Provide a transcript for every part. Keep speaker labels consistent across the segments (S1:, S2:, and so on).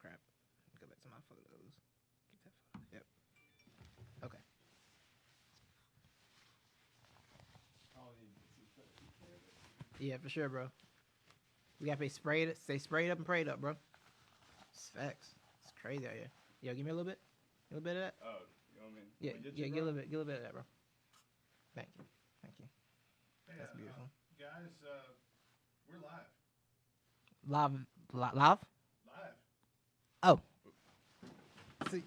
S1: crap. Go back to my photos. Keep that photo. Yep. Okay. Yeah, for sure, bro. We gotta stay sprayed up and prayed up, bro. It's facts. It's crazy out here. Yo, give me a little bit. A little bit of that.
S2: Oh, you want me?
S1: Yeah, get a little bit. Get a little bit of that, bro. Thank you.
S3: Hey,
S1: That's beautiful.
S3: Guys, we're live.
S1: Live?
S3: Live.
S1: Oh. Sit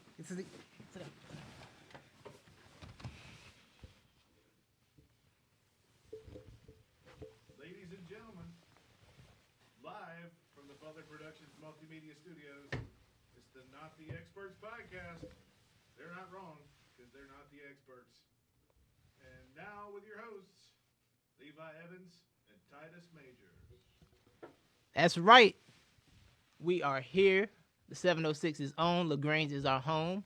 S1: down.
S3: Ladies and gentlemen, live from the Butler Productions Multimedia Studios, it's the Not the Experts podcast. They're not wrong, because they're not the experts. And now with your hosts, Levi Evans and Titus Major.
S1: That's right. We are here. The 706 is on. LaGrange is our home.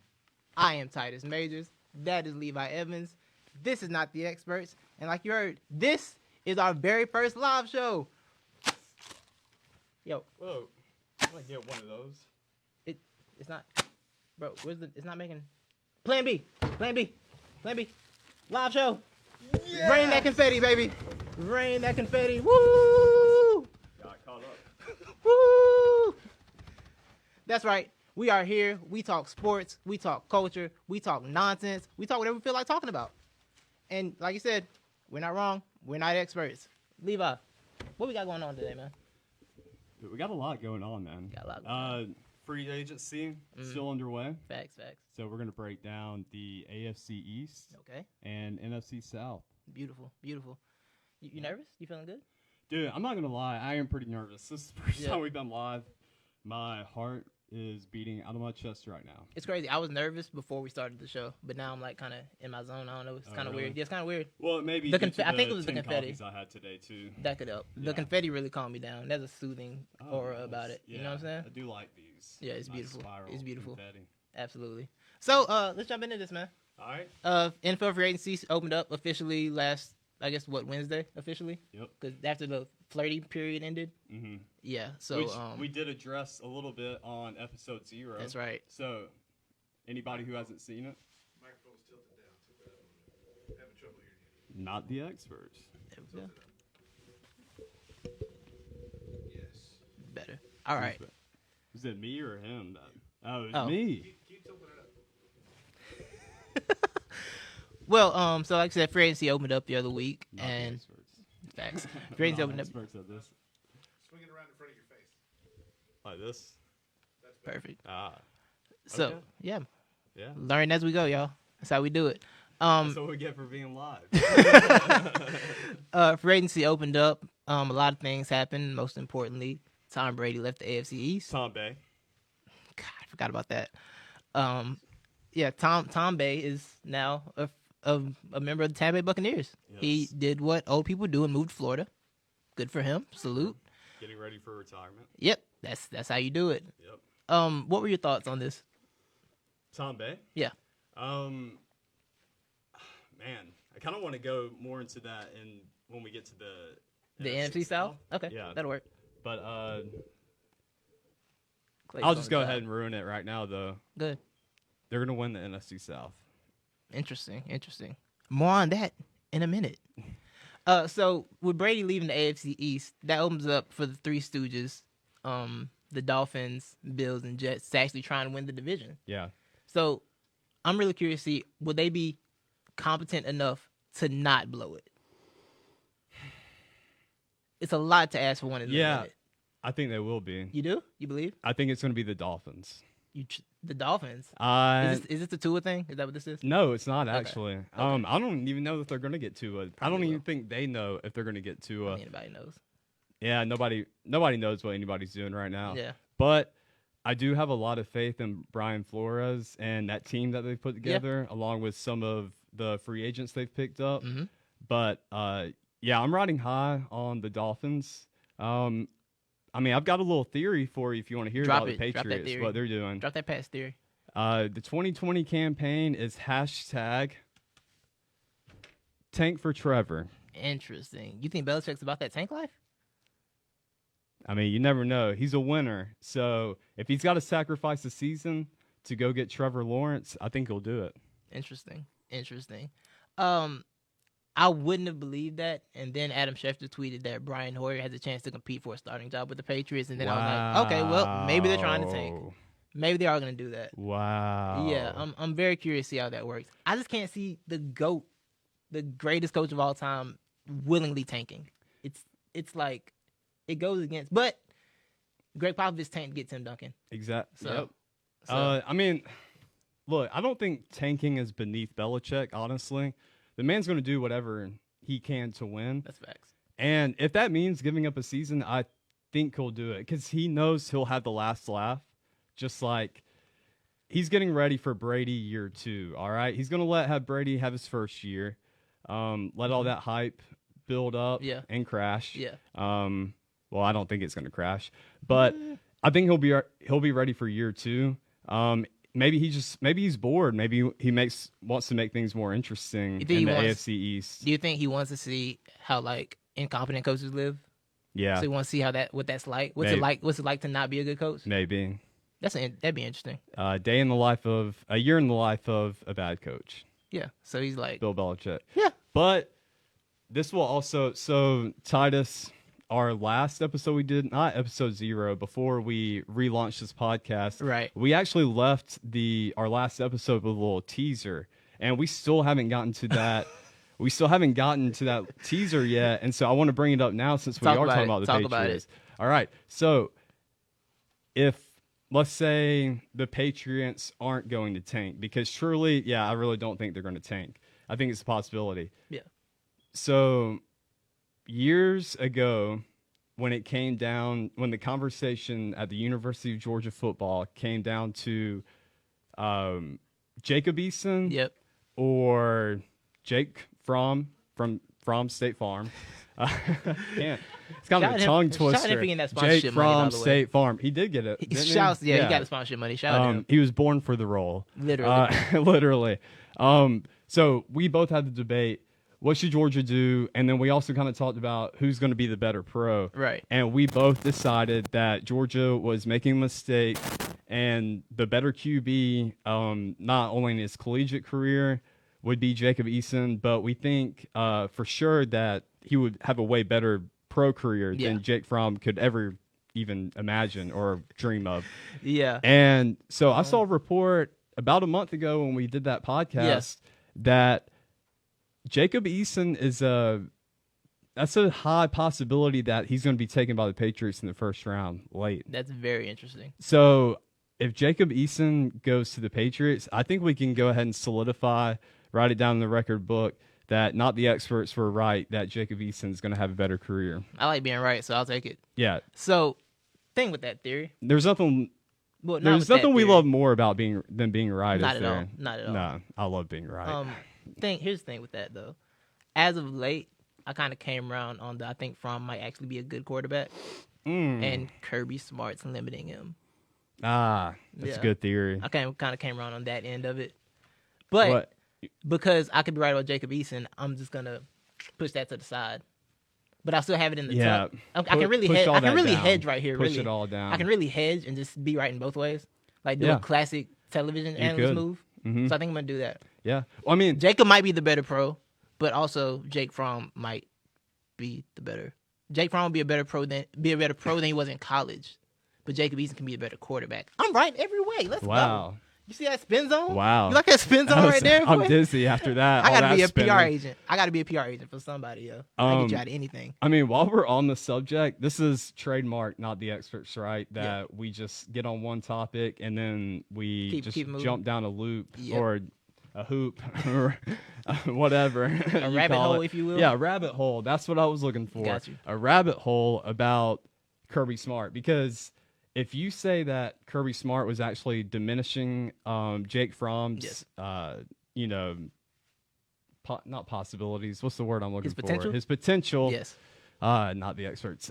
S1: I am Titus Majors. That is Levi Evans. This is Not the Experts. And like you heard, this is our very first live show. Yo.
S2: Whoa. I might get one of those.
S1: It's not. Bro, it's not making. Plan B. Live show. Yes! Rain that confetti, baby. Rain that confetti. Woo!
S2: Got caught up.
S1: Woo! That's right. We are here. We talk sports. We talk culture. We talk nonsense. We talk whatever we feel like talking about. And like you said, we're not wrong. We're not experts. Levi, what we got going on today, man?
S2: Dude, we got a lot going on, man.
S1: Got a lot going on.
S2: Free agency still underway.
S1: Facts.
S2: So we're going to break down the AFC East and NFC South.
S1: Beautiful. You nervous? You feeling good?
S2: Dude, I'm not going to lie. I am pretty nervous. This is the first time we've been live. My heart is beating out of my chest right now.
S1: It's crazy. I was nervous before we started the show, but now I'm like kind of in my zone. I don't know. It's kind of weird. Yeah, it's kind of weird.
S2: Well, maybe
S1: I think it was the confetti
S2: I had today too.
S1: That could help. The confetti really calmed me down. There's a soothing aura about it.
S2: Yeah,
S1: you know what I'm saying?
S2: I do like these.
S1: Yeah, it's
S2: nice
S1: beautiful.
S2: Spiral
S1: It's beautiful.
S2: Confetti.
S1: Absolutely. So let's jump into this, man.
S2: All right.
S1: NFL free agency opened up officially last, I guess, Wednesday officially?
S2: Yep.
S1: Because after the flirty period ended.
S2: Mm-hmm.
S1: Yeah. So
S2: which we did address a little bit on episode 0.
S1: That's right.
S2: So anybody who hasn't seen it,
S3: Microphone's tilted down. Too bad. I'm having trouble hearing you.
S2: not the experts.
S1: There we go.
S3: Yes.
S1: Better. All right.
S2: Was it me or him? Oh, it was me.
S3: Keep tilting it up.
S1: Well, so like I said, free agency opened up the other week,
S2: Not
S1: and
S2: the experts.
S1: facts. Free agency opened up.
S2: Experts at this.
S3: Swing it around in front of your face.
S2: Like this.
S3: That's better.
S1: Perfect.
S2: Ah.
S1: So
S2: Okay.
S1: yeah,
S2: Yeah.
S1: learn as we go, y'all. That's how we do it.
S2: That's what we get for being live.
S1: Free agency opened up. A lot of things happened. Most importantly, Tom Brady left the AFC East.
S2: Tom Bay.
S1: God, I forgot about that. Yeah, Tom Bay is now a member of the Tampa Bay Buccaneers.
S2: Yes.
S1: He did what old people do and moved to Florida. Good for him. Salute.
S2: Getting ready for retirement.
S1: Yep, that's how you do it.
S2: Yep.
S1: What were your thoughts on this?
S2: Tom Bay?
S1: Yeah.
S2: Man, I kind of want to go more into that when we get to the
S1: NFC South? Okay,
S2: Yeah.
S1: that'll work.
S2: But
S1: Clay's
S2: I'll just
S1: on
S2: go
S1: the
S2: ahead
S1: job.
S2: and ruin it right now, though.
S1: Good.
S2: They're going to win the NFC South.
S1: Interesting. More on that in a minute. So with Brady leaving the AFC East, that opens up for the Three Stooges, the Dolphins, Bills, and Jets to actually try and win the division.
S2: Yeah.
S1: So I'm really curious to see, will they be competent enough to not blow it? It's a lot to ask for one in the minute.
S2: I think they will be.
S1: You do? You believe?
S2: I think it's going to be the Dolphins.
S1: The Dolphins? Is this the Tua thing? Is that what this is?
S2: No, it's not actually.
S1: Okay.
S2: I don't even know if they're going to get Tua. I don't even think they know if they're going to get Tua.
S1: Anybody knows.
S2: Yeah, nobody knows what anybody's doing right now.
S1: Yeah.
S2: But I do have a lot of faith in Brian Flores and that team that they've put together, along with some of the free agents they've picked up.
S1: Mm-hmm.
S2: But I'm riding high on the Dolphins. I've got a little theory for you if you want to hear about the Patriots, what they're doing.
S1: Drop that pass theory.
S2: The 2020 campaign is #Tank for Trevor.
S1: Interesting. You think Belichick's about that tank life?
S2: I mean, you never know. He's a winner. So if he's got to sacrifice the season to go get Trevor Lawrence, I think he'll do it.
S1: Interesting. I wouldn't have believed that. And then Adam Schefter tweeted that Brian Hoyer has a chance to compete for a starting job with the Patriots. And then I was like, okay, well, maybe they're trying to tank. Maybe they are going to do that.
S2: Wow.
S1: Yeah, I'm very curious to see how that works. I just can't see the GOAT, the greatest coach of all time, willingly tanking. It's like it goes against. But Greg Popovich tanked to get Tim Duncan.
S2: Exactly.
S1: So,
S2: I mean, look, I don't think tanking is beneath Belichick, honestly. The man's going to do whatever he can to win.
S1: That's facts.
S2: And if that means giving up a season, I think he'll do it because he knows he'll have the last laugh. Just like he's getting ready for Brady year 2, all right? He's going to have Brady have his first year, let all that hype build up and crash.
S1: Yeah.
S2: Well, I don't think it's going to crash, but I think he'll be ready for year 2. Maybe he's bored. Maybe he wants to make things more interesting in the AFC East.
S1: Do you think he wants to see how like incompetent coaches live?
S2: Yeah.
S1: So he wants to see what that's like. What's it like to not be a good coach?
S2: Maybe.
S1: That'd be interesting.
S2: A year in the life of a bad coach.
S1: Yeah. So he's like
S2: Bill Belichick.
S1: Yeah.
S2: But this will also Titus. Our last episode we did, not episode 0, before we relaunched this podcast,
S1: right?
S2: We actually left our last episode with a little teaser, and we still haven't gotten to that. We still haven't gotten to that teaser yet, and so I want to bring it up now since we are talking about the Patriots. All right, so if let's say the Patriots aren't going to tank, because surely, I really don't think they're going to tank. I think it's a possibility.
S1: Yeah.
S2: So years ago, when the conversation at the University of Georgia football came down to Jacob Eason or Jake from State Farm. It's kind of a tongue twister. Jake from State Farm. He did get it.
S1: He got the sponsorship money. Shout out to him.
S2: He was born for the role.
S1: Literally.
S2: So we both had the debate. What should Georgia do? And then we also kind of talked about who's going to be the better pro.
S1: Right.
S2: And we both decided that Georgia was making a mistake, and the better QB, not only in his collegiate career, would be Jacob Eason, but we think for sure that he would have a way better pro career than Jake Fromm could ever even imagine or dream of.
S1: Yeah.
S2: And so I saw a report about a month ago when we did that podcast that Jacob Eason that's a high possibility that he's going to be taken by the Patriots in the first round late.
S1: That's very interesting.
S2: So if Jacob Eason goes to the Patriots, I think we can go ahead and write it down in the record book that not the experts were right, that Jacob Eason is going to have a better career.
S1: I like being right, so I'll take it.
S2: Yeah.
S1: So, thing with that theory.
S2: There's nothing we love more about than being right.
S1: Not at all. Not at all.
S2: No, I love being right.
S1: Here's the thing with that though. As of late, I kind of came around on I think Fromm might actually be a good quarterback, and Kirby Smart's limiting him.
S2: That's a good theory.
S1: I kind of came around on that end of it, but because I could be right about Jacob Eason, I'm just gonna push that to the side. But I still have it in the tuck. I can really hedge right here.
S2: Push it all down.
S1: I can really hedge and just be right in both ways, like do a classic television analyst move. Mm-hmm. So I think I'm gonna do that.
S2: Yeah, well, I mean,
S1: Jacob might be the better pro, but also Jake Fromm might be the better. Jake Fromm will be a better pro than he was in college, but Jacob Eason can be a better quarterback. I'm right every way. Let's go. You see that spin zone?
S2: Wow.
S1: You like that spin zone right there?
S2: I'm dizzy after that.
S1: I gotta be a PR agent. I gotta be a PR agent for somebody, yo. I can get you out of anything.
S2: I mean, while we're on the subject, this is trademark, not the experts, right? That we just get on one topic and then we keep jump down a loop or a hoop or whatever.
S1: A rabbit hole, if you will.
S2: Yeah, a rabbit hole. That's what I was looking for.
S1: Got you.
S2: A rabbit hole about Kirby Smart, because if you say that Kirby Smart was actually diminishing Jake Fromm's, not possibilities. What's the word I'm looking for? His potential.
S1: Yes.
S2: Not the experts.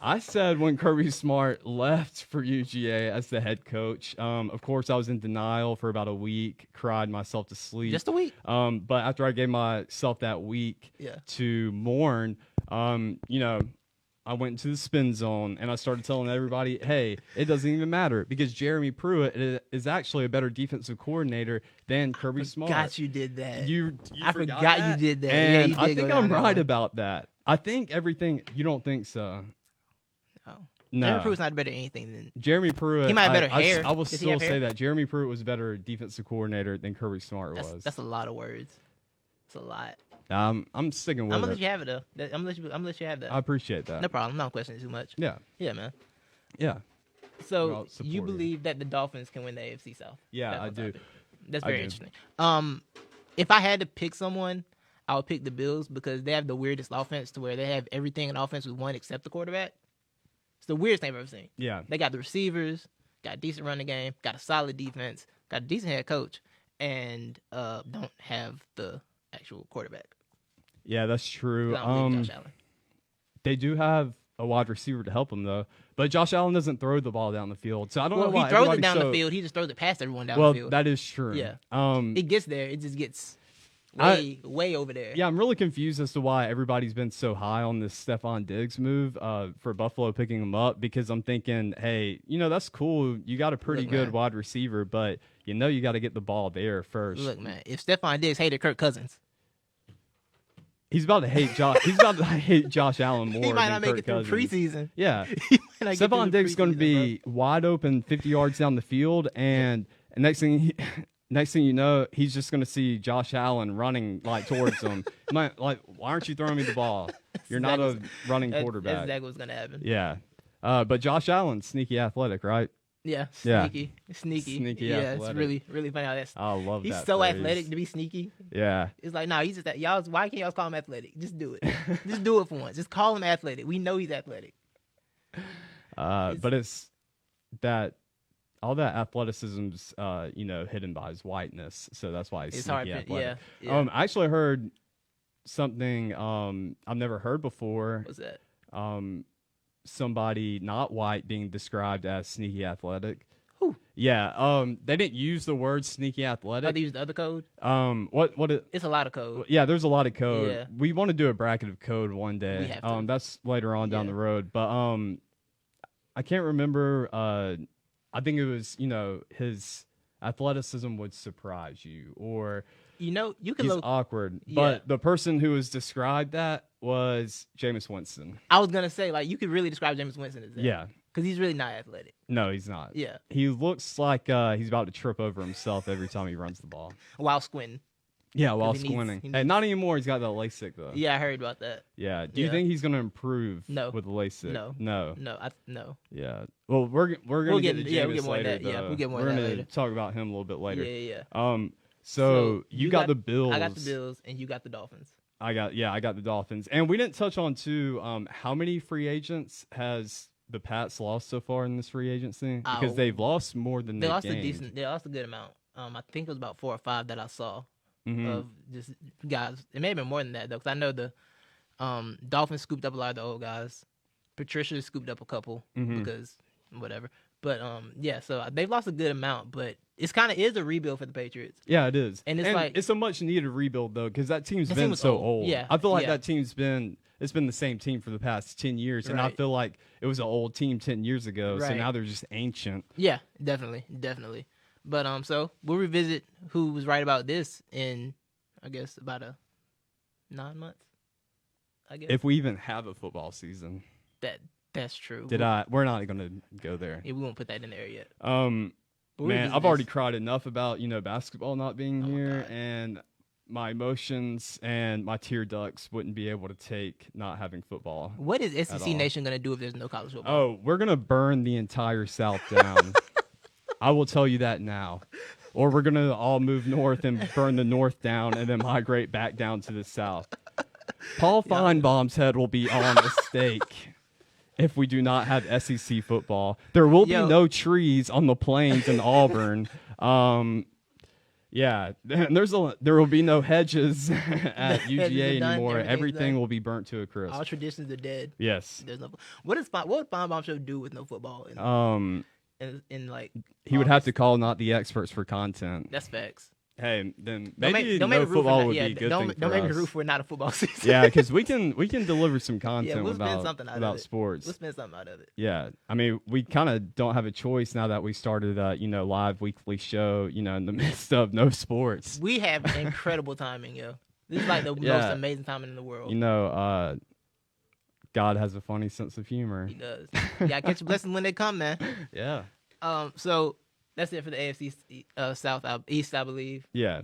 S2: I said when Kirby Smart left for UGA as the head coach, of course I was in denial for about a week, cried myself to sleep.
S1: Just a week?
S2: But after I gave myself that week to mourn, I went into the spin zone and I started telling everybody, hey, it doesn't even matter because Jeremy Pruitt is actually a better defensive coordinator than Kirby Smart.
S1: I forgot you did that.
S2: I
S1: forgot you did that.
S2: And
S1: yeah,
S2: I think I'm right about that. I think everything. You don't think so?
S1: Oh.
S2: No.
S1: Jeremy Pruitt's not better at anything than
S2: Jeremy Pruitt.
S1: He might have better hair.
S2: I will
S1: Does he
S2: still
S1: have
S2: say
S1: hair?
S2: that Jeremy Pruitt was a better defensive coordinator than Kirby Smart was.
S1: That's a lot of words. It's a lot.
S2: I'm sticking with
S1: I'm gonna
S2: it.
S1: let you have it though. I'm gonna let you have that.
S2: I appreciate that.
S1: No problem. I'm not questioning it too much.
S2: Yeah.
S1: Yeah, man.
S2: Yeah.
S1: So
S2: Well, support
S1: you
S2: you.
S1: believe that the Dolphins can win the AFC South?
S2: Yeah,
S1: That's
S2: I
S1: on
S2: do.
S1: topic. That's
S2: I
S1: very
S2: do.
S1: interesting. If I had to pick someone, I would pick the Bills because they have the weirdest offense to where they have everything in offense with one except the quarterback. It's the weirdest thing I've ever seen.
S2: Yeah.
S1: They got the receivers, got a decent running game, got a solid defense, got a decent head coach, and don't have the actual quarterback.
S2: Yeah, that's true.
S1: I don't believe Josh Allen.
S2: They do have a wide receiver to help them though, but Josh Allen doesn't throw the ball down the field, so I don't know why
S1: he throws it
S2: everybody's
S1: down the
S2: so-
S1: field. He just throws it past everyone down
S2: Well,
S1: the field.
S2: that is true.
S1: Yeah.
S2: Um.
S1: It gets there. It just gets
S2: I-
S1: way over there.
S2: Yeah, I'm really confused as to why everybody's been so high on this Stephon Diggs move for Buffalo picking him up because I'm thinking, hey, that's cool. You got a pretty
S1: Look,
S2: good
S1: man.
S2: wide receiver, but you got to get the ball there first.
S1: Look, man, if Stephon Diggs hated Kirk Cousins,
S2: He's about to hate Josh. He's about to hate Josh Allen more.
S1: he might
S2: than
S1: not make
S2: Kirk
S1: it through
S2: Cousins.
S1: preseason.
S2: Yeah,
S1: He might not get through
S2: Stephon
S1: the
S2: Diggs is going to
S1: preseason,
S2: be wide open 50 yards down the field, and next thing you know, he's just going to see Josh Allen running towards him. Why aren't you throwing me the ball? You're not a running
S1: bro.
S2: quarterback.
S1: That's exactly what's gonna happen.
S2: Yeah, but Josh Allen, sneaky athletic, right?
S1: Yeah,
S2: Yeah.
S1: sneaky. Yeah,
S2: athletic.
S1: it's really funny how that's.
S2: I love
S1: He's
S2: that.
S1: so
S2: phrase.
S1: athletic to be sneaky.
S2: Yeah,
S1: It's like, nah, he's just that. Y'all, why can't y'all call him athletic? Just do it. Just do it for once. Just call him athletic. We know he's athletic.
S2: but it's that all that athleticism's hidden by his whiteness, so that's why he's
S1: It's
S2: sneaky
S1: hard.
S2: athletic.
S1: Yeah.
S2: I actually heard something I've never heard before.
S1: What's that?
S2: Somebody not white being described as sneaky athletic.
S1: Who?
S2: Yeah. They didn't use the word sneaky
S1: Oh,
S2: athletic.
S1: they use the other code.
S2: What it?
S1: It's a lot of code.
S2: Yeah, there's a lot of code.
S1: Yeah.
S2: We want to do a bracket of code one day.
S1: We have to.
S2: That's later on down
S1: Yeah.
S2: the road. But I can't remember. I think it was his athleticism would surprise you, or
S1: You can
S2: he's
S1: look.
S2: awkward.
S1: Yeah.
S2: But the person who was described that was Jameis Winston.
S1: I was gonna say you could really describe Jameis Winston as that.
S2: Yeah.
S1: because he's really not athletic.
S2: No, he's not.
S1: Yeah,
S2: He looks like he's about to trip over himself every time he runs the ball.
S1: while squinting.
S2: Yeah, while
S1: he needs-
S2: squinting.
S1: he
S2: Hey, not anymore. He's got that LASIK though.
S1: Yeah, I heard about that.
S2: Yeah. Do you
S1: Yeah.
S2: think he's gonna improve?
S1: No.
S2: With the LASIK?
S1: No.
S2: No.
S1: No.
S2: Yeah. Well, we're gonna
S1: We'll
S2: get
S1: get-
S2: to
S1: yeah, we'll
S2: Jameis
S1: get more into
S2: later.
S1: that. Yeah,
S2: though.
S1: we'll get more
S2: We're
S1: into that
S2: gonna
S1: later.
S2: talk about him a little bit later.
S1: Yeah.
S2: So you got the Bills.
S1: I got the Bills, and you got the Dolphins.
S2: I got the Dolphins, and we didn't touch on too. How many free agents has the Pats lost so far in this free agency? Because they've lost more than
S1: They lost
S2: gained.
S1: They lost a good amount. I think it was about 4 or 5 that I saw
S2: Mhm.
S1: of just guys. It may have been more than that though, because I know the Dolphins scooped up a lot of the old guys. Patricia scooped up a couple
S2: Mhm.
S1: because whatever. But yeah, so they've lost a good amount, but it's kind of is a rebuild for the Patriots.
S2: Yeah, it is,
S1: And it's like-
S2: it's a much needed rebuild though, because that team's
S1: That
S2: been
S1: team was
S2: so
S1: old.
S2: old.
S1: Yeah,
S2: I feel like
S1: yeah.
S2: that team's been the same team for the past 10 years, and I
S1: Right.
S2: feel like it was an old team 10 years ago. So
S1: Right.
S2: now they're just ancient.
S1: Yeah, definitely. But so we'll revisit who was right about this in, I guess, about 9 months. I guess
S2: If we even have a football season,
S1: that's true.
S2: we're not gonna go there.
S1: Yeah, we won't put that in there yet.
S2: But
S1: we'll
S2: man,
S1: revisit
S2: I've already
S1: this.
S2: cried enough about basketball not being
S1: Oh my
S2: here,
S1: God.
S2: and my emotions and my tear ducts wouldn't be able to take not having football.
S1: What is
S2: at
S1: SEC
S2: all.
S1: Nation gonna do if there's no college football?
S2: Oh, we're gonna burn the entire South down. I will tell you that now. Or we're gonna all move north and burn the North down, and then migrate back down to the South. Paul Feinbaum's head will be on a stake if we do not have SEC football. There will be no trees on the plains in Auburn. Yeah, there will be no hedges at
S1: Hedges are
S2: UGA
S1: done,
S2: anymore.
S1: everything's
S2: Everything
S1: done.
S2: will be burnt to a
S1: All
S2: crisp.
S1: traditions are dead.
S2: Yes.
S1: There's no. What would Feinbaum show do with no football?
S2: Um,
S1: In like
S2: he would have
S1: August?
S2: to call not the experts for content.
S1: That's facts.
S2: Hey, then
S1: Don't
S2: maybe
S1: make
S2: no
S1: me root for
S2: football
S1: not-
S2: would
S1: yeah,
S2: be a good
S1: don't,
S2: thing
S1: don't
S2: for
S1: make me
S2: us.
S1: root for not a football season.
S2: Yeah, because we can deliver some content
S1: we'll spend
S2: about
S1: something out of
S2: about
S1: it.
S2: sports.
S1: We'll spend something out of it.
S2: Yeah, I mean, we kind of don't have a choice now that we started a live weekly show. In the midst of no sports.
S1: We have incredible timing, yo. This is like the most
S2: Yeah.
S1: amazing timing in the world.
S2: God has a funny sense of humor.
S1: He does. You gotta catch your blessings when they come, man.
S2: Yeah.
S1: So that's it for the AFC South, East, I believe.
S2: Yeah.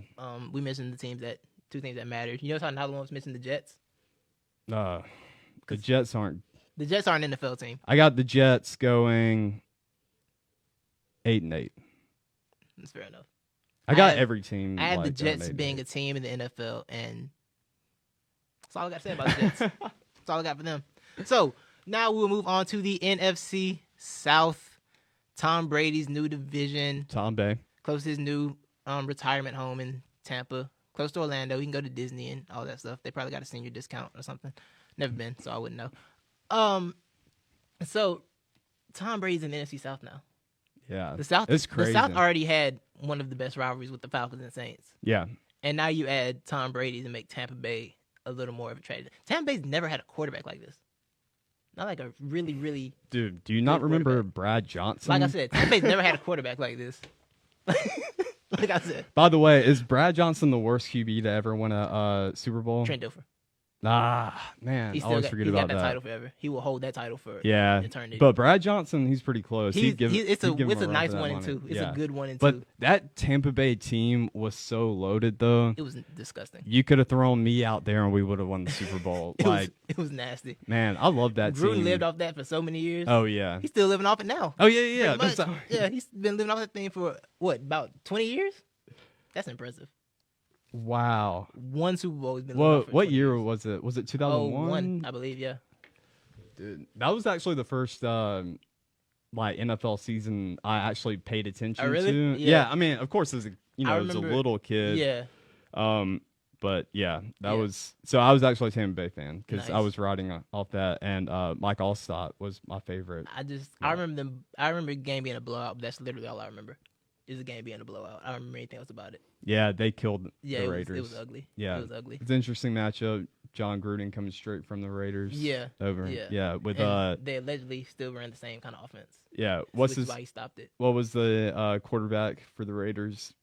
S1: We mentioned two teams that mattered. You notice how another one was mentioning the Jets?
S2: The Jets aren't.
S1: The Jets are an NFL team.
S2: I got the Jets going 8-8.
S1: That's fair enough.
S2: I got every team.
S1: I had the
S2: like
S1: Jets
S2: going 8-8.
S1: being a team in the NFL, and that's all I got to say about the Jets. That's all I got for them. So now we'll move on to the NFC South. Tom Brady's new division.
S2: Tom Bay.
S1: Close to his new retirement home in Tampa. Close to Orlando. He can go to Disney and all that stuff. They probably got a senior discount or something. Never been, so I wouldn't know. So Tom Brady's in the NFC South now.
S2: Yeah.
S1: The South.
S2: It's crazy.
S1: The South already had one of the best rivalries with the Falcons and Saints.
S2: Yeah.
S1: And now you add Tom Brady to make Tampa Bay a little more of a tragedy. Tampa Bay's never had a quarterback like this. Not like a really, really.
S2: Dude, do you not remember Brad Johnson?
S1: Like I said, Tampa Bay's never had a quarterback like this. Like I said.
S2: By the way, is Brad Johnson the worst QB to ever win a Super Bowl?
S1: Trent Dilfer.
S2: Man,
S1: He
S2: I always forget about
S1: that
S2: that.
S1: title forever. He will hold that title for
S2: eternity. But Brad Johnson, he's pretty close.
S1: It's a nice 1 and 2. It's a good 1 and 2.
S2: But that Tampa Bay team was so loaded, though.
S1: It was disgusting.
S2: You could have thrown me out there and we would have won the Super Bowl.
S1: It was nasty.
S2: Man, I love that team.
S1: Gruden lived off that for so many years.
S2: Oh, yeah.
S1: He's still living off it now.
S2: Oh, yeah.
S1: Yeah, he's been living off that thing for, about 20 years? That's impressive.
S2: Wow.
S1: One Super Bowl has been living off for
S2: what year
S1: years.
S2: was it? Was it 2001?
S1: I believe, yeah.
S2: Dude, that was actually the first NFL season I actually paid attention to. Yeah, I mean, of course, as a little kid.
S1: Yeah.
S2: But yeah, that was so. I was actually a Tampa Bay fan because I
S1: Nice.
S2: was riding off that, and Mike Allstott was my favorite.
S1: I remember the game being a blowout. But that's literally all I remember. Is the game being a blowout. I don't remember anything else about it.
S2: Yeah, they killed
S1: Yeah,
S2: the
S1: it
S2: Raiders.
S1: was ugly.
S2: Yeah,
S1: it was ugly.
S2: It's an interesting matchup. John Gruden coming straight from the Raiders.
S1: Yeah,
S2: over.
S1: Yeah.
S2: With
S1: And they allegedly still ran the same kind of offense.
S2: Yeah,
S1: which is why he stopped it.
S2: What was the quarterback for the Raiders?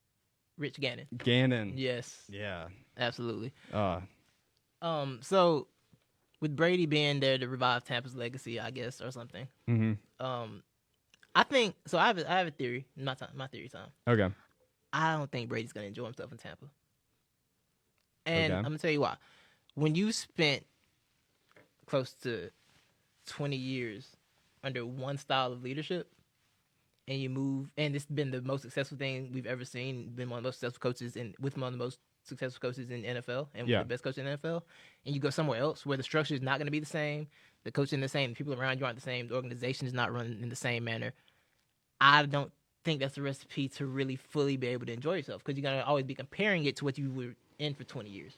S1: Rich Gannon.
S2: Gannon.
S1: Yes.
S2: Yeah.
S1: Absolutely. So with Brady being there to revive Tampa's legacy, I guess, or something.
S2: Mm-hmm.
S1: I think so. I have a theory. My theory time.
S2: Okay.
S1: I don't think Brady's gonna enjoy himself in Tampa. And
S2: Okay.
S1: I'm gonna tell you why. When you spent close to 20 years under one style of leadership, and you move, and it's been the most successful thing we've ever seen. Been one of the most successful coaches, with one of the most successful coaches in the NFL, and the best coach in the NFL. And you go somewhere else where the structure is not going to be the same, the coach isn't the same, the people around you aren't the same, the organization is not run in the same manner. I don't think that's a recipe to really fully be able to enjoy yourself, because you're going to always be comparing it to what you were in for 20 years.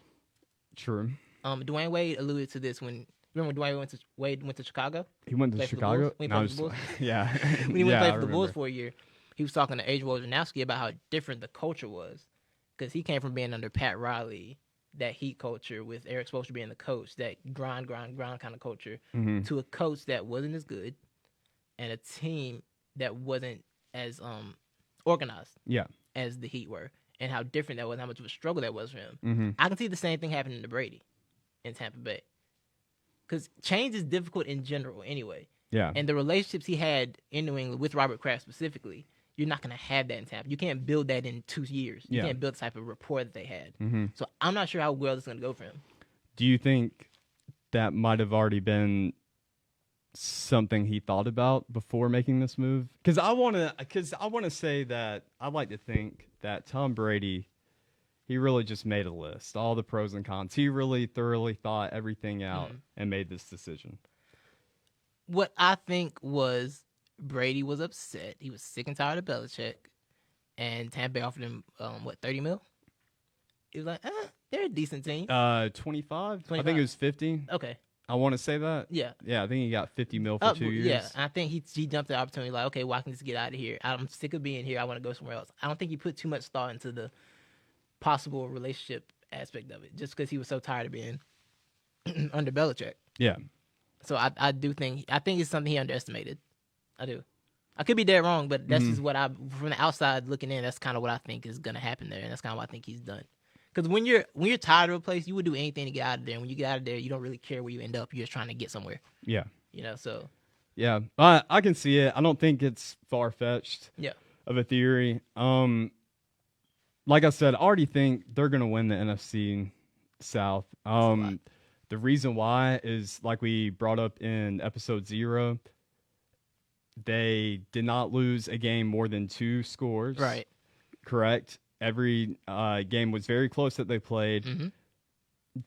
S2: True.
S1: Dwayne Wade alluded to this when. Remember when Wade went to Chicago?
S2: He went to Chicago?
S1: When he played for the Bulls?
S2: Yeah.
S1: When he went to play for the Bulls for a year, he was talking to Adrian Wojnarowski about how different the culture was. Because he came from being under Pat Riley, that heat culture with Eric Spoelstra being the coach, that grind kind of culture, to a coach that wasn't as good and a team that wasn't as organized as the Heat were, and how different that was, how much of a struggle that was for him.
S2: Mm-hmm.
S1: I can see the same thing happening to Brady in Tampa Bay. Because change is difficult in general anyway.
S2: Yeah.
S1: And the relationships he had in New England with Robert Kraft specifically, you're not going to have that in Tampa. You can't build that in 2 years. You can't build the type of rapport that they had.
S2: Mm-hmm.
S1: So I'm not sure how well it's going to go for him.
S2: Do you think that might have already been something he thought about before making this move? Because I want to say that I like to think that Tom Brady, he really just made a list, all the pros and cons. He really thoroughly thought everything out and made this decision.
S1: What I think was Brady was upset. He was sick and tired of Belichick. And Tampa Bay offered him, $30 million? He was like, they're a decent team.
S2: 25? I think it was 50.
S1: Okay.
S2: I want to say that.
S1: Yeah.
S2: Yeah, I think he got $50 million for 2 years.
S1: Yeah, I think he jumped the opportunity like, okay, well, I can just get out of here. I'm sick of being here. I want to go somewhere else. I don't think he put too much thought into possible relationship aspect of it, just because he was so tired of being under Belichick.
S2: Yeah.
S1: So I think it's something he underestimated. I do. I could be dead wrong, but that's just what from the outside looking in, that's kind of what I think is gonna happen there, and that's kind of what I think he's done. Because when you're tired of a place, you would do anything to get out of there. And when you get out of there, you don't really care where you end up. You're just trying to get somewhere.
S2: Yeah.
S1: So.
S2: Yeah, I can see it. I don't think it's far fetched.
S1: Yeah.
S2: Of a theory. Like I said, I already think they're gonna win the NFC South. The reason why is, like we brought up in episode 0, they did not lose a game more than 2 scores.
S1: Right.
S2: Correct. Every game was very close that they played.
S1: Mm-hmm.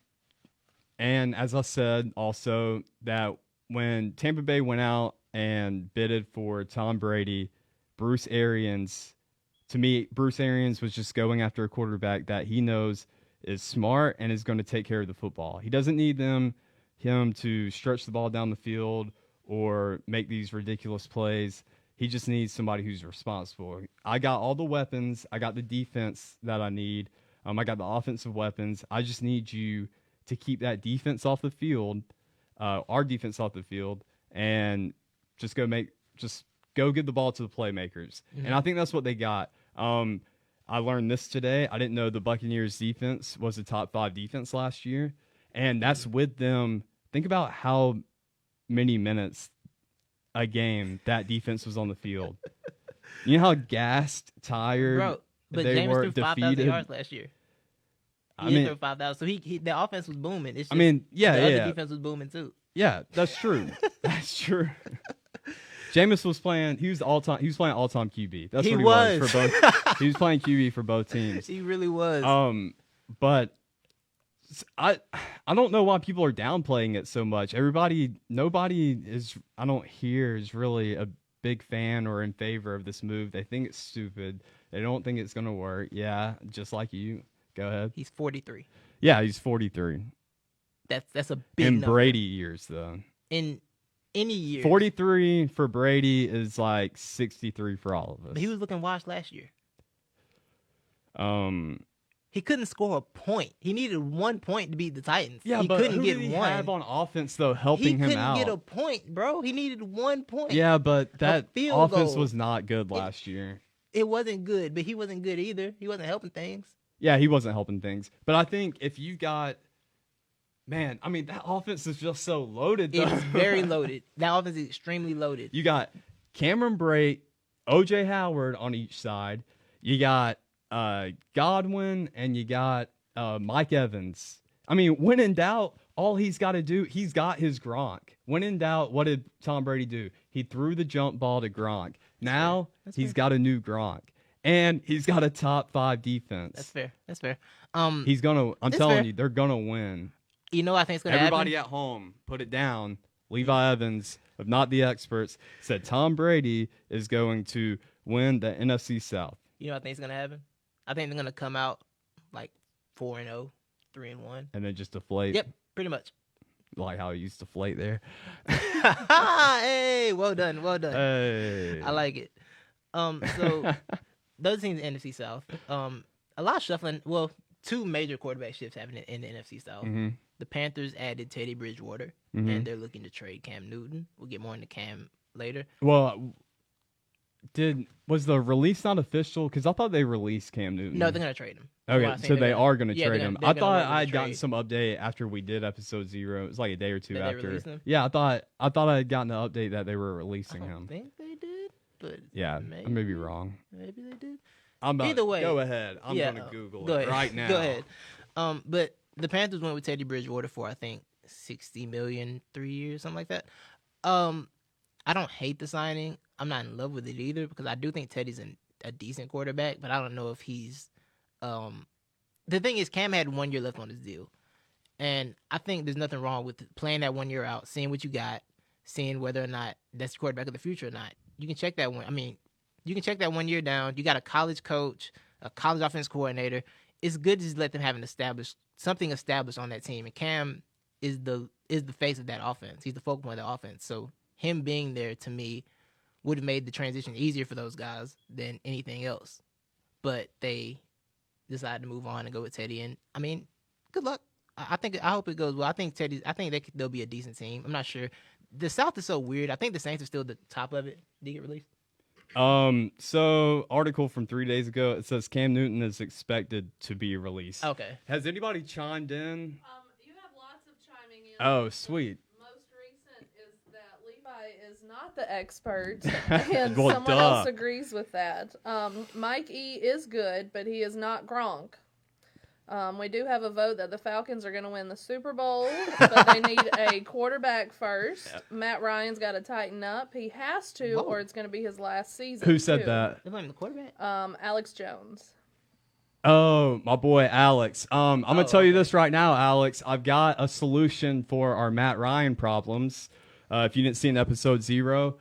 S2: And as I said, also, that when Tampa Bay went out and bidded for Tom Brady, Bruce Arians was just going after a quarterback that he knows is smart and is going to take care of the football. He doesn't need him to stretch the ball down the field or make these ridiculous plays. He just needs somebody who's responsible. I got all the weapons. I got the defense that I need. I got the offensive weapons. I just need you to keep that defense off the field, our defense off the field, and just go give the ball to the playmakers. Mm-hmm. And I think that's what they got. I learned this today. I didn't know the Buccaneers defense was the top 5 defense last year. And that's with them. Think about how many minutes a game that defense was on the field. You know how gassed, tired,
S1: Bro, but
S2: they
S1: James
S2: were,
S1: threw 5,000
S2: defeated.
S1: yards last year. He didn't throw 5,000. So the offense was booming. It's just,
S2: the
S1: other defense was booming too.
S2: Yeah, that's true. That's true. Jameis was playing. He was playing all-time QB. That's what he was for both. He was playing QB for both teams.
S1: He really was.
S2: But I don't know why people are downplaying it so much. Nobody is really a big fan or in favor of this move. They think it's stupid. They don't think it's gonna work. Yeah, just like you. Go ahead.
S1: He's 43.
S2: Yeah, he's 43.
S1: That's a big
S2: in
S1: number.
S2: Brady years though.
S1: In any year. 43
S2: for Brady is like 63 for all of us.
S1: But he was looking washed last year.
S2: He
S1: couldn't score a point. He needed 1 point to beat the Titans.
S2: Yeah,
S1: he
S2: but
S1: couldn't
S2: who
S1: get
S2: did he
S1: one.
S2: have on offense though helping him out?
S1: He couldn't get a point, bro. He needed 1 point.
S2: Yeah, but that
S1: field
S2: offense
S1: goal.
S2: was not good last year.
S1: It wasn't good, but he wasn't good either. He wasn't helping things.
S2: Yeah, he wasn't helping things. But I think if you got, man, I mean, that offense is just so loaded, though.
S1: It's very loaded. That offense is extremely loaded.
S2: You got Cameron Brate, O.J. Howard on each side. You got Godwin, and you got Mike Evans. I mean, when in doubt, all he's got to do, he's got his Gronk. When in doubt, what did Tom Brady do? He threw the jump ball to Gronk. Now he's got a new Gronk. And he's got a top 5 defense.
S1: That's fair.
S2: I'm telling you, they're gonna win.
S1: You know, I think it's gonna happen.
S2: Everybody at home, put it down. Levi Evans, of Not the Experts, said Tom Brady is going to win the NFC South.
S1: You know what I think is gonna happen? I think they're gonna come out like 4-0, 3-1,
S2: and then just deflate.
S1: Yep, pretty much.
S2: Like how he used to deflate there.
S1: Hey, well done.
S2: Hey.
S1: I like it. So. Those teams in the NFC South, a lot of shuffling. Well, 2 major quarterback shifts happening in the NFC South.
S2: Mm-hmm.
S1: The Panthers added Teddy Bridgewater, and they're looking to trade Cam Newton. We'll get more into Cam later.
S2: Well, was the release not official? Because I thought they released Cam Newton.
S1: No, they're going to trade him.
S2: Okay, so they are going to trade him. I thought I had gotten
S1: trade.
S2: some update after we did episode 0. It was like a day or 2
S1: That
S2: after.
S1: him?
S2: Yeah, I thought I had gotten an update that they were releasing him.
S1: I think they did, but
S2: yeah, I may be wrong.
S1: Maybe they did.
S2: Either way, go ahead. I'm going to Google it right now.
S1: Go ahead. But the Panthers went with Teddy Bridgewater for I think $60 million 3 years, something like that. I don't hate the signing. I'm not in love with it either because I do think Teddy's a decent quarterback, but I don't know if he's. The thing is, Cam had 1 year left on his deal, and I think there's nothing wrong with playing that 1 year out, seeing what you got, seeing whether or not that's the quarterback of the future or not. You can check that one. I mean, you can check that 1 year down. You got a college coach, a college offense coordinator. It's good to just let them have something established on that team. And Cam is the face of that offense. He's the focal point of the offense. So him being there to me would have made the transition easier for those guys than anything else. But they decide to move on and go with Teddy. And I mean, good luck. I hope it goes well. I think they'll be a decent team. I'm not sure. The South is so weird. I think the Saints are still the top of it. Did it get released?
S2: So article from 3 days ago, it says Cam Newton is expected to be released.
S1: Okay.
S2: Has anybody chimed in?
S4: You have lots of chiming in.
S2: Oh, sweet.
S4: The most recent is that Levi is not the expert, and
S2: Well,
S4: someone
S2: duh.
S4: else agrees with that. Mike E is good, but he is not Gronk. We do have a vote that the Falcons are going to win the Super Bowl, but they need a quarterback first. Yep. Matt Ryan's got to tighten up. He has to, or it's going to be his last season.
S2: Who said that?
S1: They're blaming the quarterback?
S4: Alex Jones.
S2: Oh, my boy Alex. I'm going to tell you this right now, Alex. I've got a solution for our Matt Ryan problems. If you didn't see in episode 0,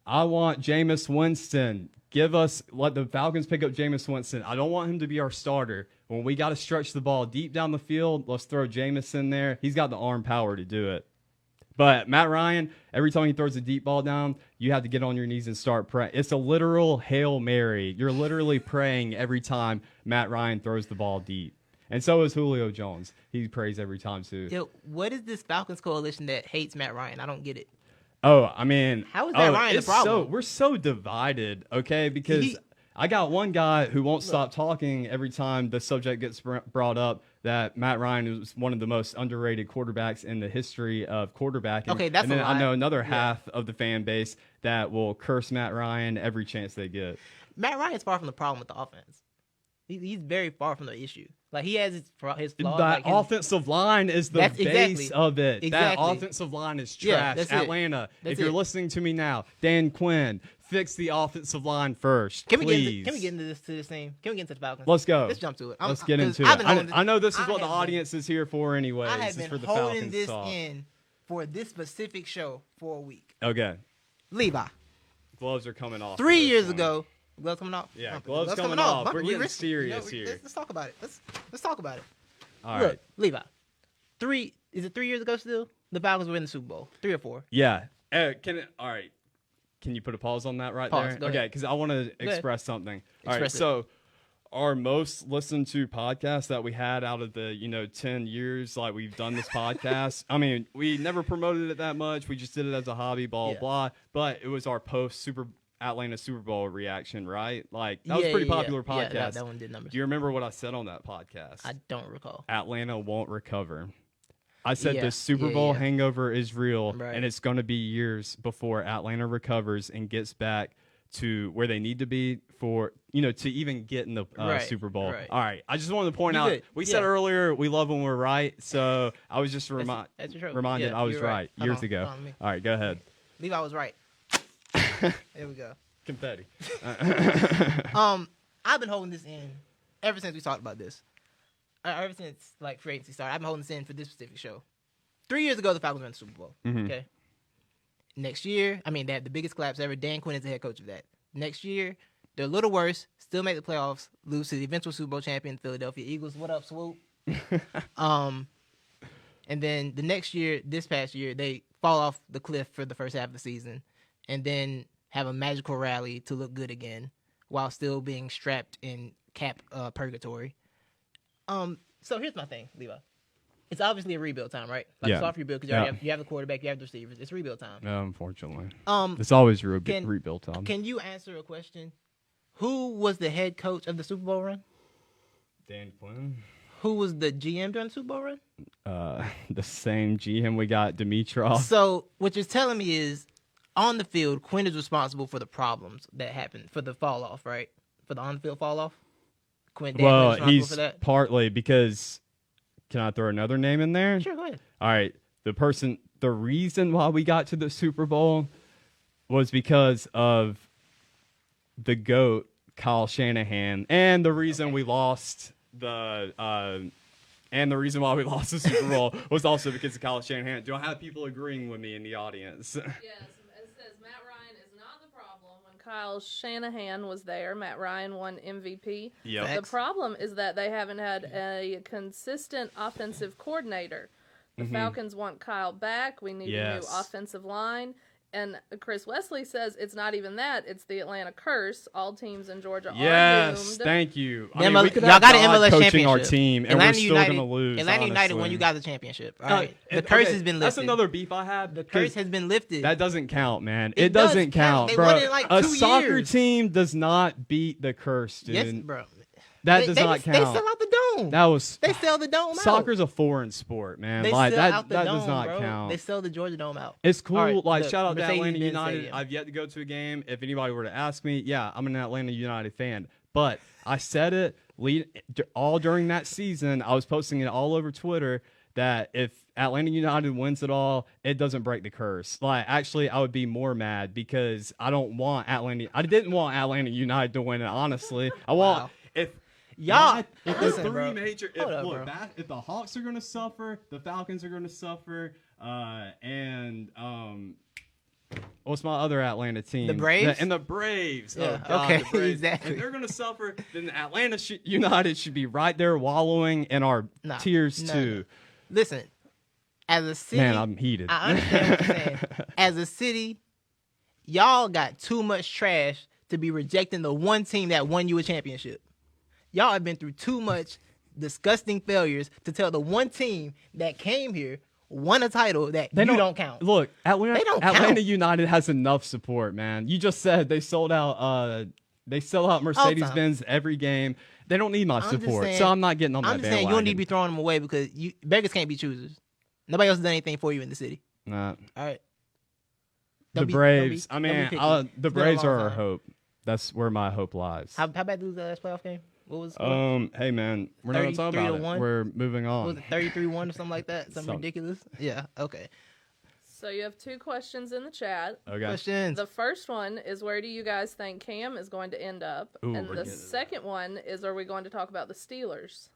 S2: I want Jameis Winston. Let the Falcons pick up Jameis Winston. I don't want him to be our starter. When we got to stretch the ball deep down the field, let's throw Jameis in there. He's got the arm power to do it. But Matt Ryan, every time he throws a deep ball down, you have to get on your knees and start praying. It's a literal Hail Mary. You're literally praying every time Matt Ryan throws the ball deep. And so is Julio Jones. He prays every time too.
S1: Yo, what is this Falcons coalition that hates Matt Ryan? I don't get it.
S2: Oh, I mean,
S1: how is Matt Ryan the problem?
S2: We're so divided, okay? Because I got one guy who won't stop talking every time the subject gets brought up that Matt Ryan is one of the most underrated quarterbacks in the history of quarterbacking.
S1: Okay, that's
S2: and then
S1: a lie.
S2: I know another half of the fan base that will curse Matt Ryan every chance they get.
S1: Matt Ryan's far from the problem with the offense. He's very far from the issue. Like, he has his flaws.
S2: That offensive line is the base of it. That offensive line is trash.
S1: Yeah,
S2: Atlanta, if you're listening to me now, Dan Quinn, fix the offensive line first, please.
S1: Can we get into this team? Can we get into the Falcons?
S2: Let's go.
S1: Let's jump to it.
S2: Let's get into it. I know this is what the audience is here for anyways.
S1: I have
S2: been
S1: for the holding this in for this specific show for a week.
S2: Okay.
S1: Levi.
S2: Gloves are coming off.
S1: 3 years ago. Gloves coming off?
S2: Yeah, gloves coming off. We're getting serious here.
S1: Let's talk about it. Let's talk about it.
S2: All
S1: Look,
S2: right.
S1: Levi. Is it 3 years ago still? The Falcons were in the Super Bowl. 3 or 4?
S2: Yeah. All right. Can you put a pause on that right there?
S1: Go
S2: okay,
S1: ahead.
S2: because I want to express something. All right,
S1: Express it.
S2: so our most listened to podcast that we had out of the 10 years like we've done this podcast. I mean, we never promoted it that much. We just did it as a hobby, blah. But it was our post Atlanta Super Bowl reaction, right? Like, that was a pretty popular podcast.
S1: Yeah, that one did numbers.
S2: Do you remember what I said on that podcast?
S1: I don't recall.
S2: Atlanta won't recover. I said the Super Bowl hangover is real, and it's going to be years before Atlanta recovers and gets back to where they need to be to even get in the Super Bowl.
S1: Right.
S2: All right. I just wanted to point out, we said earlier we love when we're right, so I was just reminded I was right years ago. All right, go ahead.
S1: Levi was right. There we go.
S2: Confetti.
S1: I've been holding this in ever since we talked about this. Ever since free agency started, I've been holding this in for this specific show. 3 years ago, the Falcons won the Super Bowl.
S2: Mm-hmm.
S1: Okay. Next year, they had the biggest collapse ever. Dan Quinn is the head coach of that. Next year, they're a little worse. Still make the playoffs. Lose to the eventual Super Bowl champion, Philadelphia Eagles. What up, swoop? And then the next year, this past year, they fall off the cliff for the first half of the season, and then have a magical rally to look good again, while still being strapped in cap purgatory. So here's my thing, Levi. It's obviously a rebuild time, right? Soft rebuild because you have the quarterback, you have the receivers. It's rebuild time.
S2: No, unfortunately. It's always rebuild time.
S1: Can you answer a question? Who was the head coach of the Super Bowl run?
S2: Dan Quinn.
S1: Who was the GM during the Super Bowl run?
S2: The same GM we got, Dimitrov.
S1: So what you're telling me is, on the field, Quinn is responsible for the problems that happened, for the fall off, right? For the on-field fall off. Quinn is responsible for that?
S2: Partly because. Can I throw another name in there?
S1: Sure, go ahead.
S2: All right. The reason why we got to the Super Bowl was because of the GOAT, Kyle Shanahan, and the reason we lost the Super Bowl was also because of Kyle Shanahan. Do I have people agreeing with me in the audience?
S4: Yes, it says Matt Ryan is not the problem. When Kyle Shanahan was there, Matt Ryan won MVP.
S2: Yep.
S4: The problem is that they haven't had a consistent offensive coordinator. The Falcons want Kyle back. We need a new offensive line. And Chris Wesley says it's not even that; it's the Atlanta curse. All teams in Georgia are
S2: Yes,
S4: doomed.
S2: thank you.
S1: Y'all got an MLS
S2: coaching
S1: championship.
S2: our team, and
S1: Atlanta
S2: we're still
S1: United,
S2: going to lose.
S1: Atlanta United
S2: honestly.
S1: won you guys a championship. All right, the curse has been lifted.
S2: That's another beef I have.
S1: The curse has been lifted.
S2: That doesn't count, man.
S1: It
S2: It doesn't
S1: does count.
S2: count,
S1: They
S2: bro.
S1: won it in like
S2: a
S1: 2
S2: soccer
S1: years.
S2: team does not beat the curse, dude.
S1: Yes, bro.
S2: That does not count.
S1: They sell out the dome.
S2: That was
S1: They sell the dome out.
S2: soccer's a foreign sport, man.
S1: They
S2: Like
S1: sell
S2: that,
S1: out the
S2: that
S1: dome,
S2: does not
S1: bro.
S2: count.
S1: They sell the Georgia Dome out.
S2: It's cool.
S1: All right,
S2: like
S1: look,
S2: shout out to Atlanta
S1: Mercedes-Benz
S2: United.
S1: Stadium.
S2: I've yet to go to a game. If anybody were to ask me, yeah, I'm an Atlanta United fan. But I said it all during that season. I was posting it all over Twitter that if Atlanta United wins it all, it doesn't break the curse. Like, actually, I would be more mad because I didn't want Atlanta United to win it. Honestly, I want if the
S1: listen,
S2: three
S1: bro.
S2: major.
S1: Hold up,
S2: If the Hawks are going to suffer, the Falcons are going to suffer, and what's my other Atlanta team?
S1: The Braves?
S2: And the Braves.
S1: Yeah,
S2: Oh, God,
S1: okay,
S2: the Braves.
S1: exactly.
S2: If they're going to suffer, then Atlanta United should be right there wallowing in our tears too.
S1: No. Listen, as a city,
S2: Man, I'm heated.
S1: I understand what you're saying. As a city, y'all got too much trash to be rejecting the one team that won you a championship. Y'all have been through too much disgusting failures to tell the one team that came here, won a title, that you don't count.
S2: Look, Atlanta
S1: count.
S2: United has enough support, man. You just said they sold out. They sell out Mercedes-Benz every game. They don't need my support, so I'm not getting on that
S1: I'm just saying you
S2: bandwagon.
S1: don't need to be throwing them away because beggars can't be choosers. Nobody else has done anything for you in the city.
S2: Nah.
S1: All right.
S2: The Braves. I mean, the
S1: It's been a
S2: Braves
S1: long
S2: are our
S1: time.
S2: hope. That's where my hope lies.
S1: How bad did you lose the last playoff game? What was the score?
S2: Hey man, we're not gonna talk
S1: 33
S2: about
S1: to
S2: it.
S1: 1?
S2: We're moving
S1: What was
S2: on.
S1: it 33-1 or something like that? Something ridiculous? Yeah, okay.
S4: So you have 2 questions in the chat.
S2: Okay.
S1: Questions.
S4: The first one is, where do you guys think Cam is going to end up?
S2: Ooh,
S4: And
S2: we're
S4: the
S2: getting to
S4: second one is, are we going to talk about the Steelers?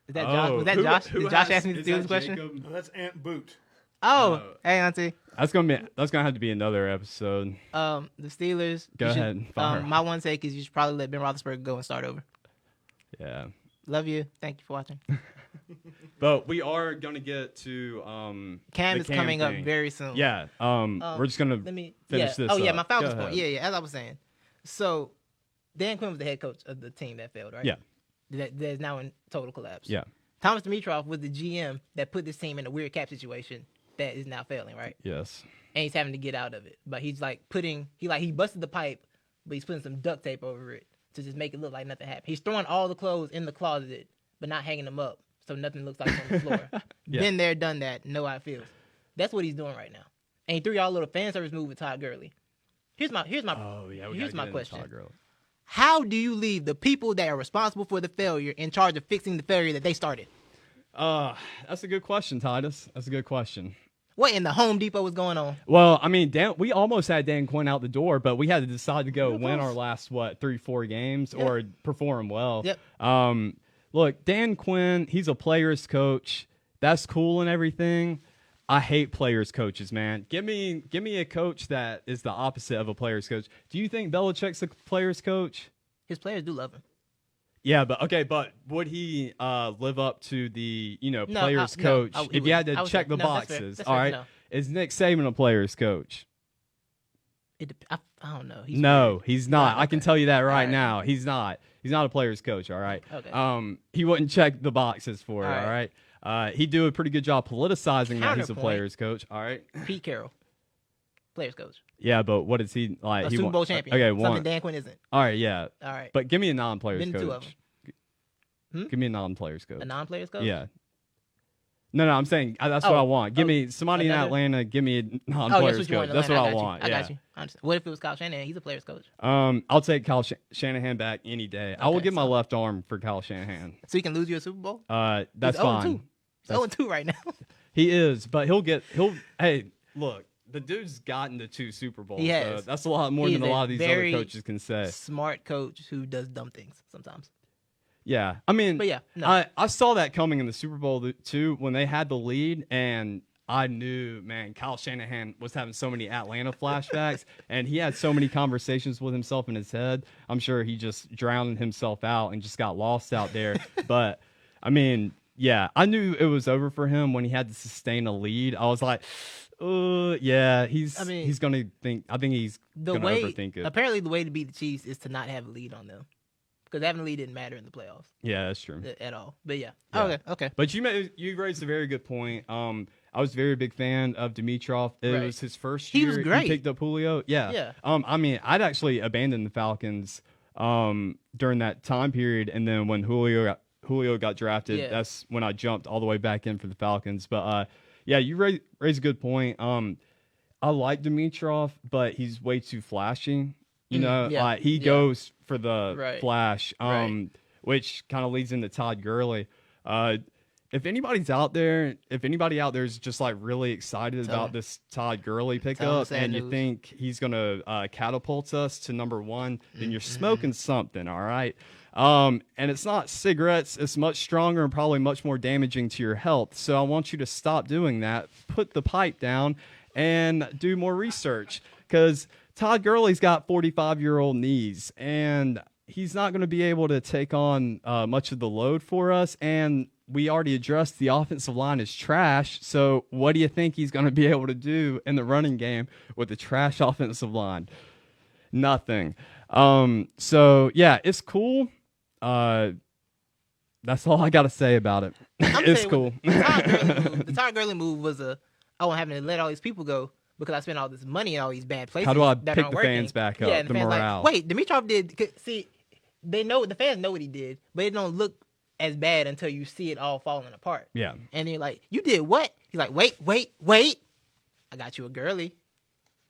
S1: Is that Josh? Was that Josh? Did Josh ask me to do this question?
S3: No, that's Aunt Boot.
S1: Oh, hey, Auntie.
S2: That's gonna have to be another episode.
S1: The Steelers.
S2: Go ahead, fire.
S1: My one take is you should probably let Ben Roethlisberger go and start over.
S2: Yeah.
S1: Love you. Thank you for watching.
S2: But we are gonna get to
S1: Cam
S2: the
S1: is coming
S2: thing.
S1: up very soon.
S2: Yeah. We're just gonna
S1: finish
S2: this.
S1: Oh yeah,
S2: up.
S1: my Falcons
S2: Go
S1: point.
S2: ahead.
S1: Yeah, as I was saying. So Dan Quinn was the head coach of the team that failed, right?
S2: Yeah.
S1: That is now in total collapse.
S2: Yeah.
S1: Thomas Dimitroff was the GM that put this team in a weird cap situation that is now failing, right?
S2: Yes.
S1: And he's having to get out of it. But he's like he busted the pipe, but he's putting some duct tape over it to just make it look like nothing happened. He's throwing all the clothes in the closet, but not hanging them up, so nothing looks like it's on the floor.
S2: Yeah.
S1: Been there, done that, know how it feels. That's what he's doing right now. And he threw y'all a little fan service move with Todd Gurley. Here's my
S2: Oh yeah.
S1: here's my question.
S2: Todd Gurley.
S1: How do you leave the people that are responsible for the failure in charge of fixing the failure that they started?
S2: That's a good question, Titus. That's a good question.
S1: What in the Home Depot was going on?
S2: Well, I mean, we almost had Dan Quinn out the door, but we had to decide to go win our last 3-4 games or perform well.
S1: Yep.
S2: Look, Dan Quinn, he's a player's coach. That's cool and everything. I hate players coaches, man. Give me a coach that is the opposite of a player's coach. Do you think Belichick's a player's coach?
S1: His players do love him.
S2: Yeah, but would he live up to the players
S1: no,
S2: coach
S1: he
S2: if you had to
S1: wouldn't.
S2: check the
S1: No, that's fair.
S2: boxes?
S1: That's
S2: All
S1: fair.
S2: right,
S1: No.
S2: is Nick Saban a players coach?
S1: I don't know.
S2: He's not. I can tell you that right
S1: right.
S2: now. He's not. He's not a player's coach. All right.
S1: Okay.
S2: He wouldn't check the boxes for it.
S1: All
S2: All right. He'd do a pretty good job politicizing that he's a
S1: Counterpoint.
S2: player's coach. All right.
S1: Pete Carroll, players coach,
S2: Yeah, but what is he like?
S1: a
S2: He
S1: Super
S2: won-
S1: Bowl champion.
S2: Okay,
S1: something
S2: one.
S1: Dan Quinn isn't.
S2: All right. Yeah.
S1: All right,
S2: But give me a non-players
S1: Been to
S2: coach.
S1: 2 of them.
S2: Give me a non-players coach.
S1: A non-players coach.
S2: Yeah. No, I'm saying that's what I want. Give me somebody in
S1: another-
S2: Atlanta. Give me a
S1: Oh, that's
S2: non-players
S1: what you want.
S2: coach. That's what I want.
S1: I
S2: yeah.
S1: got you. I understand. What if it was Kyle Shanahan? He's a players coach,
S2: I'll take Kyle Shanahan back any day. I will
S1: Okay,
S2: give my
S1: so-
S2: left arm for Kyle Shanahan.
S1: so he can lose you a Super Bowl.
S2: That's
S1: He's 0-2.
S2: fine.
S1: He's 0-2 right now.
S2: He is, but he'll. Hey, look, the dude's gotten to 2 Super Bowls.
S1: He
S2: So
S1: has.
S2: that's a lot more
S1: He
S2: than
S1: is
S2: a
S1: a
S2: lot of these other
S1: very
S2: coaches can say.
S1: Smart coach who does dumb things sometimes.
S2: Yeah, I mean,
S1: But yeah, no.
S2: I saw that coming in the Super Bowl too when they had the lead, and I knew, man, Kyle Shanahan was having so many Atlanta flashbacks, and he had so many conversations with himself in his head. I'm sure he just drowned himself out and just got lost out there. But I mean, yeah, I knew it was over for him when he had to sustain a lead. I was like, yeah, he's gonna think. I think he's gonna overthink it.
S1: Apparently, the way to beat the Chiefs is to not have a lead on them, because having a lead didn't matter in the playoffs.
S2: Yeah, that's true
S1: at all. But yeah. Okay.
S2: But you raised a very good point. I was a very big fan of Dimitrov. It was his first year.
S1: He was great.
S2: He picked up Julio. Yeah. I mean, I'd actually abandoned the Falcons during that time period, and then when Julio got drafted, that's when I jumped all the way back in for the Falcons. But yeah, you raised a good point. I like Dimitrov, but he's way too flashy. You know, he goes for the flash, which kind of leads into Todd Gurley. If anybody out there is just like really excited about this Todd Gurley pickup, and you think he's gonna catapult us to number one, then you're smoking something. All right. And it's not cigarettes. It's much stronger and probably much more damaging to your health. So I want you to stop doing that. Put the pipe down and do more research, because Todd Gurley's got 45-year-old knees, and he's not going to be able to take on much of the load for us. And we already addressed the offensive line is trash. So what do you think he's going to be able to do in the running game with the trash offensive line? Nothing. So yeah, it's cool. That's all I got to say about it. It's cool.
S1: The Todd Gurley move was I want having to let all these people go because I spent all this money in all these bad places.
S2: How do I pick the fans back up?
S1: Yeah,
S2: the morale.
S1: Like, wait, Dimitrov did. See, the fans know what he did, but it don't look as bad until you see it all falling apart.
S2: Yeah.
S1: And they're like, you did what? He's like, wait. I got you a Gurley.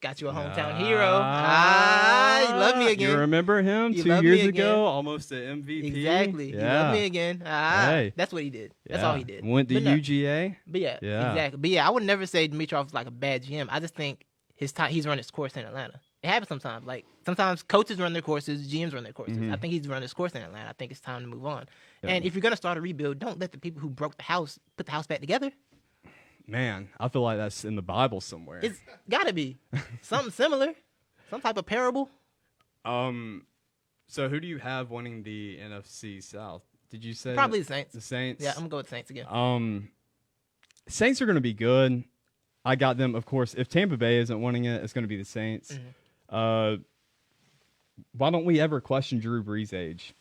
S1: Got you a hometown hero. You love me again.
S2: You remember him 2 years ago? Almost an MVP.
S1: Exactly.
S2: Yeah.
S1: You love me again.
S2: Hey.
S1: That's what he did. That's all he did.
S2: Went to UGA.
S1: But yeah, exactly. But yeah, I would never say Dimitrov is like a bad GM. I just think he's run his course in Atlanta. It happens sometimes. Like sometimes coaches run their courses, GMs run their courses. I think he's run his course in Atlanta. I think it's time to move on. Yeah. And if you're gonna start a rebuild, don't let the people who broke the house put the house back together.
S2: Man, I feel like that's in the Bible somewhere.
S1: It's gotta be something similar, some type of parable.
S2: So who do you have winning the NFC South? Did you say
S1: probably the Saints?
S2: The Saints.
S1: Yeah, I'm gonna go with the Saints again.
S2: Saints are gonna be good. I got them, of course. If Tampa Bay isn't winning it, it's gonna be the Saints. Why don't we ever question Drew Brees' age?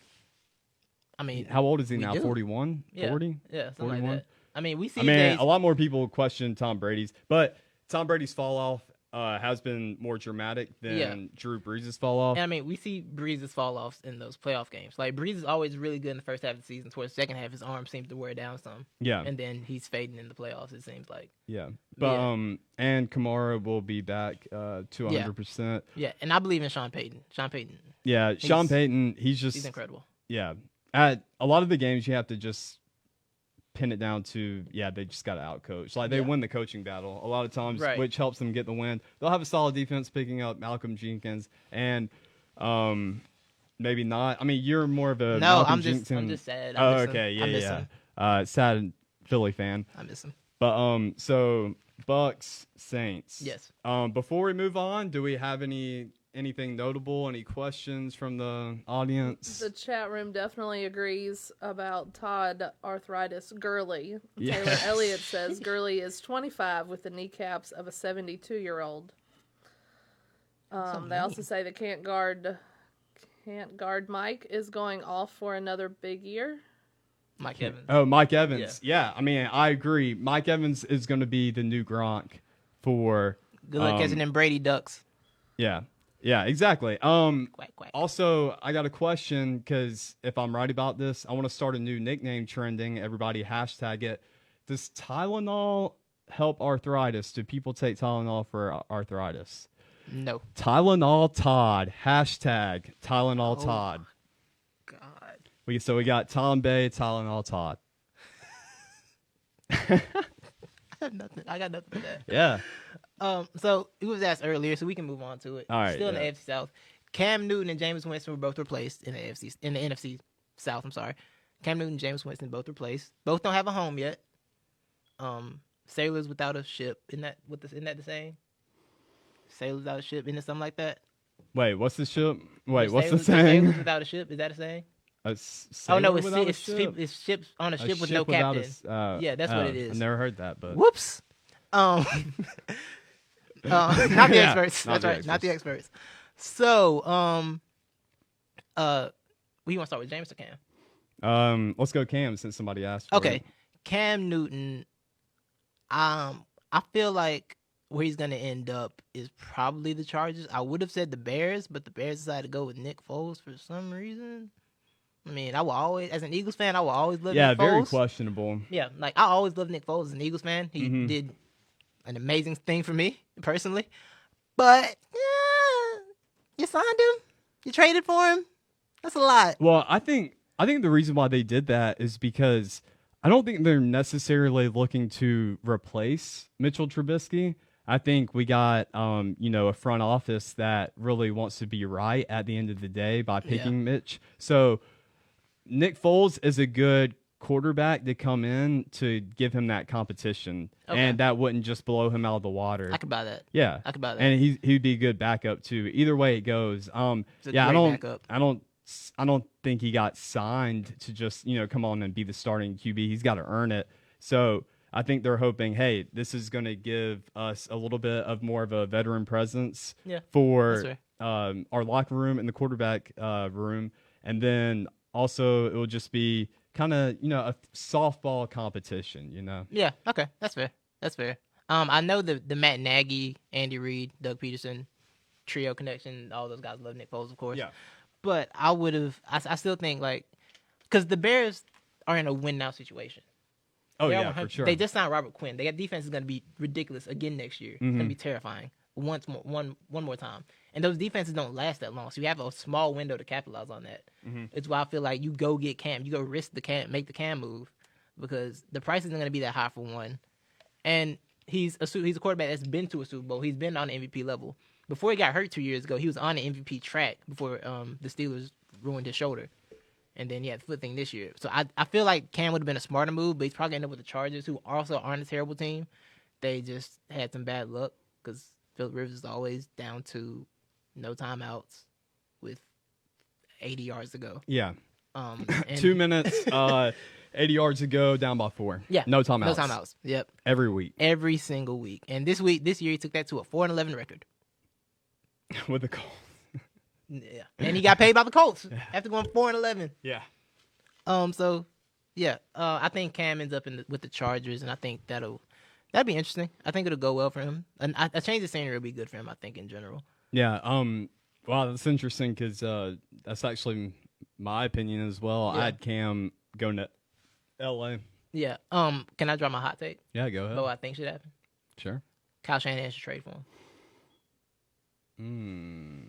S1: I mean,
S2: how old is he now? 41? 40?
S1: Yeah, something 41? Like that. I mean, we see.
S2: A lot more people question Tom Brady's, but Tom Brady's fall off has been more dramatic than Drew Brees' fall off.
S1: And I mean, we see Brees' fall offs in those playoff games. Like Brees is always really good in the first half of the season. Towards the second half, his arm seems to wear down some. Yeah, and then he's fading in the playoffs. It seems like.
S2: Yeah, but and Kamara will be back to 100%.
S1: Yeah, and I believe in Sean Payton.
S2: Yeah, Sean Payton. He's
S1: incredible.
S2: Yeah, at a lot of the games you have to just pin it down to they just got to outcoach. Like they win the coaching battle a lot of times, which helps them get the win. They'll have a solid defense picking up Malcolm Jenkins and maybe not. I mean, you're more of a Malcolm Jenkins.
S1: I'm just sad.
S2: Sad Philly fan.
S1: I miss him.
S2: But so Bucks Saints.
S1: Yes.
S2: Before we move on, do we have anything notable? Any questions from the audience?
S4: The chat room definitely agrees about Todd Arthritis Gurley. Yes. Taylor Elliott says Gurley is 25 with the kneecaps of a 72-year-old. They also say the can't guard Mike is going off for another big year.
S1: Mike Evans.
S2: Oh, Mike Evans. Yeah, I mean, I agree. Mike Evans is going to be the new Gronk for
S1: good luck catching them Brady ducks.
S2: Yeah. Yeah, exactly.
S1: Quack.
S2: Also, I got a question because if I'm right about this, I want to start a new nickname trending. Everybody hashtag it. Does Tylenol help arthritis? Do people take Tylenol for arthritis?
S1: No.
S2: Tylenol Todd. Hashtag Tylenol Todd.
S1: God.
S2: We got Tom Bay, Tylenol Todd.
S1: I got nothing for that.
S2: Yeah.
S1: So it was asked earlier, so we can move on to it.
S2: All right.
S1: Still in the AFC South. Cam Newton and Jameis Winston were both replaced in the NFC South. I'm sorry. Cam Newton and Jameis Winston both replaced. Both don't have a home yet. Sailors without a ship. Isn't that the saying? Sailors without a ship. Isn't it something like that?
S2: Wait, what's the ship? Wait, what's the saying?
S1: Sailors without a ship. Is that a saying? Oh no,
S2: it's
S1: ships on a ship with no
S2: without
S1: captain. Yeah, that's what it is.
S2: I've never heard that, but
S1: Whoops. Not the experts. That's right, not the experts. So, we want to start with James or Cam?
S2: Let's go Cam since somebody asked. For
S1: Okay,
S2: it.
S1: Cam Newton. I feel like where he's gonna end up is probably the Chargers. I would have said the Bears, but the Bears decided to go with Nick Foles for some reason. I mean, I will always, as an Eagles fan, I will always love Nick Foles.
S2: Yeah, very questionable.
S1: Yeah, like I always loved Nick Foles as an Eagles fan. He did an amazing thing for me personally, but you signed him, you traded for him. That's a lot.
S2: Well, I think the reason why they did that is because I don't think they're necessarily looking to replace Mitchell Trubisky. I think we got a front office that really wants to be right at the end of the day by picking Mitch. So Nick Foles is a good quarterback to come in to give him that competition, and that wouldn't just blow him out of the water.
S1: I could buy that.
S2: Yeah,
S1: I could buy that.
S2: And he'd be a good backup too. Either way it goes.
S1: Backup.
S2: I don't think he got signed to just come on and be the starting QB. He's got to earn it. So I think they're hoping, hey, this is going to give us a little bit of more of a veteran presence for our locker room and the quarterback room, and then also it will just be kind of a softball competition.
S1: Yeah. Okay. That's fair. I know the Matt Nagy, Andy Reid, Doug Peterson trio connection. All those guys love Nick Foles, of course. Yeah. But I still think because the Bears are in a win now situation.
S2: Oh yeah, for sure.
S1: They just signed Robert Quinn. Their defense is going to be ridiculous again next year. It's going to be terrifying one more time. And those defenses don't last that long, so you have a small window to capitalize on that. It's why I feel like you go get Cam, you go risk make the Cam move, because the price isn't going to be that high for one, and he's a quarterback that's been to a Super Bowl. He's been on the MVP level. Before he got hurt 2 years ago, he was on the MVP track before the Steelers ruined his shoulder. And then, the foot thing this year. So I feel like Cam would have been a smarter move, but he's probably ended up with the Chargers, who also aren't a terrible team. They just had some bad luck because Philip Rivers is always down to no timeouts with 80 yards to go.
S2: Yeah. 2 minutes, 80 yards to go, down by 4.
S1: Yeah.
S2: No timeouts.
S1: No timeouts. Yep.
S2: Every week.
S1: Every single week. And this year, he took that to a 4-11 record.
S2: With the Colts.
S1: Yeah, and he got paid by the Colts after going 4-11.
S2: Yeah.
S1: I think Cam ends up with the Chargers, and I think that'd be interesting. I think it'll go well for him, and a change of scenery will be good for him. I think in general.
S2: Yeah. Wow, that's interesting because that's actually my opinion as well. I had Cam going to L.A.
S1: Yeah. Can I drop my hot take?
S2: Yeah, go ahead.
S1: What I think should happen?
S2: Sure.
S1: Kyle Shanahan should trade for him.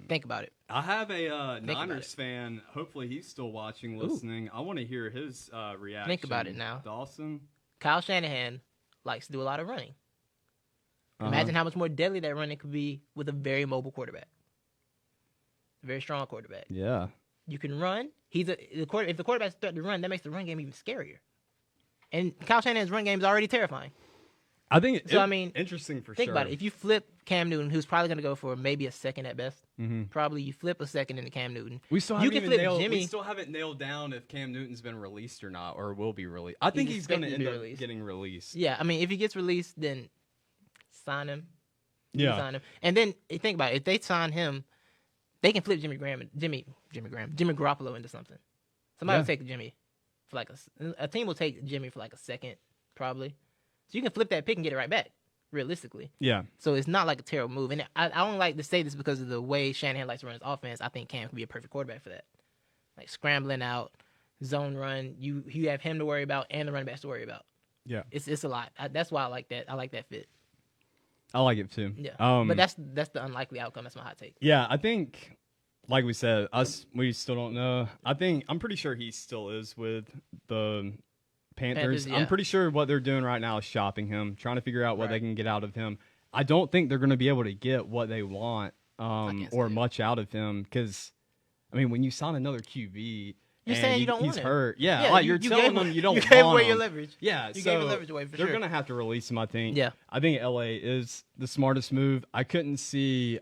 S1: Think about it.
S2: I have a Niners fan. Hopefully he's still watching, listening. I want to hear his reaction.
S1: Think about it now.
S2: Dawson.
S1: Kyle Shanahan likes to do a lot of running. Imagine how much more deadly that running could be with a very mobile quarterback. A very strong quarterback.
S2: Yeah.
S1: You can run. If the quarterback's threatening to run, that makes the run game even scarier. And Kyle Shanahan's run game is already terrifying.
S2: I think
S1: interesting
S2: for sure.
S1: Think about it. If you flip Cam Newton, who's probably going to go for maybe a second at best, probably you flip a second into Cam Newton.
S2: We still haven't nailed down if Cam Newton's been released or not, or will be released. I think he's going to end up getting released.
S1: Yeah, I mean, if he gets released, then sign him.
S2: Yeah.
S1: Sign him. And then think about it. If they sign him, they can flip Jimmy Garoppolo into something. Somebody will take Jimmy for a team will take Jimmy for a second, probably. So you can flip that pick and get it right back, realistically.
S2: Yeah.
S1: So it's not like a terrible move. And I don't like to say this because of the way Shanahan likes to run his offense. I think Cam can be a perfect quarterback for that. Like scrambling out, zone run. You have him to worry about and the running backs to worry about.
S2: Yeah.
S1: It's a lot. That's why I like that. I like that fit.
S2: I like it too.
S1: Yeah. But that's the unlikely outcome. That's my hot take.
S2: Yeah, I think, like we said, we still don't know. I'm pretty sure he still is with the Panthers. I'm pretty sure what they're doing right now is shopping him, trying to figure out what they can get out of him. I don't think they're going to be able to get what they want or much out of him because, I mean, when you sign another QB,
S1: you're saying you don't want
S2: he's
S1: him.
S2: hurt. Yeah, you're telling them you don't want him.
S1: You gave away your leverage.
S2: Yeah,
S1: you gave the leverage away for
S2: they're
S1: sure.
S2: going to have to release him, I think.
S1: Yeah.
S2: I think LA is the smartest move. I couldn't see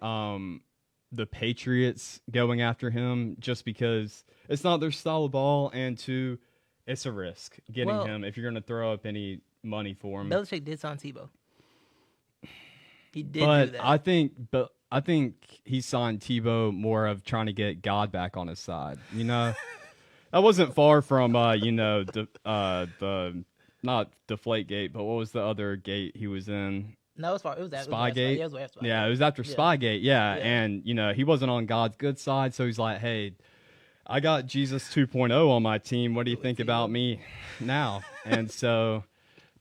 S2: the Patriots going after him just because it's not their style of ball, and 2, it's a risk getting him if you're going to throw up any money for him.
S1: Belichick did sign Tebow. He did do that.
S2: But I think he signed Tebow more of trying to get God back on his side. You know, that wasn't far from the not Deflategate, but what was the other gate he was in?
S1: No, it was far. It was that
S2: Spygate.
S1: Yeah,
S2: it was after Spygate. Yeah, and he wasn't on God's good side, so he's like, "Hey, I got Jesus 2.0 on my team. What do you think about me now?" And so.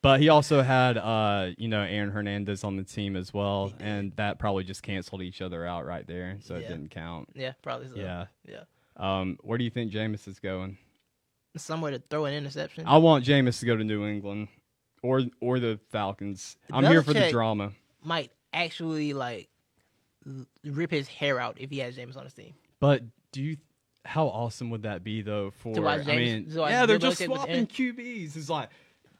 S2: But he also had, Aaron Hernandez on the team as well, and that probably just canceled each other out right there, so it didn't count.
S1: Yeah, probably so.
S2: Yeah. Where do you think Jameis is going?
S1: Somewhere to throw an interception.
S2: I want Jameis to go to New England or the Falcons. I'm here for the drama.
S1: Might actually rip his hair out if he has Jameis on his team.
S2: But how awesome would that be though? For
S1: to watch Jameis,
S2: they're just swapping QBs. It's like.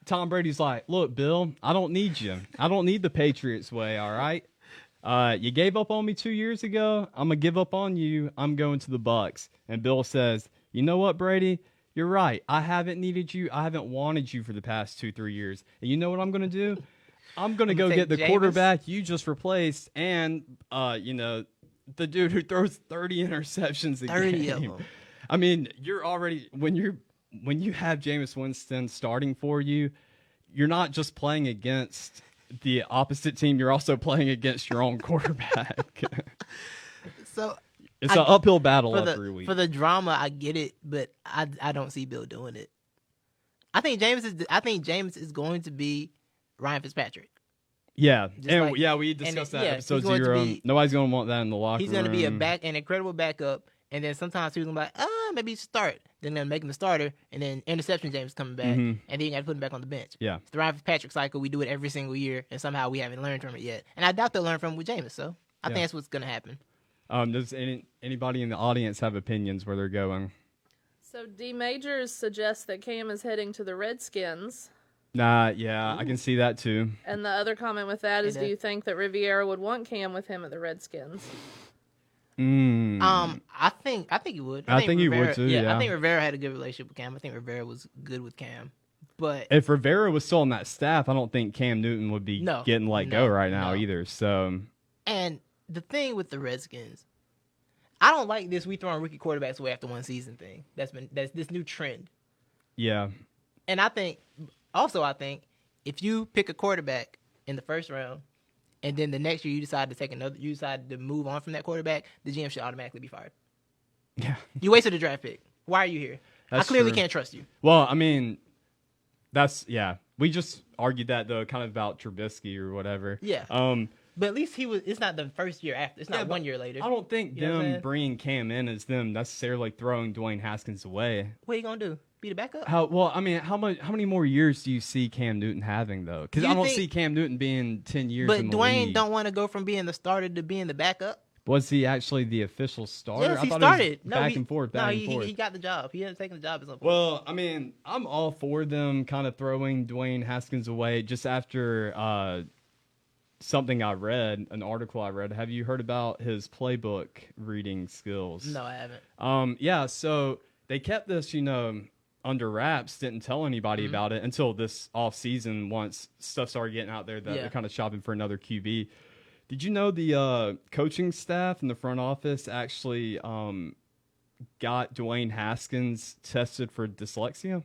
S2: Tom Brady's like, look, Bill, I don't need you. I don't need the Patriots way, all right? You gave up on me 2 years ago. I'm going to give up on you. I'm going to the Bucs. And Bill says, you know what, Brady? You're right. I haven't needed you. I haven't wanted you for the past 2-3 years. And you know what I'm going to do? I'm going to go get the quarterback you just replaced and, the dude who throws 30 interceptions a
S1: 30
S2: game.
S1: of them.
S2: I mean, you're already – when you have Jameis Winston starting for you, you're not just playing against the opposite team. You're also playing against your own quarterback.
S1: So
S2: it's an uphill battle every week.
S1: For the drama, I get it, but I don't see Bill doing it. I think Jameis is going to be Ryan Fitzpatrick.
S2: Yeah, we discussed that episode 0. Nobody's going to want that in the locker room.
S1: He's going to be an incredible backup, and then sometimes he's going to be like, maybe start. Then they're making the starter, and then interception James coming back, and then you got to put him back on the bench. Yeah, it's the Ryan Fitzpatrick cycle. We do it every single year, and somehow we haven't learned from it yet. And I doubt they'll learn from it with Jameis. So I think that's what's going to happen.
S2: Does anybody in the audience have opinions where they're going?
S4: So D Majors suggests that Cam is heading to the Redskins.
S2: I can see that too.
S4: And the other comment with that is, do you think that Riviera would want Cam with him at the Redskins?
S1: I think he would.
S2: I think he would too. Yeah,
S1: I think Rivera had a good relationship with Cam. I think Rivera was good with Cam. But
S2: if Rivera was still on that staff, I don't think Cam Newton would be getting let go right now either. So,
S1: and the thing with the Redskins, I don't like this. We throwing rookie quarterbacks away after one season thing. That's this new trend.
S2: Yeah,
S1: and I think if you pick a quarterback in the first round, and then the next year you decide to move on from that quarterback, the GM should automatically be fired.
S2: Yeah.
S1: You wasted a draft pick. Why are you here? I clearly can't trust you.
S2: Well, I mean, we just argued that though, kind of about Trubisky or whatever.
S1: Yeah. But at least it's not the first year after. It's not 1 year later.
S2: I don't think them bringing Cam in is them necessarily throwing Dwayne Haskins away.
S1: What are you going to do? Be the backup?
S2: How many more years do you see Cam Newton having though? Because I don't see Cam Newton being 10 years.
S1: But
S2: in the
S1: Dwayne
S2: league.
S1: don't want to go from being the starter to being the backup.
S2: Was he actually the official starter?
S1: Yes, he started.
S2: Back and forth.
S1: He got the job. He hasn't taken the job at some point.
S2: Well, I mean, I'm all for them kind of throwing Dwayne Haskins away just after something I read, an article I read. Have you heard about his playbook reading skills?
S1: No, I haven't.
S2: So they kept this, under wraps, didn't tell anybody about it until this off season once stuff started getting out there that they're kind of shopping for another QB. Did you know the coaching staff in the front office actually got Dwayne Haskins tested for dyslexia?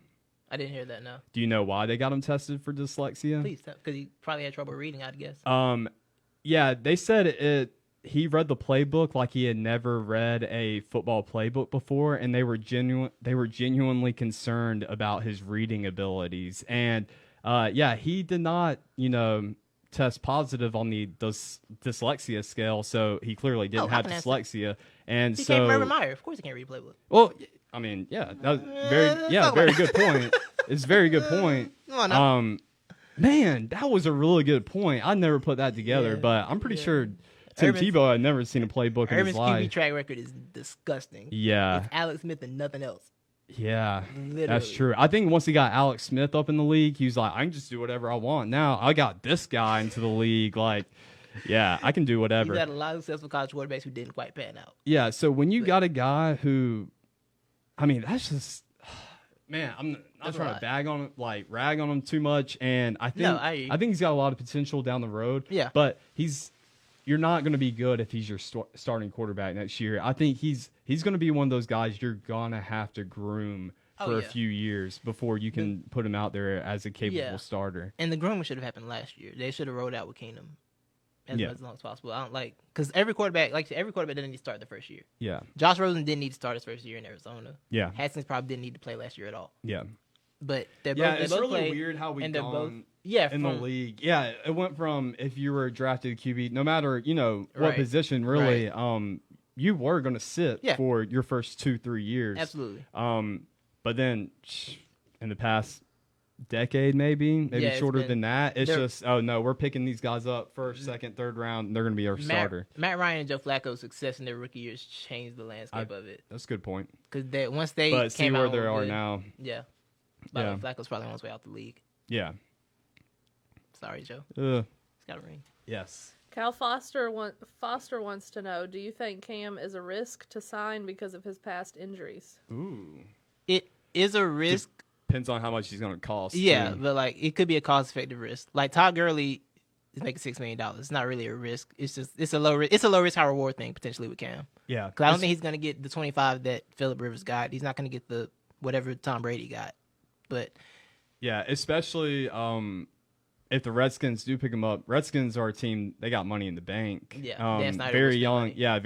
S1: I didn't hear that, no.
S2: Do you know why they got him tested for dyslexia?
S1: Please, because he probably had trouble reading, I'd guess.
S2: They said he read the playbook like he had never read a football playbook before, and they were genuinely concerned about his reading abilities. And he did not, test positive on the dyslexia scale, so he clearly didn't have dyslexia. And
S1: he can't remember Meyer. Of course, he can't read playbook.
S2: Well, I mean, that was very good point. It's a very good point. Man, that was a really good point. I never put that together, but I'm pretty sure Tim Tebow had never seen a playbook in his life.
S1: Urban's QB track record is disgusting.
S2: Yeah.
S1: It's Alex Smith and nothing else.
S2: Yeah,
S1: literally.
S2: That's true. I think once he got Alex Smith up in the league, he was like, I can just do whatever I want. Now I got this guy into the league. Like, Yeah, I can do whatever.
S1: He's had a lot of successful college quarterbacks who didn't quite pan out.
S2: Yeah, so when you got a guy who, I mean, that's just, man, I'm not trying to rag on him too much, and I think I think he's got a lot of potential down the road.
S1: Yeah,
S2: but you're not going to be good if he's your starting quarterback next year. I think he's going to be one of those guys you're gonna have to groom for a few years before you can put him out there as a capable starter.
S1: And the grooming should have happened last year. They should have rolled out with Keenum as long as possible. I don't because every quarterback doesn't need to start the first year. Yeah. Josh Rosen didn't need to start his first year in Arizona. Yeah. Haskins probably didn't need to play last year at all. Yeah. But
S2: it's really weird how we've gone in the league. Yeah, it went from if you were drafted QB, no matter what position, really, you were going to sit for your first 2-3 years. Absolutely. But then in the past decade, maybe shorter than that, it's just, oh no, we're picking these guys up first, second, third round, and they're going to be our starter.
S1: Matt Ryan and Joe Flacco's success in their rookie years changed the landscape of it.
S2: That's a good point.
S1: Because once they
S2: came see where they are now.
S1: Yeah. But Flacco's probably on his way out the league. Yeah. Sorry, Joe. It's got a ring.
S2: Yes.
S4: Cal Foster wants to know, do you think Cam is a risk to sign because of his past injuries?
S2: Ooh.
S1: It is a risk.
S2: Depends on how much he's going to cost.
S1: Yeah, but it could be a cost-effective risk. Like Todd Gurley is making $6 million. It's not really a risk. It's a low risk, high reward thing potentially with Cam. Yeah. Because I don't think he's going to get the 25 that Phillip Rivers got. He's not going to get the whatever Tom Brady got. But
S2: yeah, especially if the Redskins do pick him up. Redskins are a team, they got money in the bank. Yeah, very young. Yeah,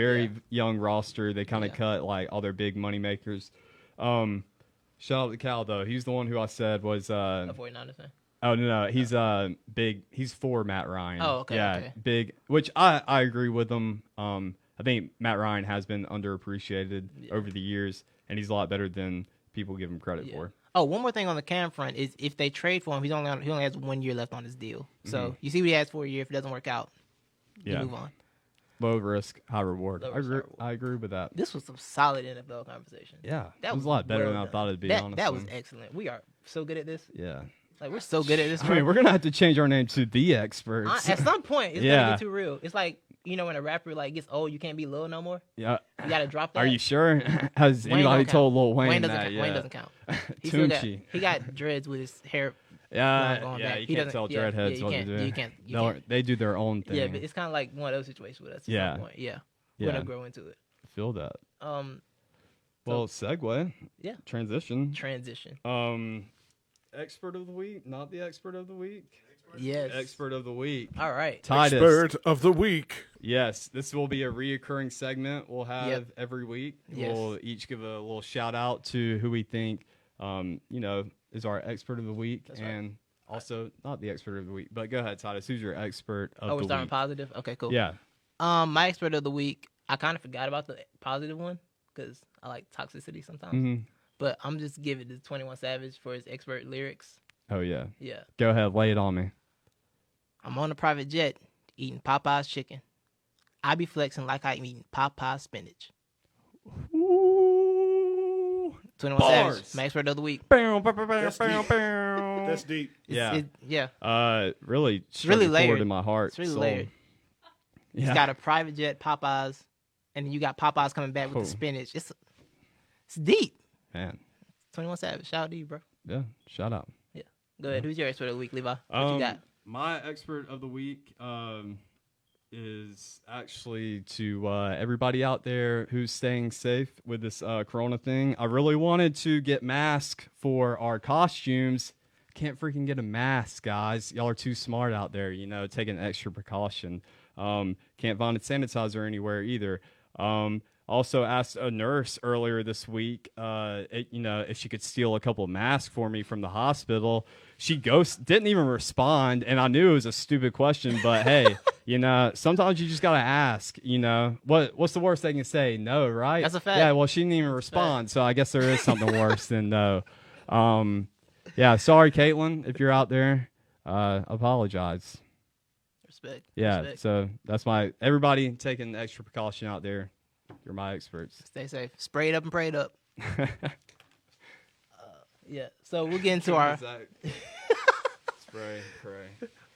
S2: young roster. They kind of cut all their big money makers. Shout out to Cal though. He's the one who I said was
S1: a 49ers fan.
S2: Oh no, he's big. He's for Matt Ryan.
S1: Oh, okay.
S2: Yeah,
S1: okay.
S2: Big. Which I agree with him. I think Matt Ryan has been underappreciated over the years, and he's a lot better than people give him credit for.
S1: Oh, one more thing on the Cam front is if they trade for him, he only has 1 year left on his deal. So you see what he has for a year. If it doesn't work out, you move on.
S2: Low risk, high reward. I agree with that.
S1: This was some solid NFL conversation.
S2: Yeah, that was a lot better than I thought it'd be. Honestly,
S1: that was excellent. We are so good at this. Yeah, we're so good at this.
S2: I mean, we're gonna have to change our name to The Experts.
S1: At some point, it's gonna get too real. It's like when a rapper gets old, you can't be Lil no more. Yeah, you gotta drop that.
S2: Are you sure? Has anybody told Lil Wayne
S1: that? Wayne doesn't count. He got dreads with his hair.
S2: Yeah, you can't tell dreadheads what to do.
S1: You can't.
S2: They do their own thing.
S1: Yeah, but it's kind of like one of those situations with us. At some point. Yeah, we're gonna grow into it.
S2: I feel that. Well, segue.
S1: Yeah.
S2: Transition.
S3: Expert of the week, not the expert of the week.
S1: Yes.
S2: Expert of the week.
S1: All right.
S2: Titus.
S3: Expert of the week.
S2: Yes, this will be a reoccurring segment we'll have every week.
S1: Yes.
S2: We'll each give a little shout out to who we think, is our expert of the week.
S1: That's
S2: and also not the expert of the week. But go ahead, Titus. Who's your expert of the week?
S1: Oh, we're starting positive? Okay, cool.
S2: Yeah.
S1: My expert of the week, I kind of forgot about the positive one because I like toxicity sometimes. Mm-hmm. But I'm just giving it to 21 Savage for his expert lyrics.
S2: Oh, yeah.
S1: Yeah.
S2: Go ahead. Lay it on me.
S1: I'm on a private jet eating Popeye's chicken. I be flexing like I'm eating Popeye's spinach.
S2: Ooh.
S1: 21 Savage, my expert of the week.
S3: That's deep.
S2: Yeah. Really
S1: layered
S2: in my heart.
S1: It's really layered. Yeah. He's got a private jet, Popeyes, and then you got Popeyes coming back with the spinach. It's deep.
S2: Man.
S1: 21 Savage. Shout out to you, bro.
S2: Yeah. Shout out.
S1: Yeah. Go ahead. Who's your expert of the week, Levi? What you got?
S2: My expert of the week is actually to everybody out there who's staying safe with this corona thing. I really wanted to get masks for our costumes. Can't freaking get a mask, guys. Y'all are too smart out there, taking extra precaution. Can't find a sanitizer anywhere either. Also asked a nurse earlier this week, if she could steal a couple of masks for me from the hospital. She didn't even respond, and I knew it was a stupid question, but hey, sometimes you just gotta ask. What's the worst they can say? No, right?
S1: That's a fact.
S2: Yeah, well, she didn't even respond, so I guess there is something worse than no. Yeah, sorry, Caitlin, if you're out there, apologize.
S1: Respect.
S2: Yeah,
S1: Respect.
S2: So that's everybody taking extra precaution out there. You're my experts.
S1: Stay safe. Sprayed up and prayed up. Yeah. So we'll get into our
S2: spray, pray.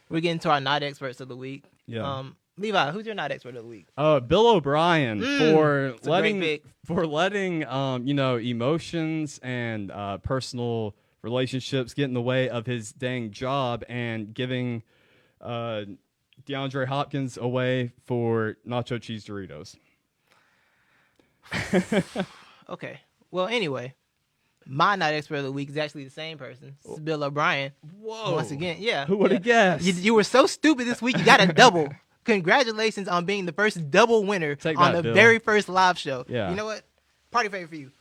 S1: We're getting to our not experts of the week.
S2: Yeah.
S1: Levi, who's your not expert of the week?
S2: Bill O'Brien for
S1: it's a great pick.
S2: letting emotions and personal relationships get in the way of his dang job and giving DeAndre Hopkins away for nacho cheese Doritos.
S1: Okay. Well, anyway, my not expert of the week is actually the same person. It's Bill O'Brien.
S2: Whoa!
S1: Once again, yeah.
S2: Who would have guessed?
S1: You were so stupid this week. You got a double. Congratulations on being the first double winner on the
S2: Bill.
S1: very first live show.
S2: Yeah.
S1: You know what? Party favor for you.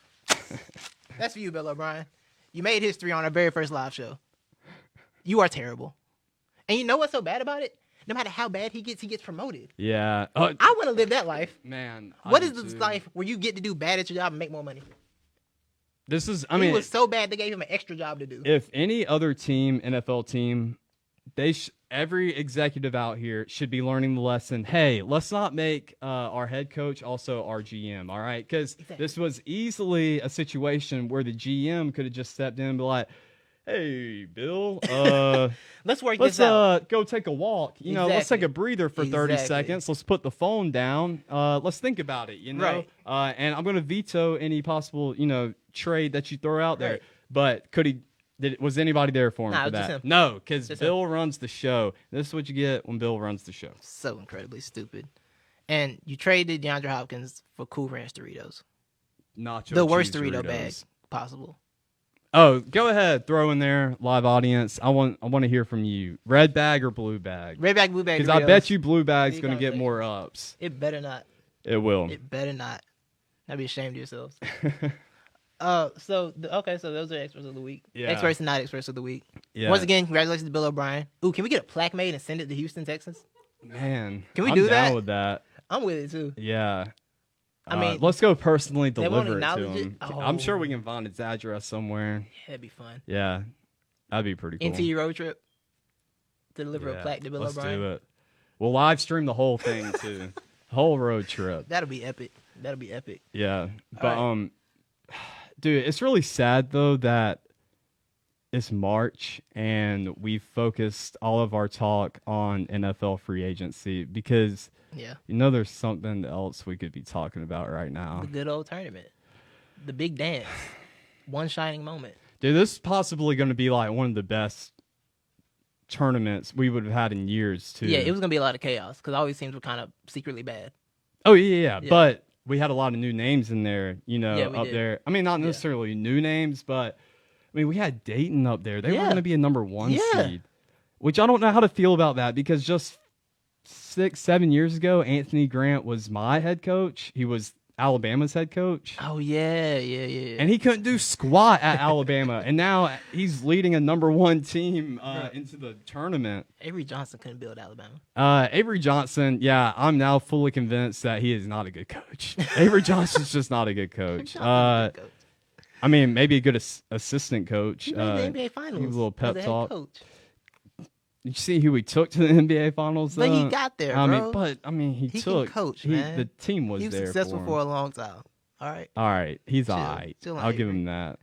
S1: That's for you, Bill O'Brien. You made history on our very first live show. You are terrible. And you know what's so bad about it? No matter how bad he gets promoted.
S2: Yeah.
S1: I want to live that life.
S2: Man.
S1: What is this life where you get to do bad at your job and make more money?
S2: This is,
S1: He was so bad they gave him an extra job to do.
S2: If any other team, NFL team, every executive out here should be learning the lesson. Hey, let's not make our head coach also our GM, all right? Because this was easily a situation where the GM could have just stepped in and be like, hey, Bill,
S1: let's work this out.
S2: Go take a walk. Let's take a breather for 30 seconds. Let's put the phone down. Let's think about it,
S1: Right.
S2: And I'm going to veto any possible, trade that you throw out there.
S1: Right.
S2: But was anybody there for him for
S1: just
S2: that?
S1: him.
S2: No, because
S1: Just
S2: Bill runs the show. This is what you get when Bill runs the show.
S1: So incredibly stupid. And you traded DeAndre Hopkins for Cool Ranch Doritos.
S2: Nacho
S1: The worst
S2: cheese
S1: Dorito bag possible.
S2: Oh, go ahead, throw in there, live audience. I want to hear from you. Red bag or blue bag?
S1: Red bag, blue bag.
S2: Because I
S1: Doritos.
S2: bet you blue bag's
S1: Big
S2: going to get
S1: conversation.
S2: more ups.
S1: It better not.
S2: It will.
S1: It better not. I'd be ashamed of yourselves. So those are experts of the week.
S2: Yeah.
S1: Experts and not experts of the week.
S2: Yeah.
S1: Once again, congratulations to Bill O'Brien. Ooh, can we get a plaque made and send it to Houston, Texas?
S2: Man,
S1: Can we
S2: I'm
S1: do
S2: down
S1: that?
S2: with that.
S1: I'm with it too.
S2: Yeah.
S1: I mean,
S2: let's go personally
S1: they won't
S2: deliver it to
S1: acknowledge it?
S2: him.
S1: Oh.
S2: I'm sure we can find its address somewhere.
S1: That'd be fun.
S2: Yeah, that'd be pretty cool.
S1: NTE road trip to deliver a
S2: Yeah,
S1: plaque to Bill
S2: let's
S1: O'Brien.
S2: do it. We'll live stream the whole thing too. Whole road trip.
S1: That'll be epic. That'll be epic.
S2: Yeah, but
S1: right.
S2: Dude, it's really sad though that it's March and we focused all of our talk on NFL free agency because
S1: Yeah.
S2: there's something else we could be talking about right now.
S1: The good old tournament. The big dance. One shining moment.
S2: Dude, this is possibly going to be like one of the best tournaments we would have had in years too.
S1: Yeah, it was going to be a lot of chaos because all these teams were kind of secretly bad.
S2: Oh yeah, but we had a lot of new names in there, up
S1: did.
S2: there. I mean, not necessarily new names, but I mean, we had Dayton up there. They were going to be a number 1 seed, which I don't know how to feel about that because just 6-7 years ago, Anthony Grant was my head coach. He was Alabama's head coach.
S1: Oh, yeah.
S2: And he couldn't do squat at Alabama. And now he's leading a number 1 team into the tournament.
S1: Avery Johnson couldn't build Alabama.
S2: Avery Johnson, yeah, I'm now fully convinced that he is not a good coach. Avery Johnson's just not a good coach. I mean, maybe a good assistant coach.
S1: He made the NBA Finals.
S2: Give a little pep
S1: as a head
S2: talk.
S1: coach.
S2: Did you see who he took to the NBA Finals?
S1: But he got there, bro.
S2: He
S1: He
S2: took.
S1: can coach, man.
S2: The team was
S1: He was
S2: there
S1: successful
S2: for
S1: for
S2: him.
S1: a long time. All right.
S2: All right, he's all right.
S1: chill on
S2: I'll give
S1: Avery.
S2: him that.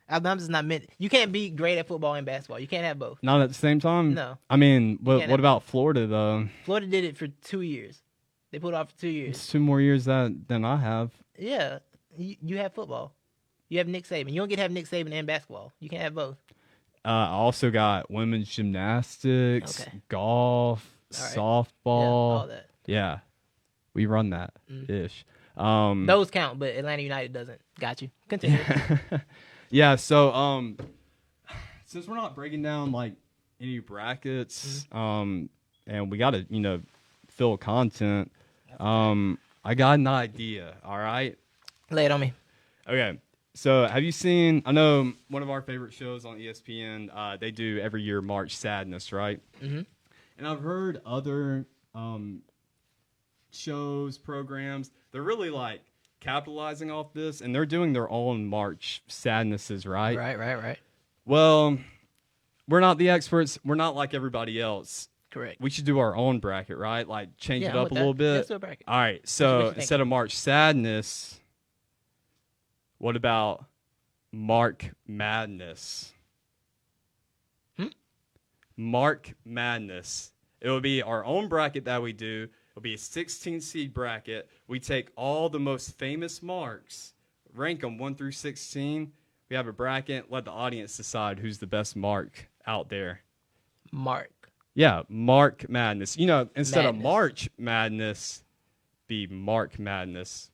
S1: Alabama's not meant. You can't be great at football and basketball. You can't have both.
S2: Not at the same time.
S1: No.
S2: I mean,
S1: can't
S2: what
S1: have
S2: about Florida though?
S1: Florida did it for 2 years. They pulled it off for 2 years.
S2: It's 2 more years than I have.
S1: Yeah. You have football. You have Nick Saban. You don't get to have Nick Saban and basketball. You can't have both.
S2: I also got women's gymnastics,
S1: Okay.
S2: golf,
S1: All right.
S2: softball.
S1: Yeah, all that.
S2: Yeah, we run that ish.
S1: Those count, but Atlanta United doesn't. Got you. Continue.
S2: Yeah. So since we're not breaking down like any brackets, and we got to fill content, I got an idea. All right.
S1: Lay it on me.
S2: Okay. So have you seen, I know one of our favorite shows on ESPN, they do every year March Sadness, right?
S1: Mm-hmm.
S2: And I've heard other shows, programs, they're really like capitalizing off this and they're doing their own March Sadnesses, right?
S1: Right.
S2: Well, we're not the experts. We're not like everybody else.
S1: Correct.
S2: We should do our own bracket, right? Like change it
S1: I'm
S2: up
S1: with
S2: a
S1: that.
S2: little bit.
S1: Let's do a bracket.
S2: All right.
S1: What
S2: So
S1: you
S2: instead of March Sadness, what about Mark Madness? Mark Madness. It would be our own bracket that we do. It'll be a 16 seed bracket. We take all the most famous marks, rank them 1 through 16. We have a bracket. Let the audience decide who's the best mark out there.
S1: Mark.
S2: Yeah, Mark Madness. You know, instead of
S1: Madness.
S2: March Madness, be Mark Madness.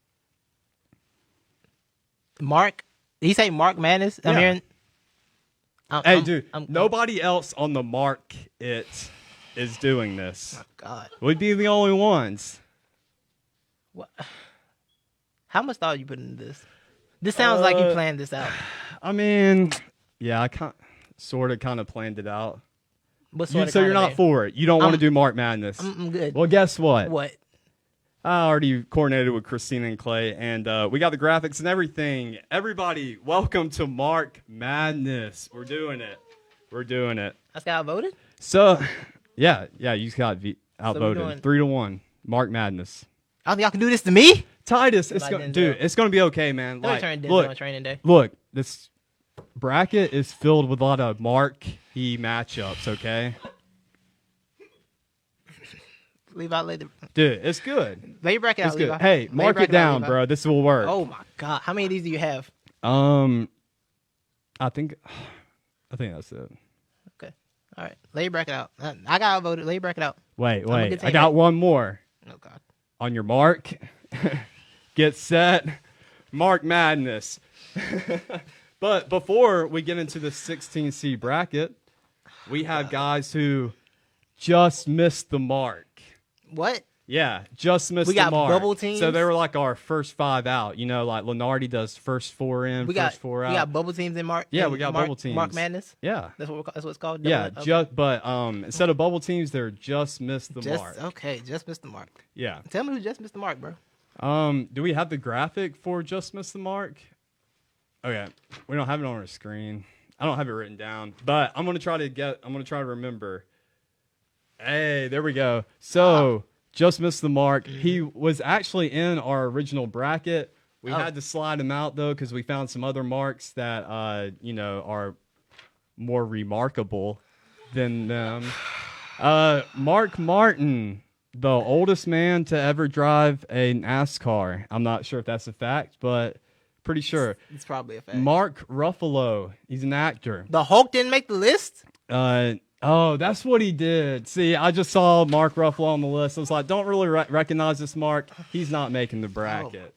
S1: Mark? Did he say Mark Madness?
S2: Yeah.
S1: I'm hearing.
S2: Hey, dude, nobody else on the Mark It is doing this.
S1: Oh, God.
S2: We'd be the only ones.
S1: What? How much thought you put into this? This sounds like you planned this out.
S2: I mean, yeah, I sort of planned it out.
S1: What sort of
S2: So
S1: kind
S2: you're
S1: of
S2: not
S1: man?
S2: for it. You don't want to do Mark Madness.
S1: I'm good.
S2: Well, guess what?
S1: What?
S2: I already coordinated with Christina and Clay, and we got the graphics and everything. Everybody, welcome to Mark Madness. We're doing it.
S1: That's got outvoted?
S2: So, yeah, you got outvoted.
S1: doing-
S2: 3-1. Mark Madness.
S1: I don't think y'all can do this to me?
S2: Titus,
S1: Like Denzel.
S2: dude, it's gonna be okay, man.
S1: Let me turn Denzel
S2: Look,
S1: on training day.
S2: look, this bracket is filled with a lot of marquee matchups. Okay,
S1: Levi, lay the...
S2: dude, it's good.
S1: Lay your bracket
S2: It's
S1: out,
S2: good.
S1: Levi.
S2: Hey,
S1: Lay your
S2: mark it
S1: bracket out,
S2: down,
S1: Levi.
S2: bro. This will work.
S1: Oh, my God. How many of these do you have?
S2: I think that's it.
S1: Okay. All right. Lay your bracket out. I got outvoted. Lay your bracket out.
S2: Wait.
S1: a good
S2: I got
S1: teammate.
S2: one more.
S1: Oh, God.
S2: On your mark, get set, Mark Madness. But before we get into the 16 seed bracket, we have guys who just missed the mark.
S1: What?
S2: Yeah, just missed
S1: We
S2: the
S1: got
S2: mark.
S1: bubble teams?
S2: So they were like our first 5 out. You know, like Lenardi does first 4 in,
S1: We
S2: first
S1: got
S2: 4 out.
S1: We got bubble teams in Mark.
S2: Yeah,
S1: in
S2: we got
S1: Mark,
S2: bubble teams.
S1: Mark Madness.
S2: Yeah.
S1: That's what it's called.
S2: Yeah,
S1: Double-
S2: but instead of bubble teams, they're just missed the
S1: just
S2: mark.
S1: okay. Just missed the mark.
S2: Yeah.
S1: Tell me who just missed the mark, bro.
S2: Do we have the graphic for just missed the mark? Okay, we don't have it on our screen. I don't have it written down, but I'm gonna try to remember. Hey, there we go. So just missed the mark. He was actually in our original bracket. We had to slide him out though because we found some other marks that are more remarkable than them. Mark Martin, the oldest man to ever drive a NASCAR. I'm not sure if that's a fact, but pretty sure.
S1: It's probably a fact.
S2: Mark Ruffalo, he's an actor.
S1: The Hulk didn't make the list.
S2: Oh, that's what he did. See, I just saw Mark Ruffalo on the list. I was like, don't really recognize this Mark. He's not making the bracket.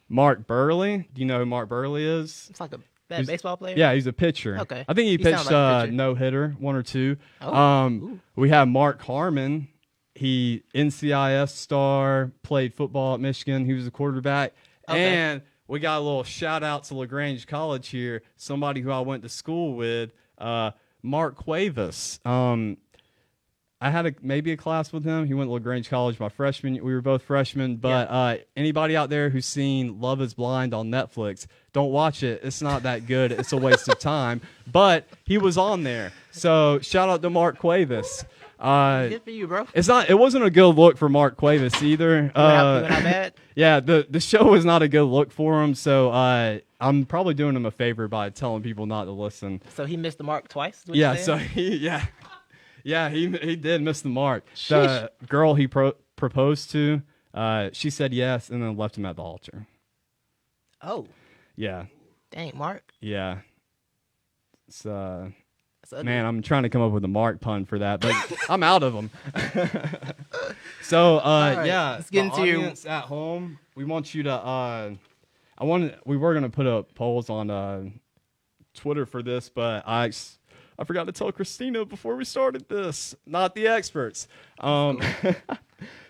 S2: Mark Burley. Do you know who Mark Burley is?
S1: It's like a baseball player.
S2: Yeah, he's a pitcher.
S1: Okay.
S2: I think he
S1: He sounds
S2: pitched
S1: like a pitcher.
S2: no hitter, 1 or 2.
S1: Oh.
S2: We have Mark Harmon. He NCIS star, played football at Michigan. He was a quarterback.
S1: Okay.
S2: And we got a little shout out to LaGrange College here. Somebody who I went to school with, Mark Cuevas. I had maybe a class with him. He went to LaGrange College my freshman. We were both freshmen. But anybody out there who's seen Love is Blind on Netflix, don't watch it. It's not that good. It's a waste of time. But he was on there. So shout out to Mark Cuevas.
S1: Good for you, bro.
S2: It wasn't a good look for Mark Cuevas either.
S1: How bad?
S2: Yeah, the show was not a good look for him. So I'm probably doing him a favor by telling people not to listen.
S1: So he missed the mark twice. is what
S2: Yeah,
S1: you're
S2: so
S1: saying?
S2: he did miss the mark.
S1: Sheesh.
S2: The girl he proposed to, she said yes and then left him at the altar.
S1: Oh,
S2: Yeah,
S1: dang, Mark.
S2: yeah. It's
S1: That's ugly.
S2: man, I'm trying to come up with a Mark pun for that, but I'm out of them. So
S1: right,
S2: yeah,
S1: let's get
S2: the
S1: into your-
S2: audience at home. We want you to. We were gonna put up polls on Twitter for this, but I forgot to tell Christina before we started this. Not the experts.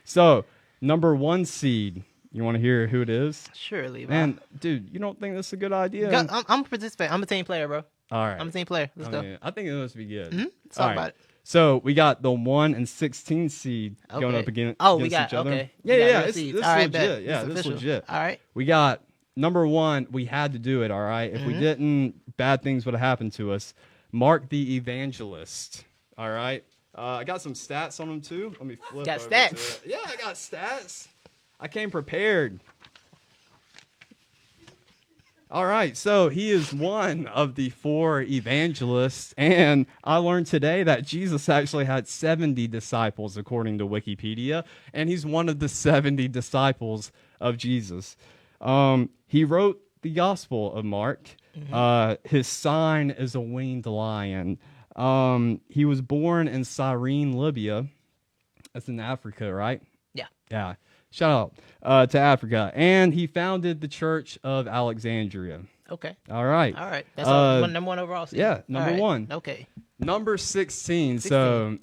S2: So number 1 seed. You want to hear who it is?
S1: Sure, Levi.
S2: Man, dude, you don't think this is a good idea?
S1: I'm participating. I'm a team player, bro.
S2: All right.
S1: I'm a team player. Let's go.
S2: I think it must be good.
S1: Let's talk about it.
S2: So we got the 1 and 16 seed going
S1: Okay.
S2: up against
S1: We got
S2: each other.
S1: okay.
S2: Yeah,
S1: We got
S2: yeah.
S1: real
S2: This
S1: seeds.
S2: is
S1: All right,
S2: legit.
S1: bet.
S2: Yeah,
S1: It's
S2: this is
S1: official.
S2: legit.
S1: All right.
S2: We got number 1. We had to do it. All right. If we didn't, bad things would have happened to us. Mark the Evangelist. All right. I got some stats on him too. Let me flip.
S1: Got
S2: over
S1: stats?
S2: to it. Yeah, I got stats. I came prepared. All right, so he is one of the 4 evangelists, and I learned today that Jesus actually had 70 disciples, according to Wikipedia, and he's one of the 70 disciples of Jesus. He wrote the Gospel of Mark. His sign is a winged lion. He was born in Cyrene, Libya. That's in Africa, right?
S1: Yeah.
S2: Yeah. Shout out to Africa. And he founded the Church of Alexandria.
S1: Okay.
S2: All right.
S1: That's number 1 overall seed.
S2: Yeah, number 1.
S1: Okay.
S2: Number 16. So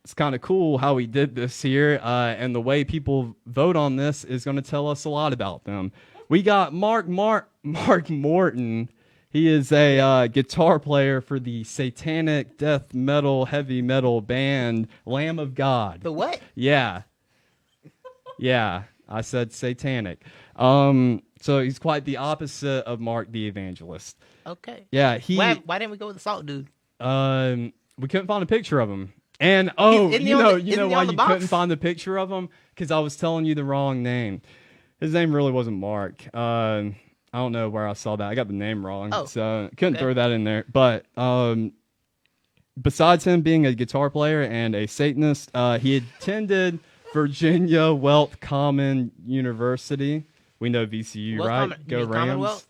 S2: it's kind of cool how he did this here. And the way people vote on this is going to tell us a lot about them. We got Mark Morton. He is a guitar player for the satanic death metal, heavy metal band Lamb of God.
S1: The what?
S2: Yeah. Yeah, I said satanic. So he's quite the opposite of Mark the Evangelist.
S1: Okay.
S2: Yeah,
S1: Why didn't we go with the salt dude?
S2: We couldn't find a picture of him. And
S1: Isn't he
S2: why
S1: on
S2: you
S1: the box?
S2: couldn't find the picture of him? Because I was telling you the wrong name. His name really wasn't Mark. I don't know where I saw that. I got the name wrong, so couldn't throw that in there. But besides him being a guitar player and a Satanist, he attended Virginia Wealth Common University. We know VCU, right? Go Rams.
S1: Commonwealth?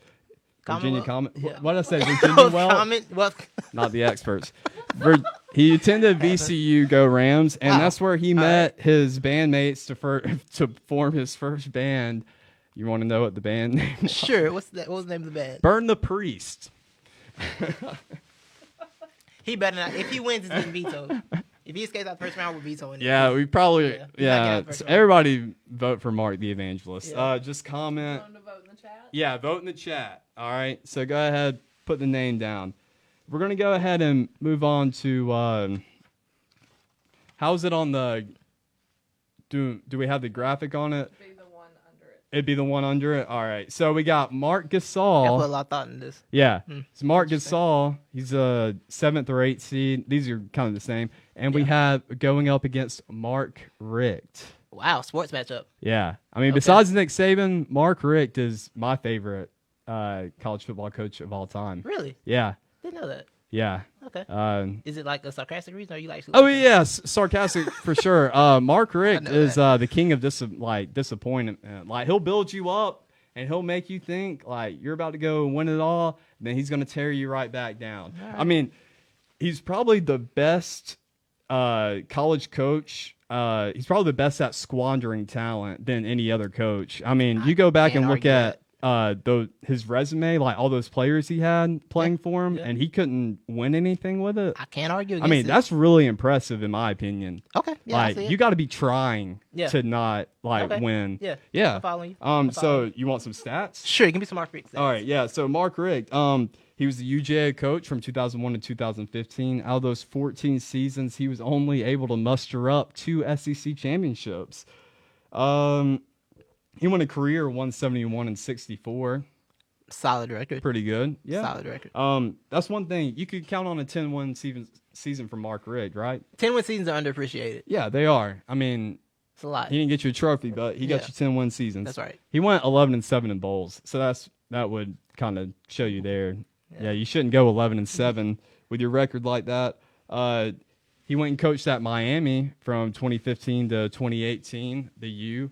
S2: Virginia
S1: Commonwealth?
S2: Common.
S1: Yeah.
S2: What did I say? Virginia Wealth? Not the experts. He attended VCU, Go Rams, and that's where he met his bandmates to form his first band. You want to know what the band name was?
S1: Sure. What was the name of the band?
S2: Burn the Priest.
S1: He better not. If he wins, it's getting vetoed. If he escapes out the first round, we're vetoing it.
S2: Yeah, we probably.
S1: Yeah.
S2: So everybody vote for Mark the Evangelist.
S1: Yeah.
S2: Just comment.
S4: Want to vote in the chat?
S2: Yeah, vote in the chat. All right. So go ahead, put the name down. We're gonna go ahead and move on to. How's it on the? Do we have the graphic on it?
S4: Be the one under it.
S2: It'd be the one under it. All right. So we got Mark
S1: I put a
S2: Gasol.
S1: lot of thought in this.
S2: Yeah. It's Mark Gasol. He's a 7th or 8th seed. These are kind of the same. And we have going up against Mark Richt.
S1: Wow, sports matchup.
S2: Yeah. I mean, besides Nick Saban, Mark Richt is my favorite college football coach of all time.
S1: Really?
S2: Yeah.
S1: Didn't know that.
S2: Yeah.
S1: Okay. Is it like a sarcastic reason, or you like?
S2: Oh yes, sarcastic for sure. Mark Richt is the king of disappointment. Like he'll build you up and he'll make you think like you're about to go win it all. Then he's going to tear you right back down. Right. I mean, he's probably the best college coach. He's probably the best at squandering talent than any other coach. I mean, you go back and look at his resume, like all those players he had playing for him, and he couldn't win anything with it.
S1: I can't argue.
S2: I mean, that's really impressive in my opinion.
S1: Okay, yeah,
S2: like you got to be trying to not win.
S1: Yeah. I'm following you.
S2: So you want some stats?
S1: Sure, give me some Mark Richt stats.
S2: All right, yeah. So Mark Richt, he was the UGA coach from 2001 to 2015. Out of those 14 seasons, he was only able to muster up 2 SEC championships. He won a career 171 and 64.
S1: Solid record.
S2: Pretty good. Yeah.
S1: Solid record.
S2: That's one thing. You could count on a 10-win season from Mark Richt, right?
S1: 10-win seasons are underappreciated.
S2: Yeah, they are. I mean,
S1: it's a lot.
S2: He didn't get you a trophy, but he got you 10-win seasons.
S1: That's right.
S2: He went 11-7 in bowls. So that would kind of show you there. Yeah, you shouldn't go 11-7 with your record like that. He went and coached at Miami from 2015 to 2018, the U.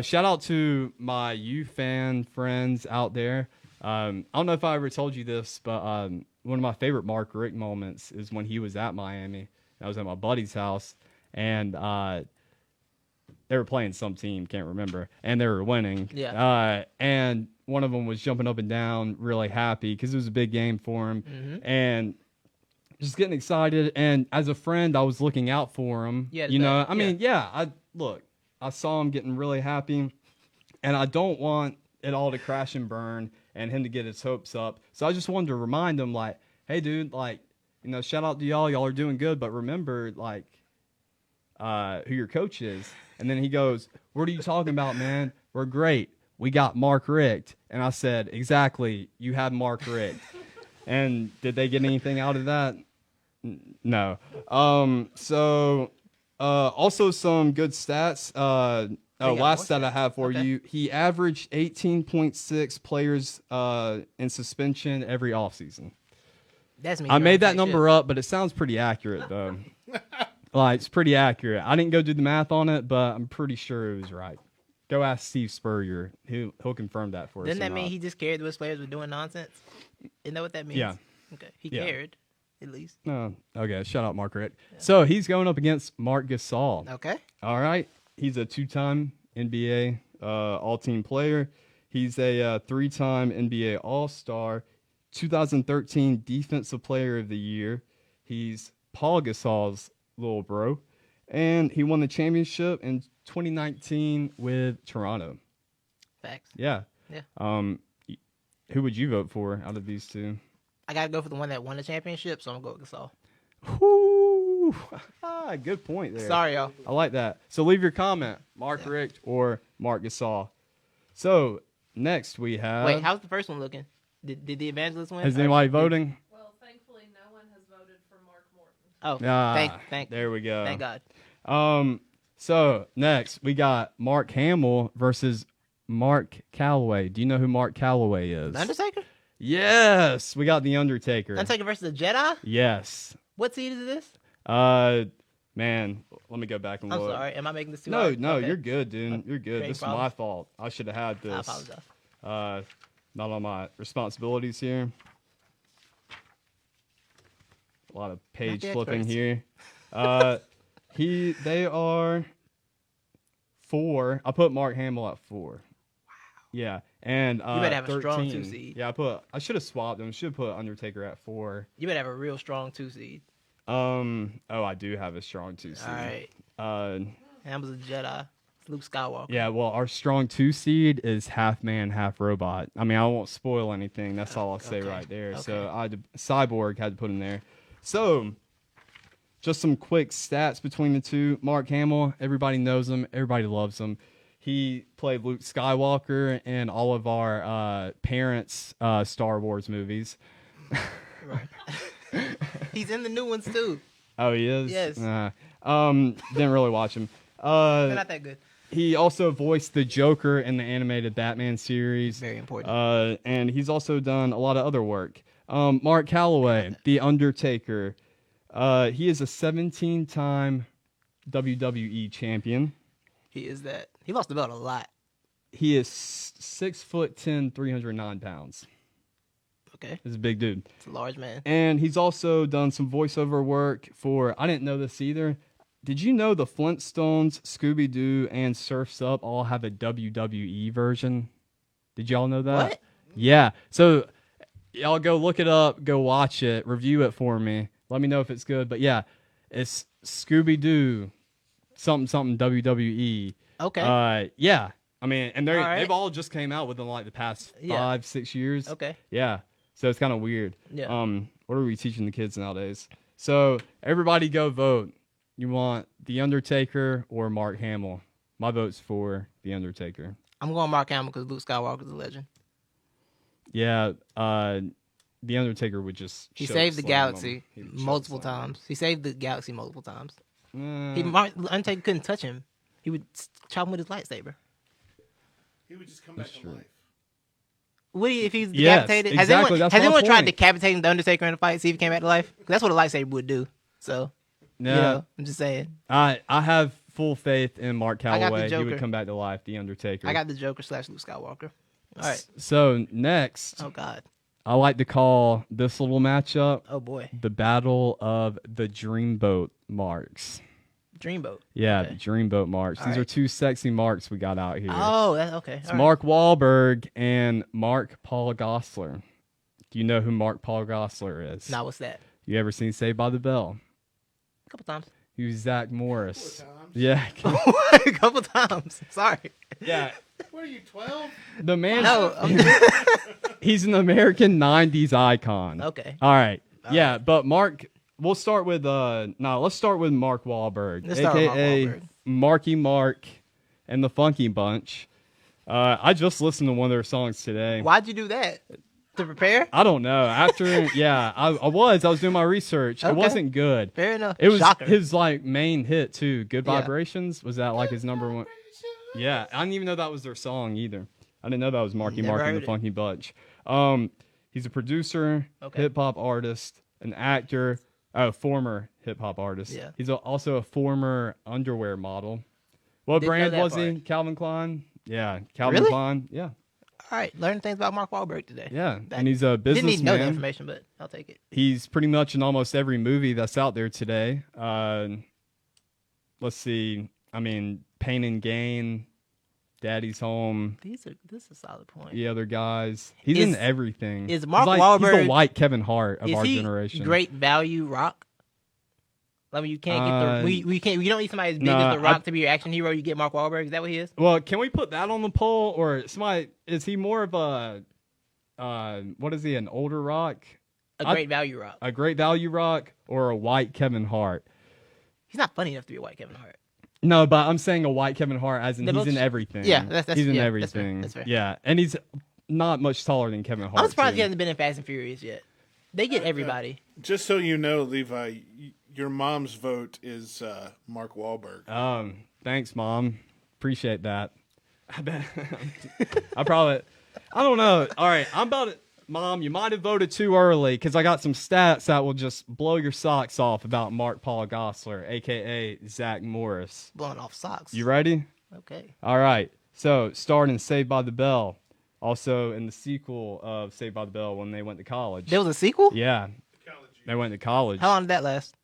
S2: Shout out to my U fan friends out there. I don't know if I ever told you this, but one of my favorite Mark Richt moments is when he was at Miami. I was at my buddy's house, and they were playing some team, can't remember, and they were winning.
S1: Yeah.
S2: And one of them was jumping up and down, really happy because it was a big game for him, and just getting excited. And as a friend, I was looking out for him. You know, I mean, I saw him getting really happy, and I don't want it all to crash and burn and him to get his hopes up. So I just wanted to remind him, like, hey, dude, like, you know, shout out to y'all. Y'all are doing good, but remember, like, who your coach is. And then he goes, what are you talking about, man? We're great. We got Mark Richt. And I said, exactly, you had Mark Richt. And did they get anything out of that? No. Also some good stats. Oh, last stat I have for
S1: Okay.
S2: you. He averaged 18.6 players in suspension every offseason.
S1: That's me.
S2: I made that number up, but it sounds pretty accurate, though. Like, it's pretty accurate. I didn't go do the math on it, but I'm pretty sure it was right. Go ask Steve Spurrier. He'll confirm that for us.
S1: Doesn't that mean he just cared that his players were doing nonsense? Isn't that what that means?
S2: Yeah.
S1: Okay. He
S2: Yeah.
S1: cared, at least.
S2: No. Okay, shut up, Mark Rick. So he's going up against Mark Gasol.
S1: Okay.
S2: All right. He's a 2-time NBA all-team player. He's a 3-time NBA All-Star, 2013 Defensive Player of the Year. He's Paul Gasol's little bro. And he won the championship in 2019 with Toronto.
S1: Facts.
S2: Yeah.
S1: Yeah.
S2: Who would you vote for out of these two?
S1: I got to go for the one that won the championship, so I'm going to go with Gasol.
S2: Whoo! Good point there.
S1: Sorry, y'all.
S2: I like that. So leave your comment, Mark Richt or Mark Gasol. So next we have.
S1: Wait, how's the first one looking? Did the evangelist win?
S2: Is anybody voting?
S4: Well, thankfully, no one has voted for Mark Morton.
S1: Oh, thank
S2: There we go.
S1: thank God.
S2: So next we got Mark Hamill versus Mark Calloway. Do you know who Mark Calloway is?
S1: The Undertaker?
S2: Yes, we got the Undertaker.
S1: Undertaker versus the Jedi?
S2: Yes.
S1: What seed is this?
S2: Man, let me go back and
S1: I'm
S2: look.
S1: sorry. Am I making this too
S2: No,
S1: hard?
S2: no,
S1: Okay.
S2: you're good, dude. You're good.
S1: Great
S2: This
S1: problem.
S2: is my fault. I should have had this.
S1: I apologize.
S2: Not on my responsibilities here. A lot of page
S1: the
S2: flipping
S1: experts.
S2: here. They are 4. I put Mark Hamill at 4. Wow. Yeah, and
S1: You better have a
S2: 13.
S1: strong 2 seed.
S2: Yeah, I should have swapped them. Should have put Undertaker at 4.
S1: You better have a real strong 2 seed.
S2: Oh, I do have a strong 2 seed.
S1: All right. Ham's a Jedi. It's Luke Skywalker.
S2: Yeah, well, our strong 2 seed is half man, half robot. I mean, I won't spoil anything. That's all I'll say
S1: Okay.
S2: right there.
S1: Okay.
S2: So Cyborg had to put him there. So, just some quick stats between the two. Mark Hamill, everybody knows him. Everybody loves him. He played Luke Skywalker in all of our parents' Star Wars movies.
S1: Right. He's in the new ones too.
S2: Oh, he is?
S1: Yes.
S2: Didn't really watch him.
S1: They're not that good.
S2: He also voiced the Joker in the animated Batman series.
S1: Very important.
S2: And he's also done a lot of other work. Mark Calloway, The Undertaker. He is a 17-time WWE champion.
S1: He is that. He lost the belt a lot.
S2: He is 6'10", 309 pounds.
S1: Okay.
S2: He's a big dude.
S1: It's a large man.
S2: And he's also done some voiceover work for, I didn't know this either. Did you know the Flintstones, Scooby-Doo, and Surf's Up all have a WWE version? Did y'all know that?
S1: What?
S2: Yeah. So y'all go look it up, go watch it, review it for me. Let me know if it's good. But yeah, it's Scooby-Doo, something WWE.
S1: Okay.
S2: Yeah. I mean, and
S1: All right.
S2: they've all just came out within like the past
S1: Yeah.
S2: 5-6 years.
S1: Okay.
S2: Yeah. So it's kind of weird.
S1: Yeah.
S2: What are we teaching the kids nowadays? So everybody go vote. You want The Undertaker or Mark Hamill? My vote's for The Undertaker.
S1: I'm going Mark Hamill because Luke Skywalker's a legend.
S2: Yeah. The Undertaker would just.
S1: He
S2: choke
S1: saved the
S2: slam
S1: galaxy
S2: him. He would choke
S1: multiple
S2: slam him.
S1: times. He saved the galaxy multiple times.
S2: Uh,
S1: Undertaker couldn't touch him. He would chop him with his lightsaber.
S3: He would just come back to life.
S1: What do you, if he's
S2: Yes,
S1: decapitated?
S2: exactly, that's
S1: Has
S2: my
S1: anyone tried
S2: point.
S1: decapitating the Undertaker in a fight? See if he came back to life. 'Cause that's what a lightsaber would do. So,
S2: no,
S1: you know, I'm just saying.
S2: I have full faith in Mark
S1: got the
S2: Calloway. He would
S1: Joker.
S2: come back to life. The Undertaker.
S1: I got the Joker / Luke Skywalker. All right.
S2: So next,
S1: Oh God.
S2: I like to call this little matchup
S1: Oh boy.
S2: the Battle of the Dreamboat Marks.
S1: Dreamboat.
S2: Yeah,
S1: Okay.
S2: the Dreamboat Marks.
S1: All
S2: These are
S1: right.
S2: 2 sexy marks we got out here.
S1: Oh, that's okay.
S2: It's
S1: All right.
S2: Mark Wahlberg and Mark Paul Gosselaar. Do you know who Mark Paul Gosselaar is?
S1: Now what's that?
S2: You ever seen Saved by the Bell?
S1: A couple times.
S2: He was Zach Morris.
S3: Couple of times.
S2: Yeah.
S1: A couple times. Sorry.
S2: Yeah.
S3: What are you, 12?
S2: The man.
S1: No.
S2: He's an American 90s icon.
S1: Okay.
S2: All right. Yeah, but Mark, we'll start with let's start with Mark Wahlberg,
S1: Let's start with Mark
S2: aka
S1: Wahlberg.
S2: Marky Mark and the Funky Bunch. I just listened to one of their songs today.
S1: Why'd you do that? To prepare?
S2: I don't know. After I was doing my research. It
S1: Okay.
S2: wasn't good.
S1: Fair enough.
S2: It was
S1: Shocker.
S2: his like main hit too. Good
S1: Yeah.
S2: Vibrations. Was that like his number one? Yeah, I didn't even know that was their song either. I didn't know that was Marky
S1: Never
S2: Mark and
S1: heard
S2: the
S1: it.
S2: Funky Bunch. He's a producer, hip hop artist, an actor, former hip hop artist.
S1: Yeah.
S2: He's also a former underwear model. What
S1: Didn't know
S2: brand
S1: that
S2: was he?
S1: part.
S2: Calvin Klein? Yeah, Calvin
S1: Really?
S2: Klein. Yeah.
S1: All right, learning things about Mark Wahlberg today.
S2: Yeah,
S1: That-
S2: and he's a
S1: Didn't need to know that
S2: businessman.
S1: information, but I'll take it.
S2: He's pretty much in almost every movie that's out there today. Let's see. I mean, Pain and Gain, Daddy's Home,
S1: This is a solid point.
S2: the other guys. He's
S1: Is-
S2: in everything.
S1: is Mark
S2: He's
S1: Wahlberg-
S2: the white Kevin Hart of
S1: Is
S2: our
S1: he
S2: generation.
S1: great value rock? I mean, you can't get the we can't. You don't need somebody as big
S2: Nah,
S1: as the Rock to be your action hero. You get Mark Wahlberg. Is that what he is?
S2: Well, can we put that on the poll, or somebody? Is he more of a what is he? An older rock,
S1: A great value rock.
S2: a great value rock, or a white Kevin Hart?
S1: He's not funny enough to be a white Kevin Hart.
S2: No, but I'm saying a white Kevin Hart, as in
S1: They're
S2: he's
S1: both-
S2: in everything.
S1: Yeah, that's
S2: he's in
S1: yeah, that's fair,
S2: everything.
S1: that's fair.
S2: Yeah, and he's not much taller than Kevin Hart.
S1: I'm surprised he
S2: too.
S1: hasn't been in Fast and Furious yet. They get everybody.
S3: Just so you know, Levi, your mom's vote is Mark Wahlberg.
S2: Thanks, Mom. Appreciate that. I bet. I don't know. All right, I'm about it. Mom, you might have voted too early because I got some stats that will just blow your socks off about Mark Paul Gosselaar, a.k.a. Zach Morris.
S1: Blowing off socks.
S2: You ready?
S1: Okay.
S2: All right. So, starred in Saved by the Bell. Also in the sequel of Saved by the Bell when they went to college.
S1: There was a sequel?
S2: Yeah, they went to college.
S1: How long did that last?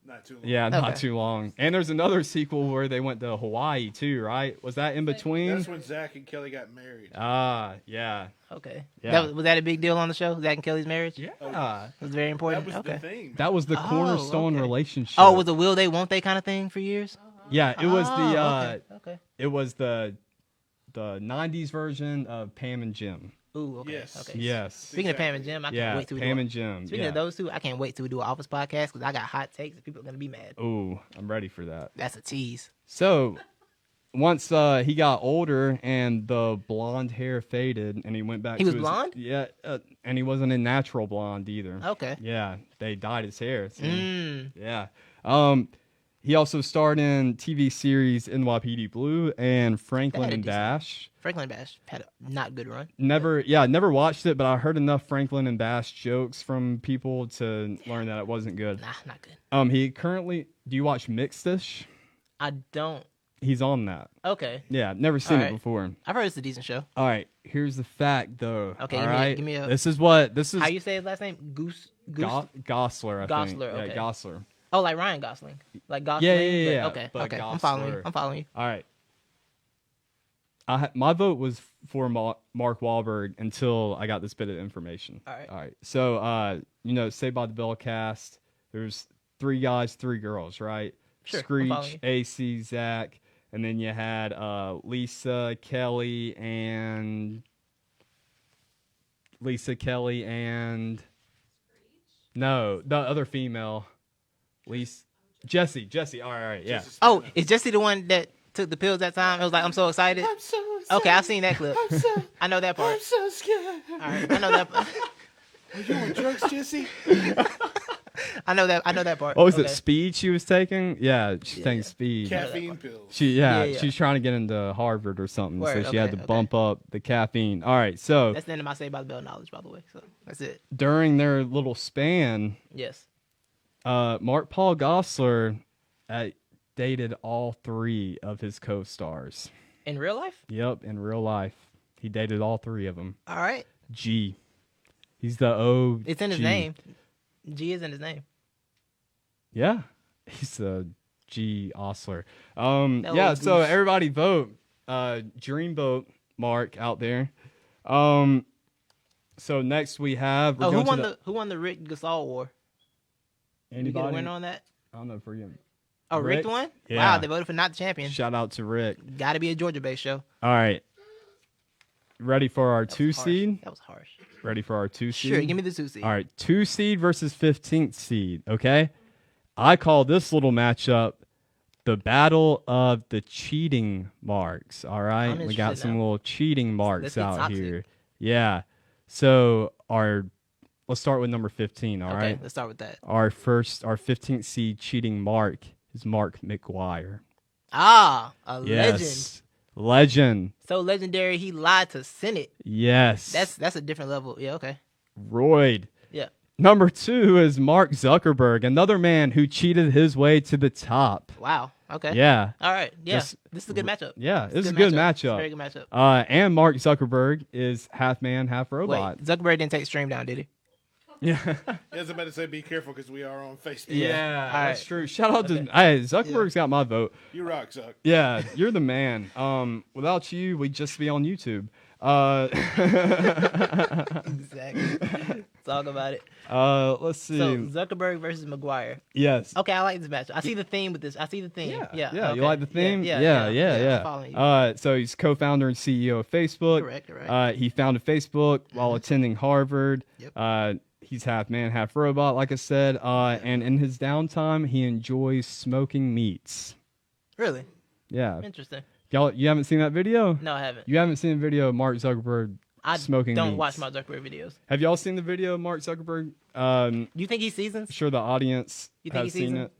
S3: Not too long.
S2: Yeah, not
S1: Okay.
S2: too long. And there's another sequel where they went to Hawaii too, right? Was that in between?
S3: That's when Zach and Kelly got married.
S2: Ah, yeah.
S1: Okay.
S2: Yeah.
S1: Was that a big deal on the show? Zach and Kelly's marriage?
S2: Yeah.
S1: It was very
S3: That
S1: important.
S3: was
S1: Okay.
S3: the thing.
S2: That was the
S1: Oh,
S2: cornerstone
S1: okay.
S2: relationship.
S1: Oh, was it will they, won't they kind of thing for years?
S2: Yeah, it was the
S1: okay.
S2: it was the 90s version of Pam and Jim.
S1: Ooh, okay.
S3: Yes.
S1: Okay.
S2: Yes.
S1: Speaking of Pam and Jim, I can't
S2: Yeah,
S1: wait till we
S2: Pam
S1: do
S2: and Jim.
S1: Speaking
S2: yeah.
S1: of those two, I can't wait till we do an Office podcast because I got hot takes and people are gonna be mad.
S2: Ooh, I'm ready for that.
S1: That's a tease.
S2: So, once he got older and the blonde hair faded and he went back
S1: He
S2: to
S1: was
S2: his,
S1: blonde?
S2: Yeah, and he wasn't a natural blonde either.
S1: Okay.
S2: Yeah, they dyed his hair. So,
S1: Mm.
S2: yeah. He also starred in TV series NYPD Blue and Franklin
S1: That had a
S2: and
S1: decent-
S2: Bash.
S1: Franklin Bash had a not good run.
S2: Never watched it, but I heard enough Franklin and Bash jokes from people to learn that it wasn't good.
S1: Nah, not good.
S2: He currently, do you watch Mixedish?
S1: I don't.
S2: He's on that.
S1: Okay.
S2: Yeah, never seen it
S1: Alright.
S2: before.
S1: I've heard it's a decent show.
S2: All right, here's the fact though.
S1: Okay,
S2: all
S1: give me a-
S2: right?
S1: give me a-
S2: This is
S1: How you say his last name? Goose.
S2: Gosselaar, I think.
S1: Gosselaar, okay.
S2: Yeah, Gosselaar.
S1: Oh, like Ryan Gosling. Like Gosling.
S2: Yeah.
S1: Okay.
S2: But
S1: Okay. I'm following you.
S2: Gosselaar.
S1: I'm following you.
S2: All right. My vote was for Mark Wahlberg until I got this bit of information.
S1: All right.
S2: All right. So, Saved by the Bell cast. There's 3 guys, 3 girls, right?
S1: Sure, I'm following
S2: Screech,
S1: you.
S2: AC, Zach, and then you had Lisa, Kelly, and no, the other female, Jesse. All right, yeah.
S1: Oh, is Jesse the one that took the pills that time? It was like, I'm so excited.
S3: I'm so excited.
S1: Okay, I've seen that clip. I know that part.
S3: I'm so scared.
S1: All right, I know that.
S3: Are you on drugs, Jesse?
S1: I know that part.
S2: What was
S1: Okay.
S2: it? Speed she was taking? Yeah, she's taking speed.
S3: Caffeine pills.
S1: Yeah.
S2: She's trying to get into Harvard or something,
S1: Word,
S2: so she had to
S1: okay.
S2: bump up the caffeine. All right, so
S1: That's the end of my Saved by the Bell knowledge, by the way. So that's it.
S2: during their little span,
S1: Yes.
S2: Mark Paul Gosselaar dated all 3 of his co-stars.
S1: In real life?
S2: Yep, in real life, he dated all 3 of them.
S1: All right.
S2: G. He's the O.
S1: It's in his name. G is in his name.
S2: Yeah, he's a G Osler.
S1: That
S2: Yeah,
S1: little
S2: so
S1: goose.
S2: everybody vote. Dreamboat Mark out there. So next we have. we're
S1: Oh,
S2: going to
S1: who won the Rick Gasol war? Did we get a
S2: Anybody?
S1: win on that?
S2: I don't know if we're getting.
S1: Oh, Rick
S2: Rick?
S1: won?
S2: Yeah.
S1: Wow, they voted for not the champion.
S2: Shout out to Rick.
S1: Got to be a Georgia-based show.
S2: All right. Ready for our
S1: That
S2: 2
S1: was harsh.
S2: seed?
S1: That was harsh.
S2: Ready for our 2 seed?
S1: Sure, give me the 2 seed.
S2: All right, 2 seed versus 15th seed. Okay, I call this little matchup the battle of the cheating marks. All right,
S1: I'm
S2: we got
S1: interested
S2: some
S1: now.
S2: little cheating marks
S1: Let's get
S2: out
S1: toxic.
S2: here. Yeah. So let's start with number 15. All
S1: Okay,
S2: right.
S1: let's start with that.
S2: Our 15th seed cheating mark is Mark McGuire.
S1: Ah, a legend.
S2: Yes. Legend.
S1: So legendary, he lied to Senate.
S2: Yes.
S1: That's a different level. Yeah, okay.
S2: Royd.
S1: Yeah.
S2: Number 2 is Mark Zuckerberg, another man who cheated his way to the top.
S1: Wow. Okay.
S2: Yeah.
S1: All right. Yeah.
S2: This
S1: is a good matchup.
S2: Yeah, this is a good matchup.
S1: Very good matchup.
S2: And Mark Zuckerberg is half man, half robot.
S1: Wait, Zuckerberg didn't take stream down, did he?
S2: Yeah.
S3: I was about to say, be careful because we are on Facebook.
S2: Yeah,
S1: All
S2: that's
S1: right.
S2: true. Shout out to Zuckerberg's got my vote.
S3: You rock, Zuck.
S2: Yeah, you're the man. Without you, we'd just be on YouTube.
S1: Exactly. Talk about it.
S2: Let's see.
S1: So Zuckerberg versus McGuire.
S2: Yes.
S1: Okay, I like this matchup. I see the theme with this. I see the theme. Yeah. Okay.
S2: You like the theme?
S1: Yeah.
S2: Yeah.
S1: I'm following you.
S2: So he's co-founder and CEO of Facebook.
S1: Correct.
S2: He founded Facebook while attending Harvard.
S1: Yep.
S2: He's half man, half robot, like I said. And in his downtime, he enjoys smoking meats.
S1: Really?
S2: Yeah.
S1: Interesting.
S2: Y'all, you haven't seen that video?
S1: No, I haven't.
S2: You haven't seen the video of Mark Zuckerberg smoking
S1: don't
S2: meats?
S1: watch my Zuckerberg videos.
S2: Have y'all seen the video of Mark Zuckerberg?
S1: You think he seasons?
S2: Sure the audience
S1: You think
S2: has
S1: he
S2: seen
S1: seasons?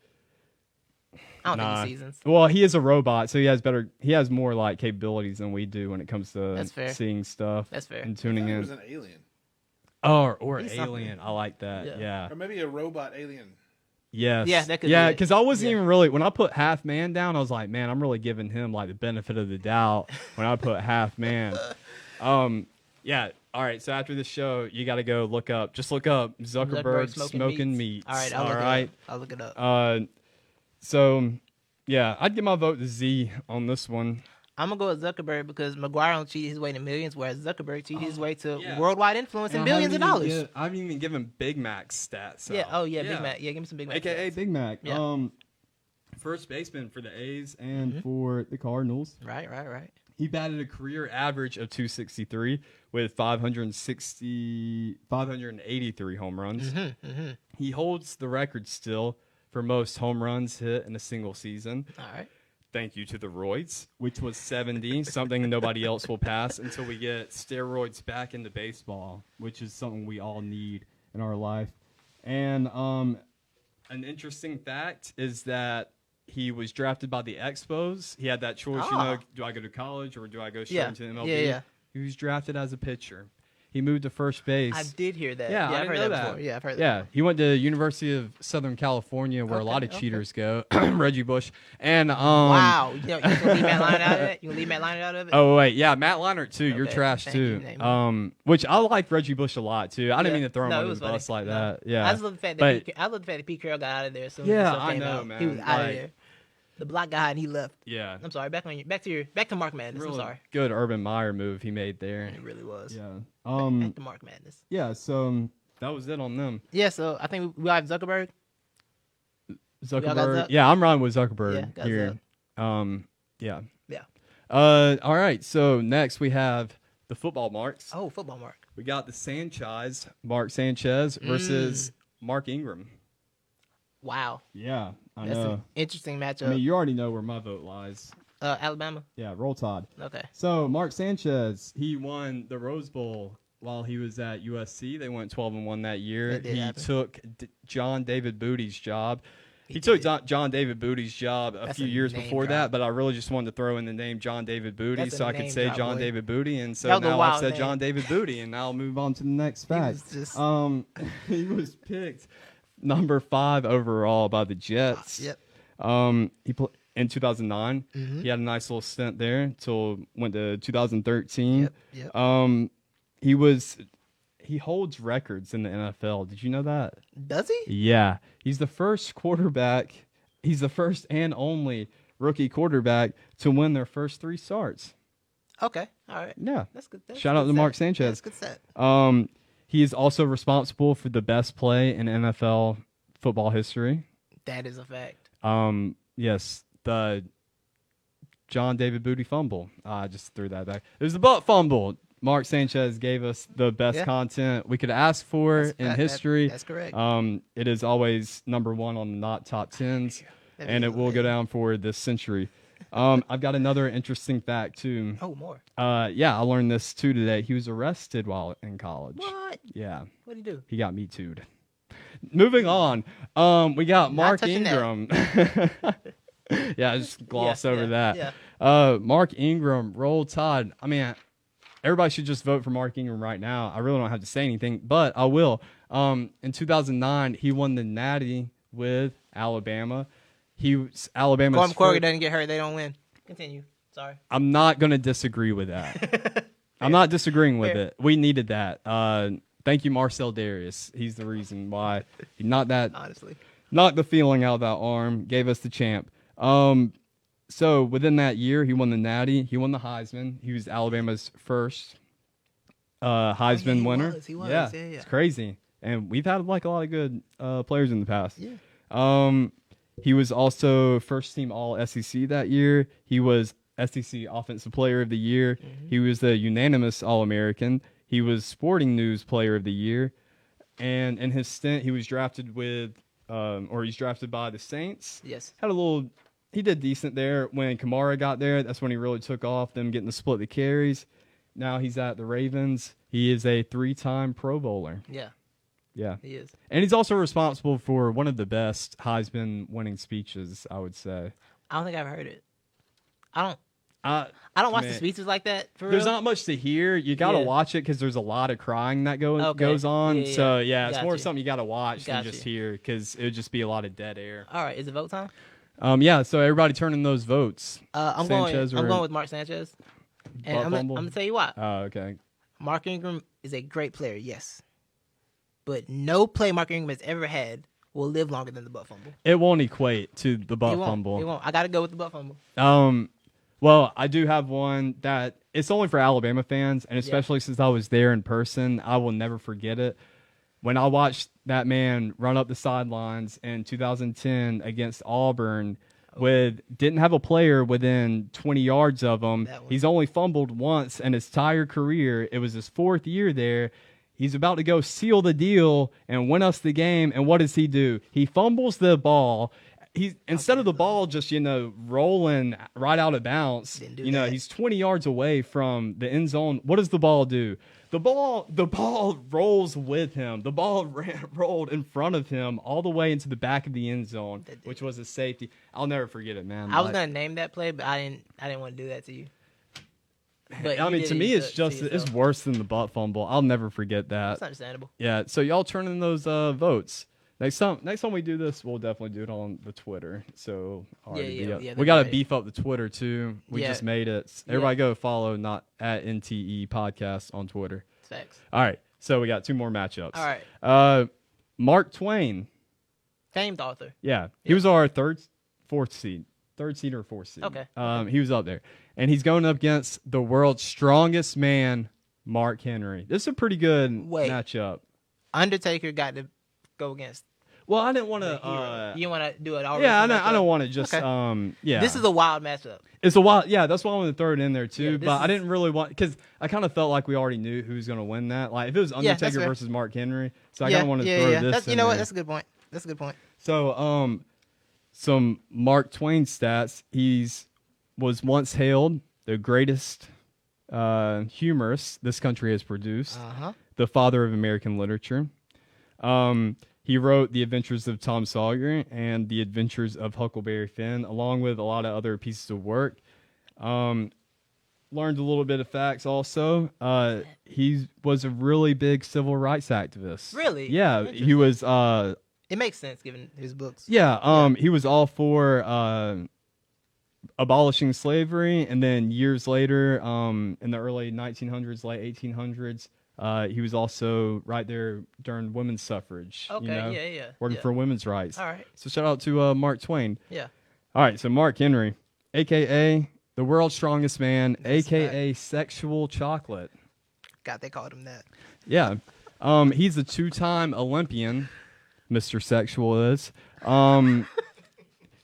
S2: it.
S1: I don't think he seasons.
S2: Well, he is a robot, so he has more like capabilities than we do when it comes to
S1: That's fair.
S2: seeing stuff.
S1: That's fair.
S2: And tuning
S3: He
S2: in.
S3: was an alien.
S2: Or
S1: He's
S2: alien.
S1: something.
S2: I like that. Yeah.
S3: Or maybe a robot alien.
S2: Yes.
S1: Yeah, that could be
S2: Yeah,
S1: it.
S2: because I wasn't
S1: Yeah.
S2: even really when I put half man down, I was like, man, I'm really giving him like the benefit of the doubt when I put half man. Yeah. All right. So after this show, you got to go look up Zuckerberg smoking meats.
S1: All right. I'll look it up.
S2: So yeah, I'd give my vote to Z on this one.
S1: I'm gonna go with Zuckerberg because McGuire don't cheat his way to millions, whereas Zuckerberg cheated his way to worldwide influence and billions of dollars.
S2: I haven't even given Big Mac's stats. So.
S1: Yeah. Oh yeah, Big Mac. Yeah, give me some Big Mac.
S2: AKA
S1: stats.
S2: Big Mac.
S1: Yeah.
S2: First baseman for the A's and for the Cardinals.
S1: Right.
S2: He batted a career average of 263 with 583 home runs. He holds the record still for most home runs hit in a single season.
S1: All right.
S2: Thank you to the roids, which was 70, something nobody else will pass until we get steroids back into baseball, which is something we all need in our life. And an interesting fact is that he was drafted by the Expos. He had that choice, do I go to college or do I go straight into MLB?
S1: Yeah.
S2: He was drafted as a pitcher. He moved to first base.
S1: I did hear that.
S2: Yeah,
S1: I've heard
S2: know
S1: that before. Yeah, I've heard that.
S2: Yeah, he went to University of Southern California, where a lot of cheaters go. Reggie Bush and
S1: wow, you gonna leave Matt Leinart out of it? You gonna leave Matt Leinart out of it?
S2: Oh wait, yeah, Matt Leinart too. You're
S1: Okay,
S2: trash
S1: thank
S2: too.
S1: you.
S2: Which I like Reggie Bush a lot too. I didn't
S1: Yeah.
S2: mean to throw him
S1: No, it
S2: under
S1: was
S2: the bus
S1: funny.
S2: like
S1: No.
S2: that. Yeah,
S1: I just love the fact
S2: but
S1: that Pete Carroll got out of there. As soon
S2: Yeah,
S1: as the stuff
S2: I
S1: came
S2: know,
S1: out.
S2: man.
S1: He was out of
S2: Like-
S1: there. The block guy and he left.
S2: yeah,
S1: I'm sorry. Back to Mark Madness.
S2: really
S1: I'm sorry.
S2: good Urban Meyer move he made there.
S1: It really was.
S2: Yeah.
S1: Back to Mark Madness.
S2: Yeah. So that was it on them.
S1: Yeah. So I think we have Zuckerberg.
S2: Zuckerberg.
S1: Zuck?
S2: Yeah, I'm riding with Zuckerberg
S1: Yeah, got
S2: here. Yeah.
S1: Yeah.
S2: All right. So next we have the football marks.
S1: Oh, football Mark.
S2: We got the Mark Sanchez versus Mark Ingram.
S1: Wow.
S2: Yeah, I
S1: That's
S2: know.
S1: an interesting matchup.
S2: I mean, you already know where my vote lies.
S1: Alabama.
S2: Yeah, roll Tide.
S1: Okay.
S2: So Mark Sanchez, he won the Rose Bowl while he was at USC. They went 12-1 that year.
S1: That did
S2: He
S1: happen.
S2: took John David Booty's job. He took John David Booty's job a
S1: That's
S2: few
S1: a
S2: years
S1: name
S2: before
S1: drop.
S2: that, but I really just wanted to throw in the name John David Booty
S1: That's a
S2: so I could
S1: name
S2: say
S1: drop,
S2: John
S1: boy.
S2: David Booty, and so
S1: That was a
S2: now I've
S1: wild
S2: said
S1: name.
S2: John David Booty, and now I'll move on to the next fact.
S1: was just-
S2: He was picked number 5 overall by the Jets.
S1: Yep.
S2: He in 2009. He had a nice little stint there until went to 2013.
S1: Yep.
S2: He holds records in the NFL. Did you know that?
S1: Does he?
S2: Yeah. He's the first quarterback. He's the first and only rookie quarterback to win their first 3 starts.
S1: Okay. All right.
S2: Yeah.
S1: That's good. That's
S2: Shout
S1: good
S2: out to
S1: set.
S2: Mark Sanchez.
S1: That's good set.
S2: He is also responsible for the best play in NFL football history.
S1: That is a fact.
S2: Yes, the John David Booty fumble. I just threw that back. It was the butt fumble. Mark Sanchez gave us the best content we could ask for in history.
S1: That's correct.
S2: It is always number 1 on the not top 10s, and it will go down for this century. I've got another interesting fact too.
S1: Oh, more.
S2: Yeah, I learned this too today. He was arrested while in college.
S1: What?
S2: Yeah,
S1: What did he do?
S2: he got me too'd. Moving on, we got Mark
S1: touching that.
S2: Ingram. Yeah, just gloss over that.
S1: Yeah.
S2: Mark Ingram, Roll Tide. I mean, everybody should just vote for Mark Ingram right now. I really don't have to say anything, but I will. In 2009, he won the Natty with Alabama. He was Alabama's.
S1: Corey doesn't get hurt, they don't win. Continue. Sorry.
S2: I'm not going to disagree with that. I'm not disagreeing with it. We needed that. Thank you, Marcel Darius. He's the reason why. Not that.
S1: Honestly.
S2: Knocked the feeling out of that arm. Gave us the champ. So within that year, he won the Natty. He won the Heisman. He was Alabama's first Heisman winner.
S1: He was.
S2: Yeah, it's crazy. And we've had like a lot of good players in the past. Yeah. He was also first team All SEC that year. He was SEC Offensive Player of the Year. Mm-hmm. He was the unanimous All-American. He was Sporting News Player of the Year. And in his stint, he was drafted with, he's drafted by the Saints.
S1: Yes.
S2: He did decent there. When Kamara got there, that's when he really took off, them getting to split the carries. Now he's at the Ravens. He is a 3-time Pro Bowler.
S1: Yeah.
S2: Yeah.
S1: He is.
S2: And he's also responsible for one of the best Heisman winning speeches, I would say.
S1: I don't think I've heard it. I don't watch the speeches like that.
S2: There's not much to hear. You got to watch it because there's a lot of crying that goes on.
S1: Yeah.
S2: So, it's more something you got to watch than just hear because it would just be a lot of dead air.
S1: All right. Is it vote time?
S2: Yeah, so everybody turn in those votes.
S1: I'm going with Mark Sanchez. And I'm going to tell you why.
S2: Oh, okay.
S1: Mark Ingram is a great player, yes. But no play Mark Ingram has ever had will live longer than the butt fumble.
S2: It won't equate to the butt fumble.
S1: It won't. I got to go with the butt fumble.
S2: Well, I do have one that it's only for Alabama fans, and especially since I was there in person, I will never forget it. When I watched that man run up the sidelines in 2010 against Auburn, didn't have a player within 20 yards of him. He's only fumbled once in his entire career. It was his 4th year there. He's about to go seal the deal and win us the game. And what does he do? He fumbles the ball. Instead of the ball just, rolling right out of bounds, he's 20 yards away from the end zone. What does the ball do? The ball rolls with him. The ball rolled in front of him all the way into the back of the end zone, which was a safety. I'll never forget it, man.
S1: I was going to name that play, but I didn't want to do that to you. But
S2: I mean, to me, it's worse than the butt fumble. I'll never forget that.
S1: That's understandable.
S2: Yeah, so y'all turn in those votes. Next time we do this, we'll definitely do it on the Twitter. So we got to beef up the Twitter too. We just made it. Everybody go follow not at NTE podcast on Twitter.
S1: Thanks.
S2: All right, so we got 2 more matchups.
S1: All right.
S2: Mark Twain,
S1: famed author.
S2: Yeah, he was our third seed or 4th seed.
S1: Okay.
S2: He was up there, and he's going up against the world's strongest man, Mark Henry. This is a pretty good matchup.
S1: Undertaker got to go against.
S2: Well, I didn't want to.
S1: You want to do it all?
S2: Yeah, I don't want to just. Okay.
S1: This is a wild matchup.
S2: It's a wild. Yeah, that's why I wanted to throw it in there too. But I didn't really want because I kind of felt like we already knew who was going to win that. Like if it was Undertaker versus Mark Henry, so I kind of wanted to throw this.
S1: You know what? That's a good point.
S2: So, some Mark Twain stats. He's was once hailed the greatest humorist this country has produced. The father of American literature. He wrote The Adventures of Tom Sawyer and The Adventures of Huckleberry Finn, along with a lot of other pieces of work. Learned a little bit of facts also. He was a really big civil rights activist.
S1: Really?
S2: Yeah, he was.
S1: It makes sense given his books.
S2: Yeah, he was all for abolishing slavery, and then years later, in the early 1900s, late 1800s, he was also right there during women's suffrage.
S1: Okay,
S2: working for women's rights.
S1: All right.
S2: So shout out to Mark Twain.
S1: Yeah.
S2: All right, so Mark Henry, a.k.a. the world's strongest man, a.k.a. sexual chocolate.
S1: God, they called him that.
S2: Yeah. He's a 2-time Olympian, Mr. Sexual is.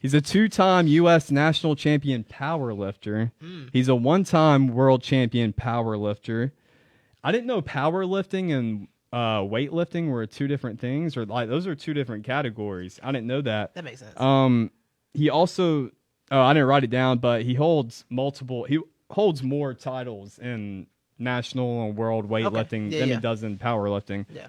S2: He's a 2-time U.S. national champion powerlifter. He's a 1-time world champion powerlifter. I didn't know powerlifting and weightlifting were 2 different things, or like those are 2 different categories. I didn't know that.
S1: That makes sense.
S2: He also, I didn't write it down, but he holds more titles in national and world weightlifting than he does in powerlifting.
S1: Yeah.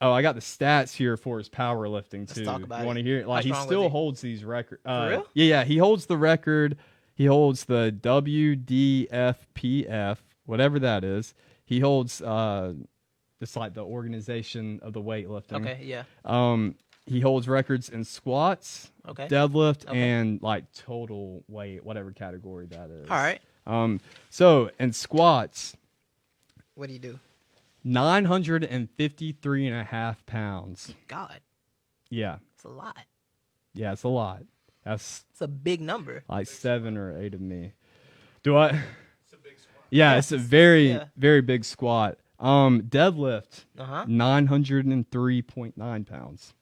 S2: Oh, I got the stats here for his powerlifting too.
S1: Let's talk about
S2: you want to
S1: it.
S2: hear it? Like, he
S1: strong was
S2: still
S1: he?
S2: holds these records.
S1: For real?
S2: Yeah, he holds the record. He holds the WDFPF, whatever that is. He holds it's like the organization of the weightlifting.
S1: Okay, yeah.
S2: He holds records in squats,
S1: Okay.
S2: deadlift,
S1: Okay.
S2: and like total weight, whatever category that is.
S1: All right.
S2: So in squats,
S1: What do you do?
S2: 953.5 pounds.
S1: God,
S2: Yeah.
S1: it's a lot.
S2: Yeah, it's a lot. That's
S1: It's a big number.
S2: like 7 or 8 of me. Do I?
S3: It's a big squat.
S2: Yeah, it's a very,
S1: Yeah.
S2: very big squat. Deadlift,
S1: Uh-huh.
S2: 903.9 pounds.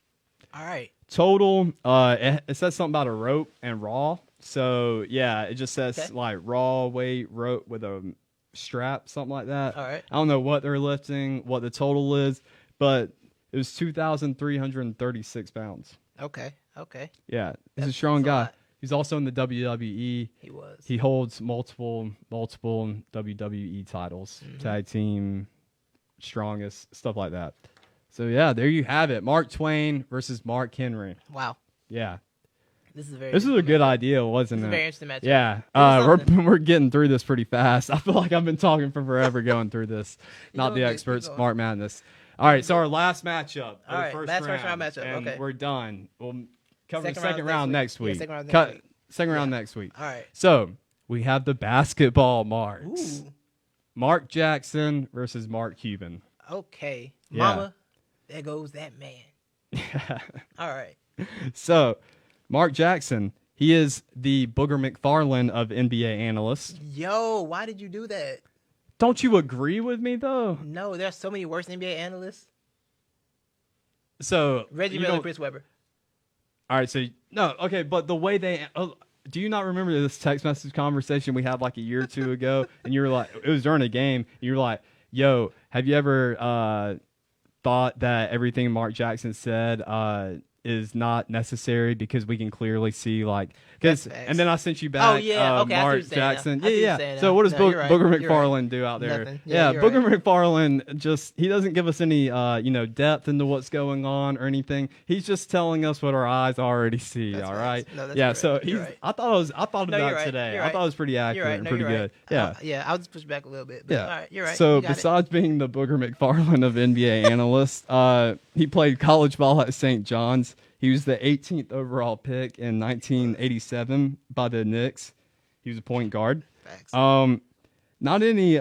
S1: All right.
S2: Total, it says something about a rope and raw. So, yeah, it just says
S1: Okay.
S2: like raw weight rope with a strap, something like that.
S1: All right.
S2: I don't know what they're lifting, what the total is, but it was 2,336 pounds.
S1: Okay. Okay.
S2: Yeah, he's a
S1: That's
S2: strong
S1: a
S2: guy.
S1: lot.
S2: He's also in the WWE.
S1: He was.
S2: He holds multiple WWE titles, tag team, strongest, stuff like that. So yeah, there you have it. Mark Twain versus Mark Henry.
S1: Wow.
S2: Yeah,
S1: This is very.
S2: this was a good idea, wasn't
S1: This is a very
S2: it?
S1: interesting matchup.
S2: Yeah,
S1: It was something.
S2: we're getting through this pretty fast. I feel like I've been talking for forever going through this. Not
S1: doing
S2: the
S1: good,
S2: experts,
S1: keep going.
S2: Mark Madness. All right, so our last matchup.
S1: All right, last first round matchup,
S2: and
S1: okay.
S2: we're done. We'll cover the
S1: Second
S2: second
S1: round
S2: round
S1: next
S2: next
S1: week.
S2: week.
S1: Yeah, second round next
S2: Cut-
S1: week.
S2: Second round
S1: Yeah.
S2: next week.
S1: All right.
S2: So we have the basketball marks.
S1: Ooh.
S2: Mark Jackson versus Mark Cuban.
S1: Okay.
S2: Yeah.
S1: Mama, there goes that man. All right.
S2: So, Mark Jackson, he is the Booger McFarlane of NBA analysts.
S1: Yo, why did you do that?
S2: Don't you agree with me though?
S1: No, there's so many worse NBA analysts.
S2: So
S1: Reggie
S2: you
S1: Miller,
S2: don't-
S1: Chris Webber.
S2: All right, so no, okay, but the way they do you not remember this text message conversation we had like a year or two ago? And you were like, it was during a game. And you were like, "Yo, have you ever thought that everything Mark Jackson said is not necessary because we can clearly see like because?"
S1: That's facts.
S2: And then I sent you back.
S1: yeah, okay, I see what
S2: Mark
S1: you're saying now.
S2: Jackson.
S1: I see what you're
S2: Yeah.
S1: saying
S2: So
S1: now.
S2: what does
S1: No, you're right.
S2: Booger
S1: You're right.
S2: McFarlane do out there?
S1: Nothing. Yeah, you're
S2: Booger
S1: right.
S2: McFarlane he doesn't give us any depth into what's going on or anything. He's just telling us what our eyes already see.
S1: That's
S2: all
S1: facts.
S2: right.
S1: No, that's
S2: yeah.
S1: right.
S2: So
S1: You're
S2: he's.
S1: right.
S2: I thought of
S1: No, you're
S2: that
S1: right.
S2: today.
S1: You're
S2: I
S1: right.
S2: thought it was pretty accurate
S1: You're right.
S2: and
S1: No,
S2: pretty
S1: you're
S2: good.
S1: right.
S2: Yeah.
S1: Yeah, I'll just push back a little bit. But
S2: Yeah.
S1: All right. You're right.
S2: So
S1: You got it.
S2: besides being the Booger McFarlane of NBA analysts, he played college ball at St. John's. He was the 18th overall pick in 1987 by the Knicks. He was a point guard.
S1: Facts.
S2: Not any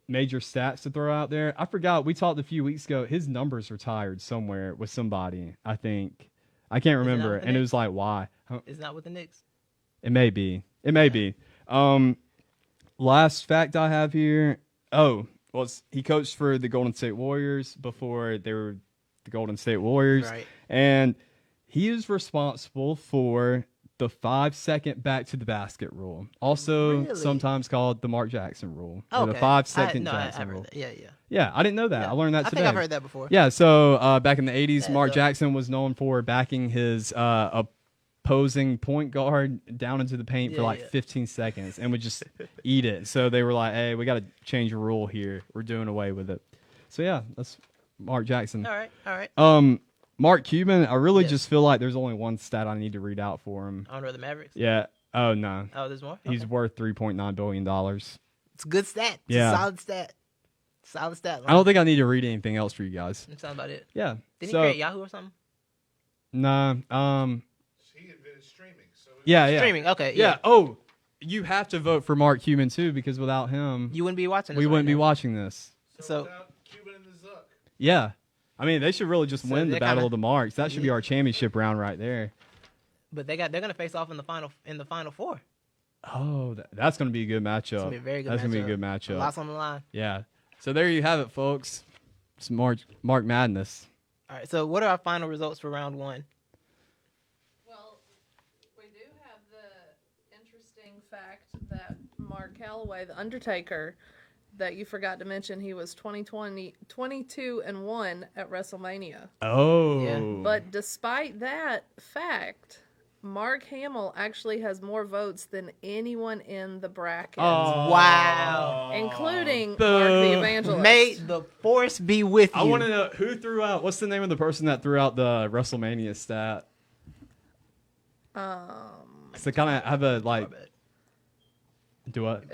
S2: major stats to throw out there. I forgot we talked a few weeks ago. His numbers retired somewhere with somebody. I think I can't remember,
S1: with the
S2: and it
S1: Knicks?
S2: was like why?
S1: It's not with the Knicks.
S2: It may be. It may be. Last fact I have here. He coached for the Golden State Warriors before they were the Golden State Warriors.
S1: Right.
S2: And he is responsible for the 5-second back to the basket rule. Also
S1: Really?
S2: sometimes called the Mark Jackson rule. Or the
S1: Okay.
S2: 5-second
S1: No,
S2: Jackson
S1: I've heard
S2: rule.
S1: that. Yeah, yeah.
S2: Yeah, I didn't know that.
S1: Yeah.
S2: I learned that
S1: I
S2: today.
S1: think I've heard that before.
S2: Yeah, so back in the 80s,
S1: That's
S2: Mark
S1: dope.
S2: Jackson was known for backing his opposing point guard down into the paint for
S1: Yeah,
S2: like
S1: yeah.
S2: 15 seconds and would just eat it. So they were like, hey, we got to change a rule here. We're doing away with it. So yeah, that's Mark Jackson.
S1: All right. All right.
S2: Mark Cuban, I really
S1: Yes.
S2: just feel like there's only one stat I need to read out for him.
S1: Owner of the Mavericks.
S2: Yeah. Oh, no.
S1: Oh, there's more.
S2: He's
S1: Okay.
S2: worth $3.9 billion.
S1: It's a good stat. It's
S2: Yeah.
S1: a solid stat. Solid stat.
S2: I don't think I need to read anything else for you guys.
S1: That sounds about it.
S2: Yeah.
S1: Did he
S2: so,
S1: create Yahoo or something?
S2: Nah.
S3: He invented streaming. So it
S2: Yeah, yeah.
S1: Streaming. Okay.
S2: Yeah. Oh, you have to vote for Mark Cuban too because without him,
S1: You wouldn't be watching this.
S2: we
S1: right
S2: wouldn't be
S1: now.
S2: watching this.
S1: So-
S3: without Cuban and the Zuck.
S2: Yeah. I mean, they should really just
S1: So
S2: win the
S1: they're
S2: Battle
S1: kinda-
S2: of the Marks. That should be
S1: Yeah.
S2: our championship round right there.
S1: But they're gonna face off in the final four.
S2: Oh, that's going to be a good matchup.
S1: It's gonna be a very good.
S2: That's
S1: matchup.
S2: going to be a good matchup.
S1: Lots on the line.
S2: Yeah. So there you have it, folks. It's Mark Madness.
S1: All right. So what are our final results for round one?
S4: Well, we do have the interesting fact that Mark Calloway, the Undertaker, that you forgot to mention, he was 22-1 at WrestleMania.
S2: Oh.
S1: Yeah.
S4: But despite that fact, Mark Hamill actually has more votes than anyone in the bracket,
S1: Wow.
S4: including Mark the Evangelist.
S1: May the force be with you.
S2: I want to know who threw out. What's the name of the person that threw out the WrestleMania stat? So kind of have a like. Do what?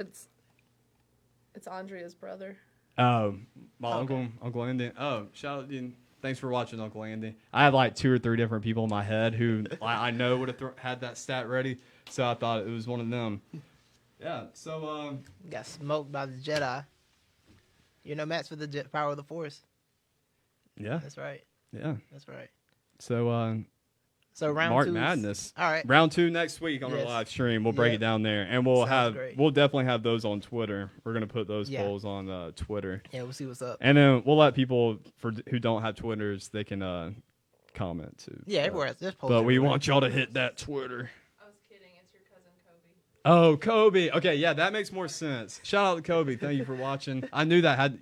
S4: It's Andrea's brother.
S2: Oh, my Uncle Andy. Oh, shout out, dude. Thanks for watching, Uncle Andy. I had like 2 or 3 different people in my head who I know would have had that stat ready, so I thought it was one of them. Yeah, so
S1: got smoked by the Jedi. You're no match for the power of the Force.
S2: Yeah,
S1: That's right.
S2: Yeah,
S1: that's right.
S2: So
S1: round
S2: March
S1: 2's
S2: Madness.
S1: All right.
S2: Round 2 next week on our
S1: Yes.
S2: live stream. We'll break it down there, and we'll
S1: Great.
S2: we'll definitely have those on Twitter. We're gonna put those
S1: Yeah.
S2: polls on Twitter.
S1: Yeah, we'll see what's up.
S2: And then we'll let people who don't have Twitters, they can comment too.
S1: Yeah, everywhere. There's polls
S2: But we
S1: everywhere.
S2: want y'all to hit that Twitter.
S4: I was kidding. It's your cousin Kobe.
S2: Oh, Kobe. Okay, yeah, that makes more sense. Shout out to Kobe. Thank you for watching. I knew that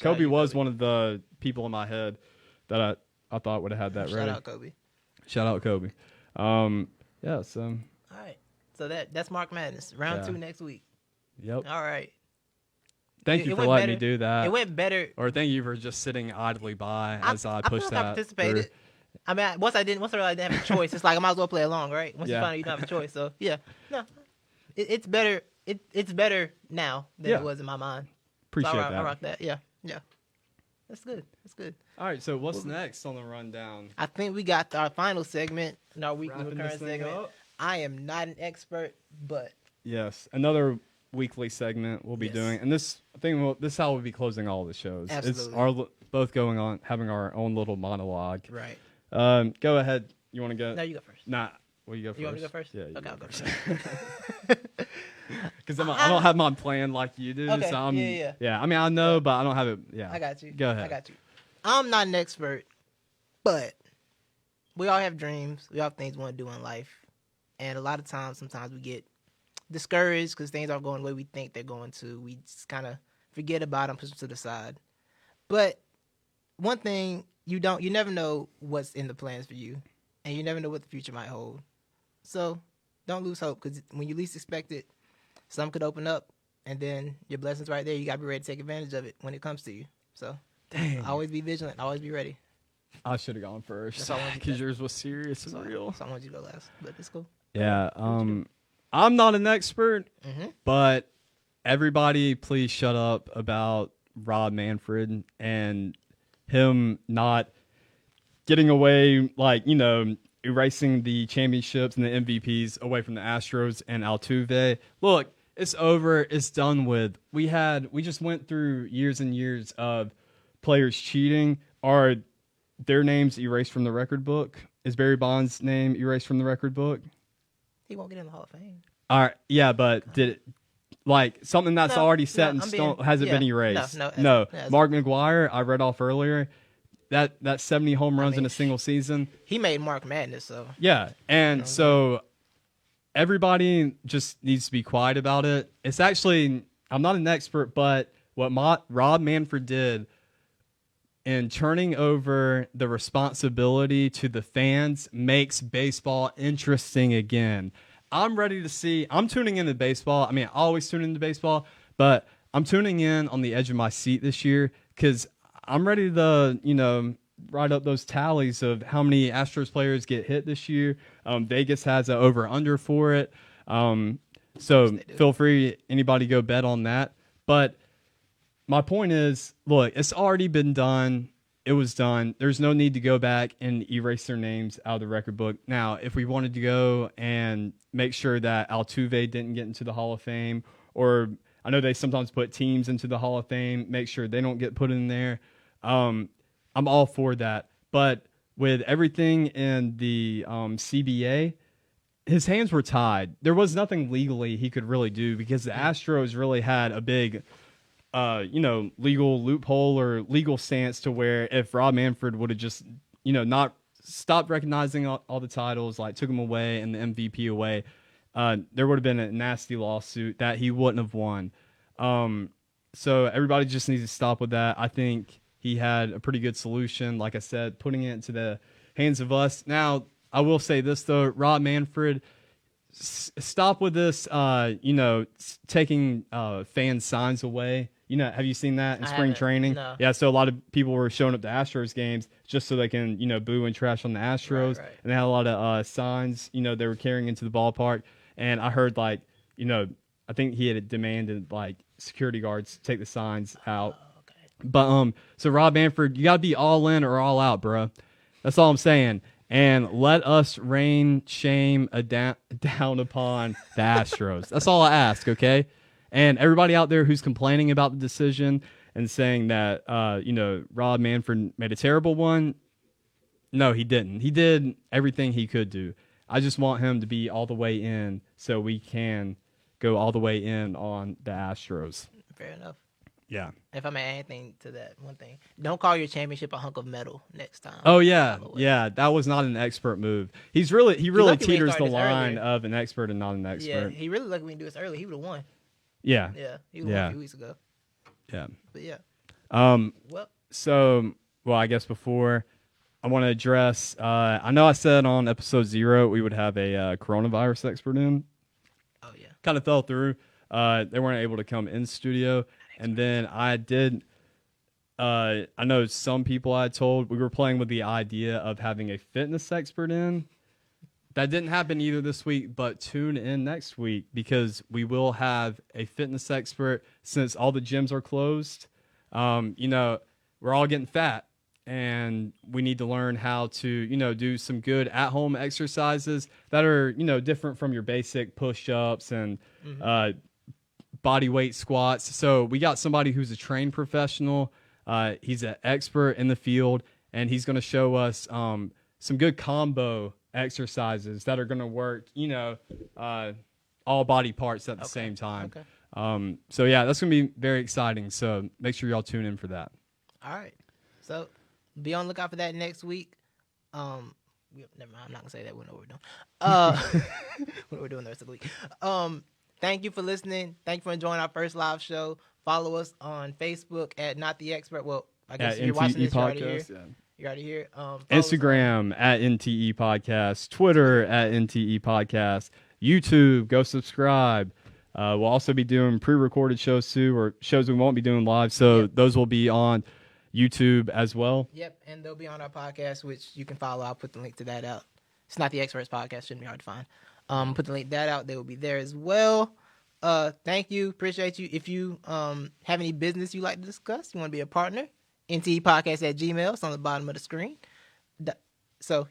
S2: Kobe was one of the people in my head that I thought would have had that ready.
S1: Shout out Kobe.
S2: Shout out Kobe. Yeah, so.
S1: All right. So that's Mark Madness. Round 2 next week.
S2: Yep.
S1: All right.
S2: Thank you for letting me do that.
S1: It went better.
S2: Or thank you for just sitting idly by as I pushed
S1: feel like
S2: that.
S1: I participated.
S2: through.
S1: I mean, once I realized I didn't have a choice, it's like I might as well play along, right? Once you
S2: Yeah.
S1: find out you don't have a choice, so yeah, no, it's better. It's better now than it was in my mind.
S2: Appreciate
S1: so
S2: that.
S1: I rock that. Yeah. That's good.
S2: All right, so what's next on the rundown?
S1: I think we got our final segment, our weekly
S2: Wrapping
S1: recurring
S2: this thing
S1: segment.
S2: up?
S1: I am not an expert, but
S2: Yes, another weekly segment we'll be
S1: Yes.
S2: doing, and this is how we'll be closing all the shows.
S1: Absolutely.
S2: It's our both going on having our own little monologue.
S1: right.
S2: Go ahead. You want to go?
S1: No, you go first.
S2: Nah. Well, you go first.
S1: You want me to go first?
S2: Yeah.
S1: Okay, I'll go
S2: first.
S1: first.
S2: Because I don't have my plan like you do.
S1: Okay,
S2: So I'm,
S1: yeah.
S2: I mean, I know, but I don't have it. Yeah.
S1: I got you.
S2: Go ahead.
S1: I got you. I'm not an expert, but we all have dreams. We all have things we want to do in life. And a lot of times, sometimes we get discouraged because things aren't going the way we think they're going to. We just kind of forget about them, push them to the side. But one thing, you never know what's in the plans for you. And you never know what the future might hold. So don't lose hope, because when you least expect it, some could open up. And then your blessing's right there. You got to be ready to take advantage of it when it comes to you. So
S2: Dang.
S1: always be vigilant. Always be ready.
S2: I should have gone first
S1: That's all I wanted to
S2: because
S1: say.
S2: yours was serious and real.
S1: So I want you to go last, but it's cool.
S2: Yeah. I'm not an expert, but everybody please shut up about Rob Manfred and him not getting away, like, erasing the championships and the MVPs away from the Astros and Altuve. Look, it's over. It's done with. We just went through years and years of players cheating. Are their names erased from the record book? Is Barry Bonds' name erased from the record book?
S1: He won't get in the Hall of Fame.
S2: All right, yeah, but did it, like, something that's already set in stone, has it been erased?
S1: No.
S2: Mark McGwire, I read off earlier, that 70 home runs in a single season.
S1: He made Mark Madness, so.
S2: Yeah, and so everybody just needs to be quiet about it. It's actually, I'm not an expert, but what Rob Manfred did in turning over the responsibility to the fans makes baseball interesting again. I'm ready to see. I'm tuning into baseball. I mean, I always tune into baseball, but I'm tuning in on the edge of my seat this year because I'm ready to, write up those tallies of how many Astros players get hit this year. Vegas has an over/under for it. So feel free, anybody go bet on that. But my point is, look, it's already been done. It was done. There's no need to go back and erase their names out of the record book. Now, if we wanted to go and make sure that Altuve didn't get into the Hall of Fame, or I know they sometimes put teams into the Hall of Fame, make sure they don't get put in there. I'm all for that. But with everything in the CBA, his hands were tied. There was nothing legally he could really do because the Astros really had a big legal loophole or legal stance to where if Rob Manfred would have just, not stopped recognizing all the titles, like took them away and the MVP away, there would have been a nasty lawsuit that he wouldn't have won. So everybody just needs to stop with that. I think he had a pretty good solution. Like I said, putting it into the hands of us. Now, I will say this though, Rob Manfred, stop with this. Taking fan signs away. Have you seen that in spring training?
S1: No.
S2: Yeah, so a lot of people were showing up to Astros games just so they can, boo and trash on the Astros.
S1: Right.
S2: And they had a lot of signs, they were carrying into the ballpark. And I heard, I think he had demanded, security guards take the signs out.
S1: Oh, okay.
S2: But, so Rob Manfred, you got to be all in or all out, bro. That's all I'm saying. And let us rain shame down upon the Astros. That's all I ask, okay? And everybody out there who's complaining about the decision and saying that, Rob Manfred made a terrible one, no, he didn't. He did everything he could do. I just want him to be all the way in so we can go all the way in on the Astros.
S1: Fair enough.
S2: Yeah.
S1: If I may add anything to that, one thing. Don't call your championship a hunk of metal next time.
S2: Oh, yeah. Yeah, that was not an expert move. He really teeters the line of an expert and not an expert.
S1: Yeah, he really lucky we didn't do this early. He would have won.
S2: Yeah.
S1: Yeah, he won a few weeks ago.
S2: Yeah.
S1: But yeah.
S2: I guess before I want to address, I know I said on episode 0 we would have a coronavirus expert in.
S1: Oh, yeah.
S2: Kind of fell through. They weren't able to come in studio. And then I did, I know some people I told, we were playing with the idea of having a fitness expert in. That didn't happen either this week, but tune in next week because we will have a fitness expert since all the gyms are closed. We're all getting fat and we need to learn how to, do some good at-home exercises that are, different from your basic push-ups and body weight squats. So we got somebody who's a trained professional. He's an expert in the field, and he's going to show us some good combo exercises that are going to work, all body parts at the same time.
S1: Okay.
S2: So yeah, that's going to be very exciting. So make sure y'all tune in for that.
S1: All right. So be on the lookout for that next week. Never mind. I'm not gonna say that. We know what we're doing. What we're doing the rest of the week. Thank you for listening. Thank you for enjoying our first live show. Follow us on Facebook at Not the Expert. Well, I guess if you're watching this, you're already here.
S2: Yeah.
S1: You're already here.
S2: Instagram at NTE Podcast, Twitter at NTE Podcast, YouTube. Go subscribe. We'll also be doing pre-recorded shows too, or shows we won't be doing live. So those will be on YouTube as well.
S1: Yep, and they'll be on our podcast, which you can follow. I'll put the link to that out. It's Not the Experts podcast. Shouldn't be hard to find. Put the link to that out. They will be there as well. Thank you. Appreciate you. If you have any business you like to discuss, you want to be a partner, ntepodcast@gmail.com. It's on the bottom of the screen. So,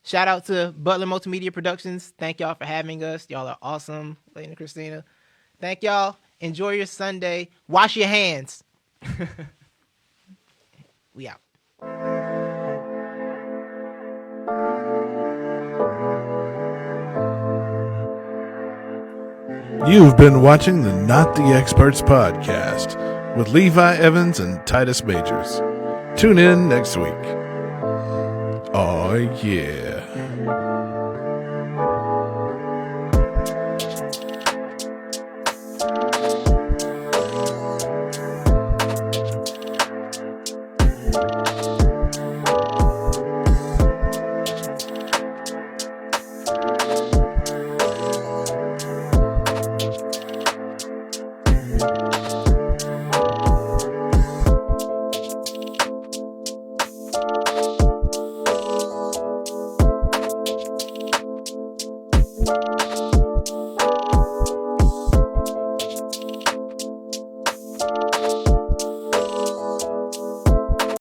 S1: shout out to Butler Multimedia Productions. Thank y'all for having us. Y'all are awesome, Layton and Christina. Thank y'all. Enjoy your Sunday. Wash your hands. We out.
S3: You've been watching the Not the Experts podcast with Levi Evans and Titus Majors. Tune in next week. Oh, yeah.